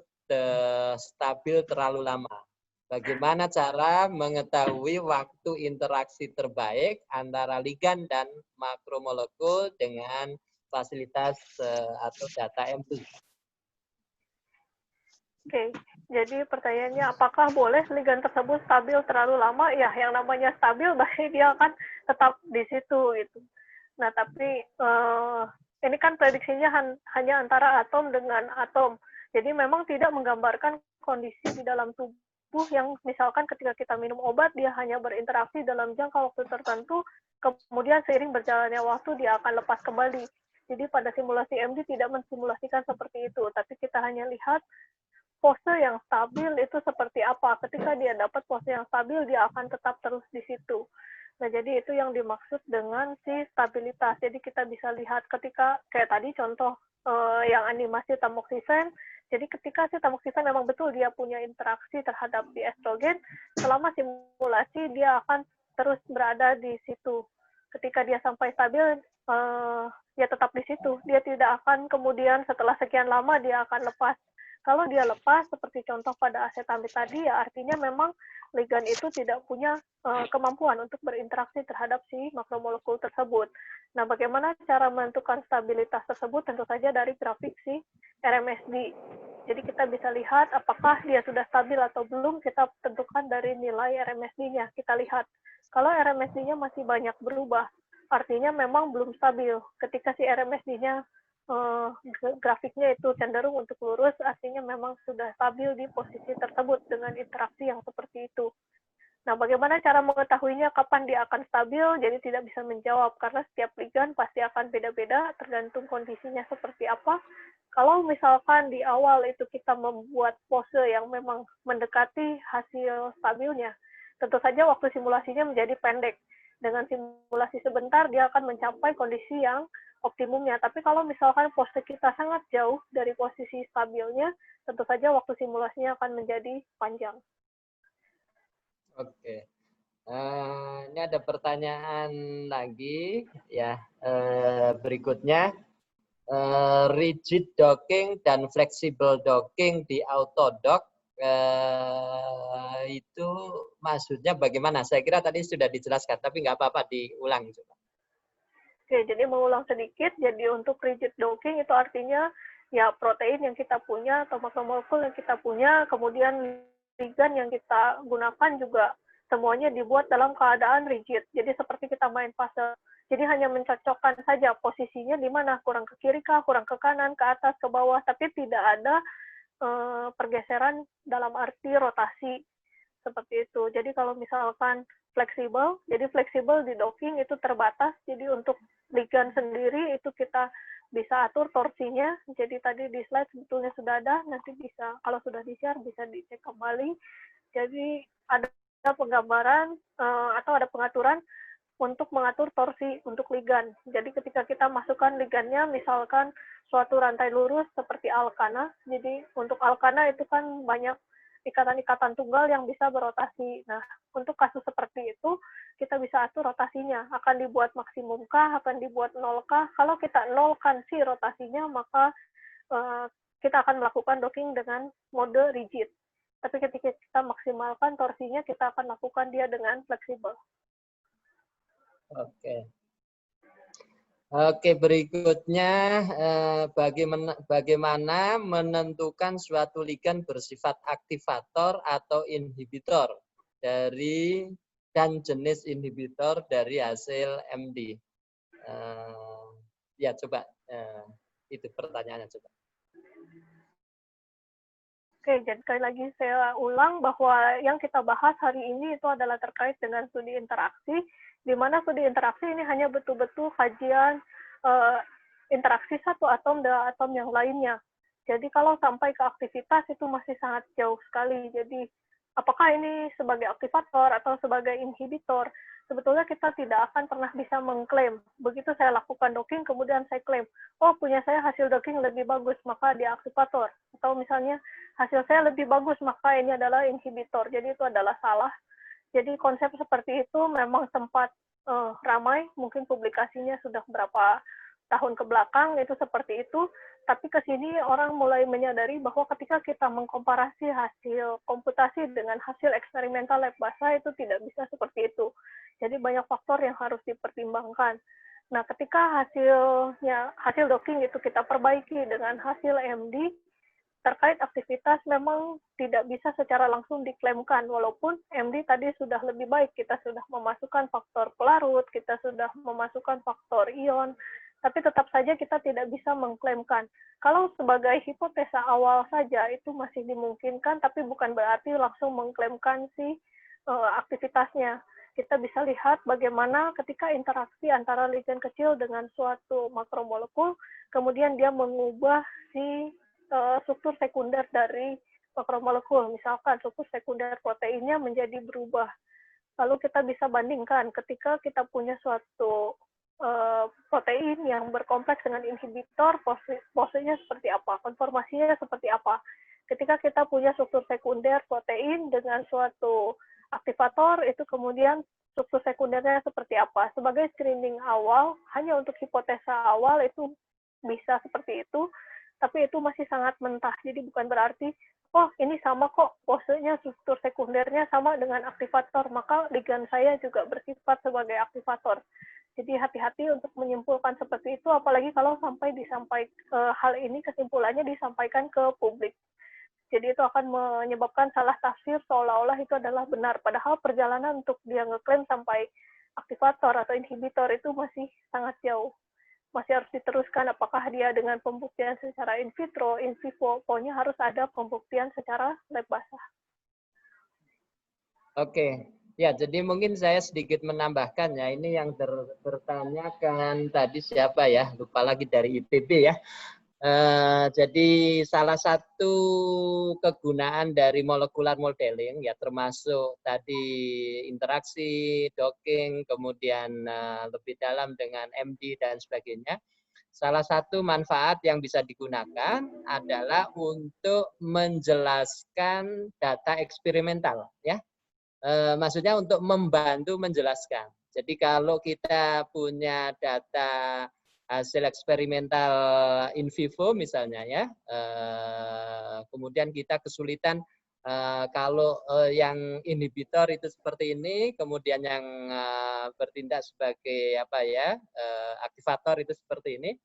stabil terlalu lama? Bagaimana cara mengetahui waktu interaksi terbaik antara ligan dan makromolekul dengan fasilitas atau data M2? Oke, jadi pertanyaannya apakah boleh ligan tersebut stabil terlalu lama? Ya, yang namanya stabil berarti dia akan tetap di situ gitu. Nah, tapi ini kan prediksinya hanya antara atom dengan atom. Jadi memang tidak menggambarkan kondisi di dalam tubuh yang misalkan ketika kita minum obat dia hanya berinteraksi dalam jangka waktu tertentu, kemudian seiring berjalannya waktu dia akan lepas kembali. Jadi pada simulasi MD tidak mensimulasikan seperti itu, tapi kita hanya lihat pose yang stabil itu seperti apa. Ketika dia dapat pose yang stabil, dia akan tetap terus di situ. Nah, jadi itu yang dimaksud dengan si stabilitas. Jadi kita bisa lihat ketika, kayak tadi contoh yang animasi tamoxifen, jadi ketika si tamoxifen memang betul dia punya interaksi terhadap si estrogen, selama simulasi dia akan terus berada di situ. Ketika dia sampai stabil, ya tetap di situ. Dia tidak akan kemudian setelah sekian lama dia akan lepas. Kalau dia lepas, seperti contoh pada asetamid tadi, ya artinya memang ligan itu tidak punya kemampuan untuk berinteraksi terhadap si makromolekul tersebut. Nah, bagaimana cara menentukan stabilitas tersebut? Tentu saja dari grafik si RMSD. Jadi kita bisa lihat apakah dia sudah stabil atau belum, kita tentukan dari nilai RMSD-nya. Kita lihat, kalau RMSD-nya masih banyak berubah, artinya memang belum stabil. Ketika si RMSD-nya grafiknya itu cenderung untuk lurus, artinya memang sudah stabil di posisi tersebut dengan interaksi yang seperti itu. Nah, bagaimana cara mengetahuinya kapan dia akan stabil? Jadi tidak bisa menjawab, karena setiap ligan pasti akan beda-beda, tergantung kondisinya seperti apa. Kalau misalkan di awal itu kita membuat pose yang memang mendekati hasil stabilnya, tentu saja waktu simulasinya menjadi pendek. Dengan simulasi sebentar, dia akan mencapai kondisi yang optimumnya. Tapi kalau misalkan pose kita sangat jauh dari posisi stabilnya, tentu saja waktu simulasinya akan menjadi panjang. Oke. Ini ada pertanyaan lagi ya. Berikutnya, rigid docking dan flexible docking di autodock itu maksudnya bagaimana? Saya kira tadi sudah dijelaskan, tapi nggak apa-apa diulang coba. Oke, jadi mengulang sedikit. Jadi untuk rigid docking itu artinya ya protein yang kita punya atau makromolekul yang kita punya, kemudian ligan yang kita gunakan juga semuanya dibuat dalam keadaan rigid. Jadi seperti kita main puzzle. Jadi hanya mencocokkan saja posisinya di mana, kurang ke kiri kah, kurang ke kanan, ke atas, ke bawah, tapi tidak ada pergeseran dalam arti rotasi seperti itu. Jadi kalau misalkan fleksibel, jadi fleksibel di docking itu terbatas. Jadi untuk ligan sendiri itu kita bisa atur torsinya. Jadi tadi di slide sebetulnya sudah ada, nanti bisa kalau sudah di-share bisa dicek kembali. Jadi ada penggambaran atau ada pengaturan untuk mengatur torsi untuk ligan. Jadi ketika kita masukkan ligannya, misalkan suatu rantai lurus seperti alkana, jadi untuk alkana itu kan banyak ikatan-ikatan tunggal yang bisa berotasi. Nah, untuk kasus seperti itu, kita bisa atur rotasinya. Akan dibuat maksimumkah, akan dibuat nolkah. Kalau kita nolkan si rotasinya, maka kita akan melakukan docking dengan mode rigid. Tapi ketika kita maksimalkan torsinya, kita akan lakukan dia dengan fleksibel. Oke. Oke, berikutnya bagaimana menentukan suatu ligan bersifat aktivator atau inhibitor dan jenis inhibitor dari hasil MD. Ya, coba itu pertanyaannya coba. Oke, jadi sekali lagi saya ulang bahwa yang kita bahas hari ini itu adalah terkait dengan studi interaksi, di mana studi interaksi ini hanya betul-betul kajian interaksi satu atom dengan atom yang lainnya. Jadi kalau sampai ke aktivitas itu masih sangat jauh sekali. Jadi apakah ini sebagai aktivator atau sebagai inhibitor? Sebetulnya kita tidak akan pernah bisa mengklaim. Begitu saya lakukan docking, kemudian saya klaim, oh punya saya hasil docking lebih bagus, maka dia aktivator. Atau misalnya hasil saya lebih bagus, maka ini adalah inhibitor. Jadi itu adalah salah. Jadi konsep seperti itu memang sempat ramai, mungkin publikasinya sudah berapa tahun ke belakang itu seperti itu, Tapi ke sini orang mulai menyadari bahwa ketika kita mengkomparasi hasil komputasi dengan hasil eksperimental lab basah itu tidak bisa seperti itu. Jadi banyak faktor yang harus dipertimbangkan. Nah, ketika hasil docking itu kita perbaiki dengan hasil MD, terkait aktivitas memang tidak bisa secara langsung diklaimkan, walaupun MD tadi sudah lebih baik, kita sudah memasukkan faktor pelarut, kita sudah memasukkan faktor ion, tapi tetap saja kita tidak bisa mengklaimkan. Kalau sebagai hipotesa awal saja itu masih dimungkinkan, tapi bukan berarti langsung mengklaimkan si aktivitasnya. Kita bisa lihat bagaimana ketika interaksi antara ligan kecil dengan suatu makromolekul, kemudian dia mengubah si struktur sekunder dari makromolekul. Misalkan struktur sekunder proteinnya menjadi berubah. Lalu kita bisa bandingkan ketika kita punya suatu protein yang berkompleks dengan inhibitor, posenya seperti apa, konformasinya seperti apa. Ketika kita punya struktur sekunder protein dengan suatu aktivator, itu kemudian struktur sekundernya seperti apa. Sebagai screening awal, hanya untuk hipotesa awal itu bisa seperti itu, tapi itu masih sangat mentah. Jadi bukan berarti, oh ini sama kok, posenya struktur sekundernya sama dengan aktivator, maka ligan saya juga bersifat sebagai aktivator. Jadi hati-hati untuk menyimpulkan seperti itu, apalagi kalau sampai hal ini kesimpulannya disampaikan ke publik. Jadi itu akan menyebabkan salah tafsir seolah-olah itu adalah benar. Padahal perjalanan untuk dia ngeklaim sampai aktivator atau inhibitor itu masih sangat jauh. Masih harus diteruskan apakah dia dengan pembuktian secara in vitro, in vivo, pokoknya harus ada pembuktian secara lab basah. Oke, ya jadi mungkin saya sedikit menambahkan ya, ini yang bertanyakan tadi siapa ya, lupa lagi dari IPB ya. Jadi salah satu kegunaan dari molekular modeling ya termasuk tadi interaksi, docking, kemudian lebih dalam dengan MD dan sebagainya. Salah satu manfaat yang bisa digunakan adalah untuk menjelaskan data eksperimental ya. Maksudnya untuk membantu menjelaskan. Jadi kalau kita punya data hasil eksperimental in vivo misalnya ya, kemudian kita kesulitan kalau yang inhibitor itu seperti ini, kemudian yang bertindak sebagai apa ya aktivator itu seperti ini.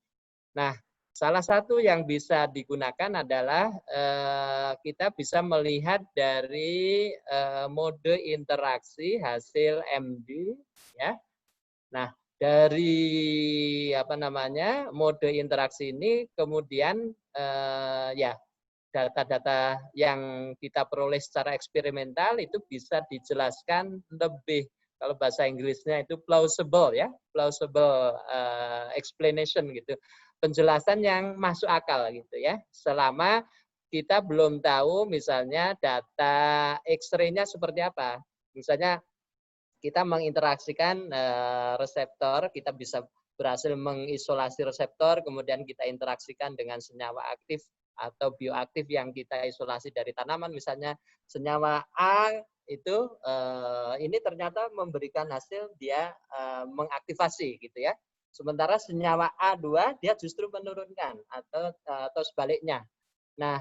Nah, salah satu yang bisa digunakan adalah kita bisa melihat dari mode interaksi hasil MD ya. Nah, dari apa namanya mode interaksi ini kemudian ya data-data yang kita peroleh secara eksperimental itu bisa dijelaskan lebih, kalau bahasa Inggrisnya itu plausible ya, plausible explanation gitu, penjelasan yang masuk akal gitu ya, selama kita belum tahu misalnya data X-ray-nya seperti apa. Misalnya kita menginteraksikan reseptor, kita bisa berhasil mengisolasi reseptor, kemudian kita interaksikan dengan senyawa aktif atau bioaktif yang kita isolasi dari tanaman, misalnya senyawa A itu ini ternyata memberikan hasil dia mengaktifasi gitu ya. Sementara senyawa A2 dia justru menurunkan atau sebaliknya. Nah,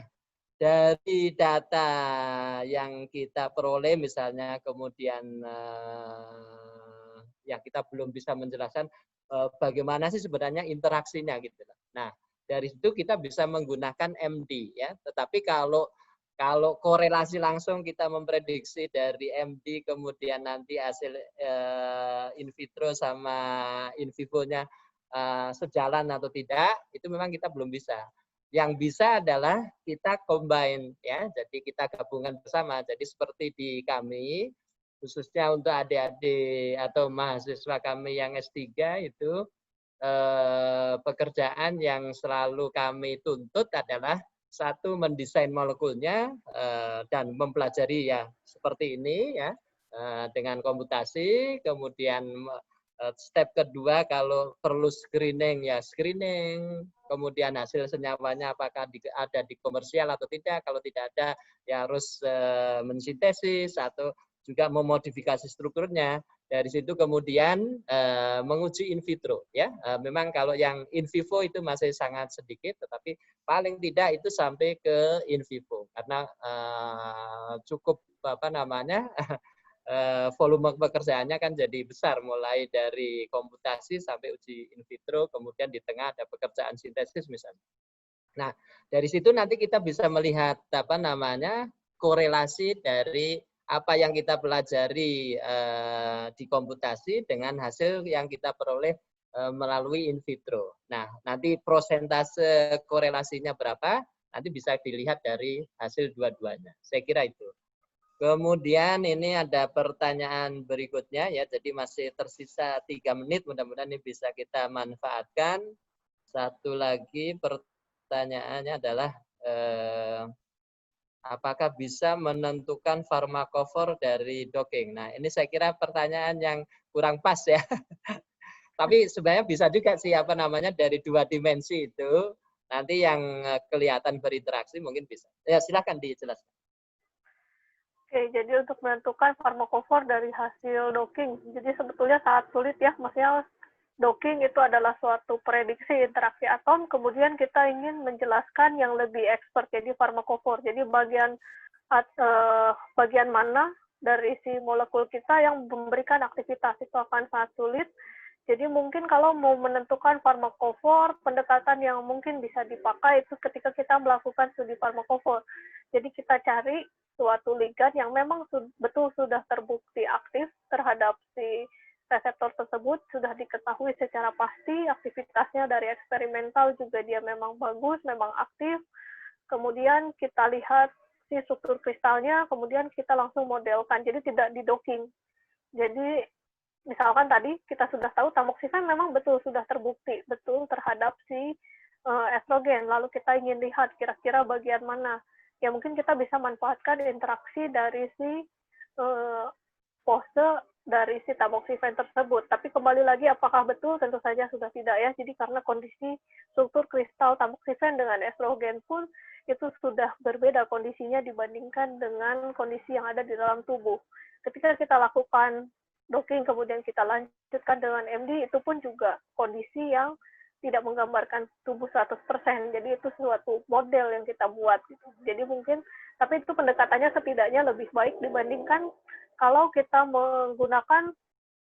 dari data yang kita peroleh misalnya kemudian ya kita belum bisa menjelaskan bagaimana sih sebenarnya interaksinya gitu. Nah, dari situ kita bisa menggunakan MD ya. Tetapi kalau korelasi langsung kita memprediksi dari MD kemudian nanti hasil in vitro sama in vivo-nya sejalan atau tidak, itu memang kita belum bisa. Yang bisa adalah kita combine ya, jadi kita gabungan bersama. Jadi seperti di kami, khususnya untuk adik-adik atau mahasiswa kami yang S3 itu pekerjaan yang selalu kami tuntut adalah satu mendesain molekulnya dan mempelajari ya seperti ini ya dengan komputasi, kemudian step kedua kalau perlu screening ya screening, kemudian hasil senyawanya apakah ada di komersial atau tidak, kalau tidak ada ya harus mensintesis atau juga memodifikasi strukturnya. Dari situ kemudian menguji in vitro ya. Memang kalau yang in vivo itu masih sangat sedikit, tetapi paling tidak itu sampai ke in vivo karena cukup apa namanya volume pekerjaannya kan jadi besar mulai dari komputasi sampai uji in vitro, kemudian di tengah ada pekerjaan sintesis misalnya. Nah, dari situ nanti kita bisa melihat apa namanya korelasi dari apa yang kita pelajari di komputasi dengan hasil yang kita peroleh melalui in vitro. Nah, nanti prosentase korelasinya berapa, nanti bisa dilihat dari hasil dua-duanya. Saya kira itu. Kemudian ini ada pertanyaan berikutnya ya, jadi masih tersisa 3 menit, mudah-mudahan ini bisa kita manfaatkan. Satu lagi pertanyaannya adalah apakah bisa menentukan farmakofor dari docking? Nah, ini saya kira pertanyaan yang kurang pas ya. Tapi sebenarnya bisa juga sih apa namanya dari 2 dimensi itu nanti yang kelihatan berinteraksi mungkin bisa. Ya, silakan dijelaskan. Oke, jadi untuk menentukan farmakofor dari hasil docking, jadi sebetulnya sangat sulit ya, maksudnya docking itu adalah suatu prediksi interaksi atom, kemudian kita ingin menjelaskan yang lebih expert, jadi farmakofor. Jadi bagian mana dari si molekul kita yang memberikan aktivitas, itu akan sangat sulit. Jadi mungkin kalau mau menentukan farmakofor, pendekatan yang mungkin bisa dipakai itu ketika kita melakukan studi farmakofor. Jadi kita cari suatu ligand yang memang betul sudah terbukti aktif terhadap si reseptor tersebut, sudah diketahui secara pasti aktivitasnya dari eksperimental juga dia memang bagus, memang aktif. Kemudian kita lihat si struktur kristalnya, kemudian kita langsung modelkan. Jadi tidak di docking. Jadi misalkan tadi kita sudah tahu tamoxifen memang betul sudah terbukti betul terhadap si estrogen, lalu kita ingin lihat kira-kira bagian mana ya mungkin kita bisa manfaatkan interaksi dari si pose dari si tamoxifen tersebut. Tapi kembali lagi apakah betul, tentu saja sudah tidak ya. Jadi karena kondisi struktur kristal tamoxifen dengan estrogen pun itu sudah berbeda kondisinya dibandingkan dengan kondisi yang ada di dalam tubuh. Ketika kita lakukan docking kemudian kita lanjutkan dengan MD, itu pun juga kondisi yang tidak menggambarkan tubuh 100%. Jadi itu suatu model yang kita buat gitu. Jadi mungkin tapi itu pendekatannya setidaknya lebih baik dibandingkan kalau kita menggunakan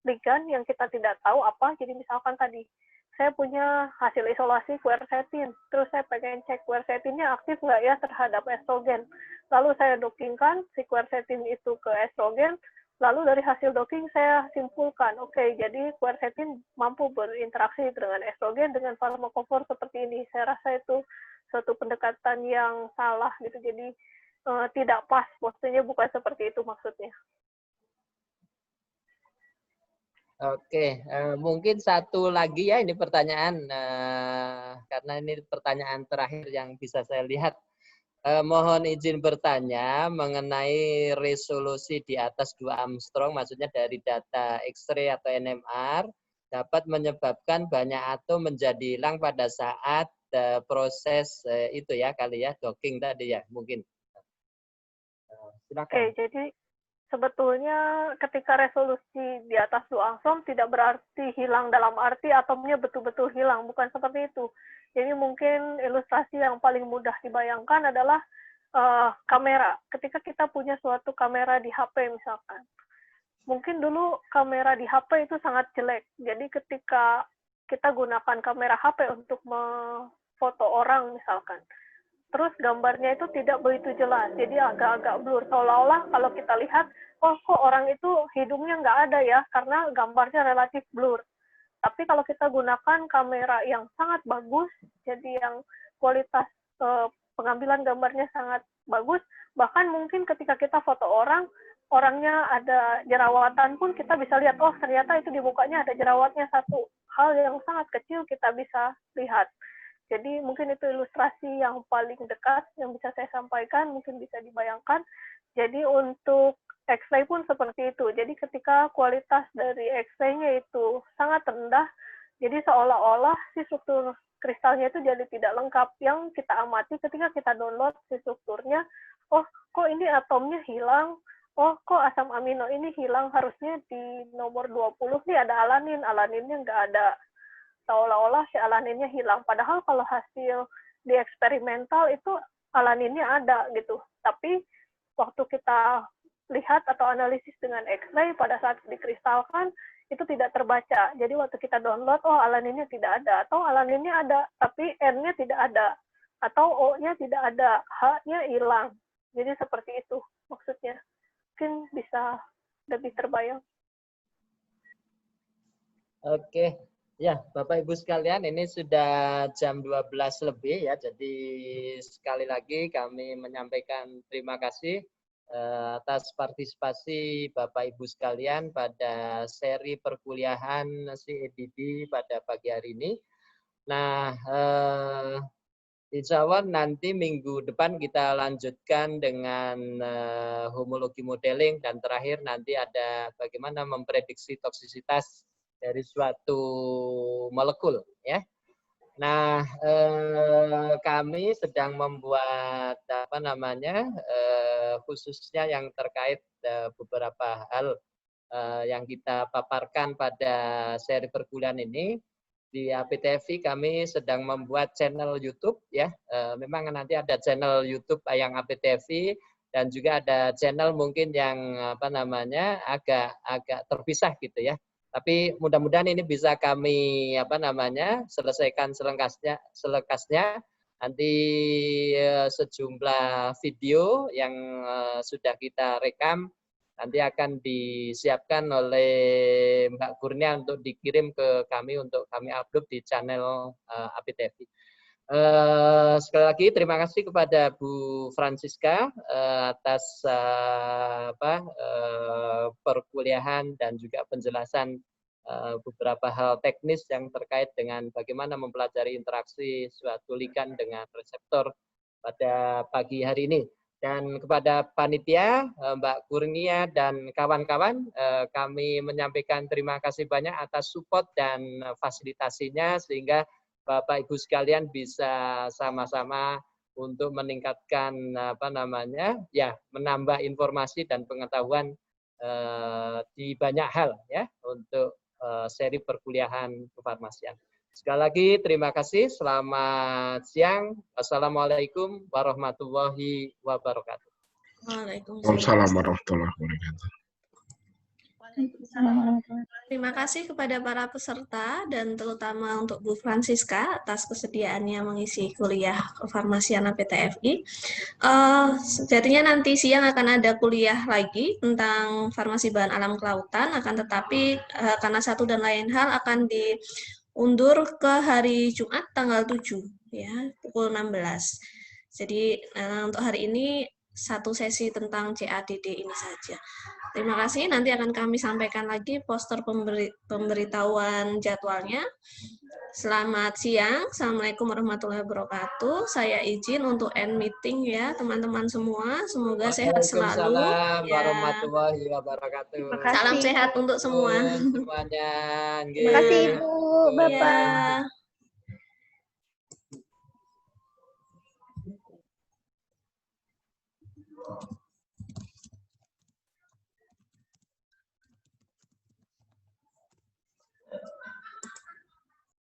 ligand yang kita tidak tahu apa. Jadi misalkan tadi saya punya hasil isolasi quercetin, terus saya pengen cek quercetinnya aktif nggak ya terhadap estrogen. Lalu saya dockingkan si quercetin itu ke estrogen, lalu dari hasil docking saya simpulkan, oke, jadi quercetin mampu berinteraksi dengan estrogen dengan farmakofor seperti ini. Saya rasa itu suatu pendekatan yang salah gitu. Jadi tidak pas, maksudnya bukan seperti itu maksudnya. Oke, mungkin satu lagi ya ini pertanyaan karena ini pertanyaan terakhir yang bisa saya lihat. Mohon izin bertanya mengenai resolusi di atas 2 Armstrong, maksudnya dari data X-ray atau NMR dapat menyebabkan banyak atom menjadi hilang pada saat proses itu ya kali ya docking tadi ya mungkin. Silakan. Oke, jadi sebetulnya ketika resolusi di atas 2 Armstrong tidak berarti hilang dalam arti atomnya betul-betul hilang, bukan seperti itu. Jadi mungkin ilustrasi yang paling mudah dibayangkan adalah kamera. Ketika kita punya suatu kamera di HP misalkan, mungkin dulu kamera di HP itu sangat jelek. Jadi ketika kita gunakan kamera HP untuk memfoto orang misalkan, terus gambarnya itu tidak begitu jelas, jadi agak-agak blur, seolah-olah kalau kita lihat, oh kok orang itu hidungnya nggak ada ya, karena gambarnya relatif blur. Tapi kalau kita gunakan kamera yang sangat bagus, jadi yang kualitas pengambilan gambarnya sangat bagus, bahkan mungkin ketika kita foto orang, orangnya ada jerawatan pun kita bisa lihat, oh ternyata itu di mukanya ada jerawatnya, satu hal yang sangat kecil kita bisa lihat. Jadi mungkin itu ilustrasi yang paling dekat yang bisa saya sampaikan, mungkin bisa dibayangkan. Jadi untuk X-ray pun seperti itu. Jadi ketika kualitas dari X-ray-nya itu sangat rendah, jadi seolah-olah si struktur kristalnya itu jadi tidak lengkap. Yang kita amati ketika kita download si strukturnya, oh kok ini atomnya hilang, oh kok asam amino ini hilang, harusnya di nomor 20 nih ada alanin, alaninnya nggak ada. Seolah-olah si alaninnya hilang. Padahal kalau hasil di eksperimental itu alaninnya ada gitu. Tapi waktu kita lihat atau analisis dengan X-ray pada saat dikristalkan itu tidak terbaca. Jadi waktu kita download, oh alaninnya tidak ada, atau alaninnya ada tapi N-nya tidak ada, atau O-nya tidak ada, H-nya hilang. Jadi seperti itu maksudnya. Mungkin bisa lebih terbayang. Oke, ya Bapak Ibu sekalian, ini sudah jam 12 lebih ya. Jadi sekali lagi kami menyampaikan terima kasih atas partisipasi Bapak Ibu sekalian pada seri perkuliahan CEDD pada pagi hari ini. Nah, insya Allah nanti minggu depan kita lanjutkan dengan homologi modeling, dan terakhir nanti ada bagaimana memprediksi toksisitas dari suatu molekul ya. Nah, kami sedang membuat apa namanya khususnya yang terkait beberapa hal yang kita paparkan pada seri perkuliahan ini. Di APTFI kami sedang membuat channel YouTube ya. Memang nanti ada channel YouTube yang APTFI dan juga ada channel mungkin yang apa namanya agak terpisah gitu ya. Tapi mudah-mudahan ini bisa kami apa namanya selesaikan selekasnya. Nanti sejumlah video yang sudah kita rekam nanti akan disiapkan oleh Mbak Kurnia untuk dikirim ke kami untuk kami upload di channel APTFI. Sekali lagi terima kasih kepada Bu Francisca atas perkuliahan dan juga penjelasan beberapa hal teknis yang terkait dengan bagaimana mempelajari interaksi suatu ligan dengan reseptor pada pagi hari ini. Dan kepada panitia, Mbak Kurnia dan kawan-kawan, kami menyampaikan terima kasih banyak atas support dan fasilitasinya, sehingga Bapak Ibu sekalian bisa sama-sama untuk meningkatkan apa namanya, ya menambah informasi dan pengetahuan di banyak hal ya untuk seri perkuliahan kefarmasian. Sekali lagi terima kasih. Selamat siang. Assalamualaikum warahmatullahi wabarakatuh. Waalaikumsalam warahmatullahi wabarakatuh. Terima kasih kepada para peserta dan terutama untuk Bu Francisca atas kesediaannya mengisi kuliah kefarmasian APTFI. Sejatinya nanti siang akan ada kuliah lagi tentang farmasi bahan alam kelautan, akan tetapi karena satu dan lain hal akan diundur ke hari Jumat tanggal 7 ya, pukul 16. Jadi untuk hari ini satu sesi tentang CADD ini saja. Terima kasih, nanti akan kami sampaikan lagi poster pemberitahuan jadwalnya. Selamat siang, Assalamualaikum warahmatullahi wabarakatuh. Saya izin untuk end meeting ya teman-teman semua, semoga sehat selalu. Waalaikumsalam warahmatullahi wabarakatuh. Salam sehat untuk semua. Semuanya. Terima kasih Ibu, Bapak. Ya.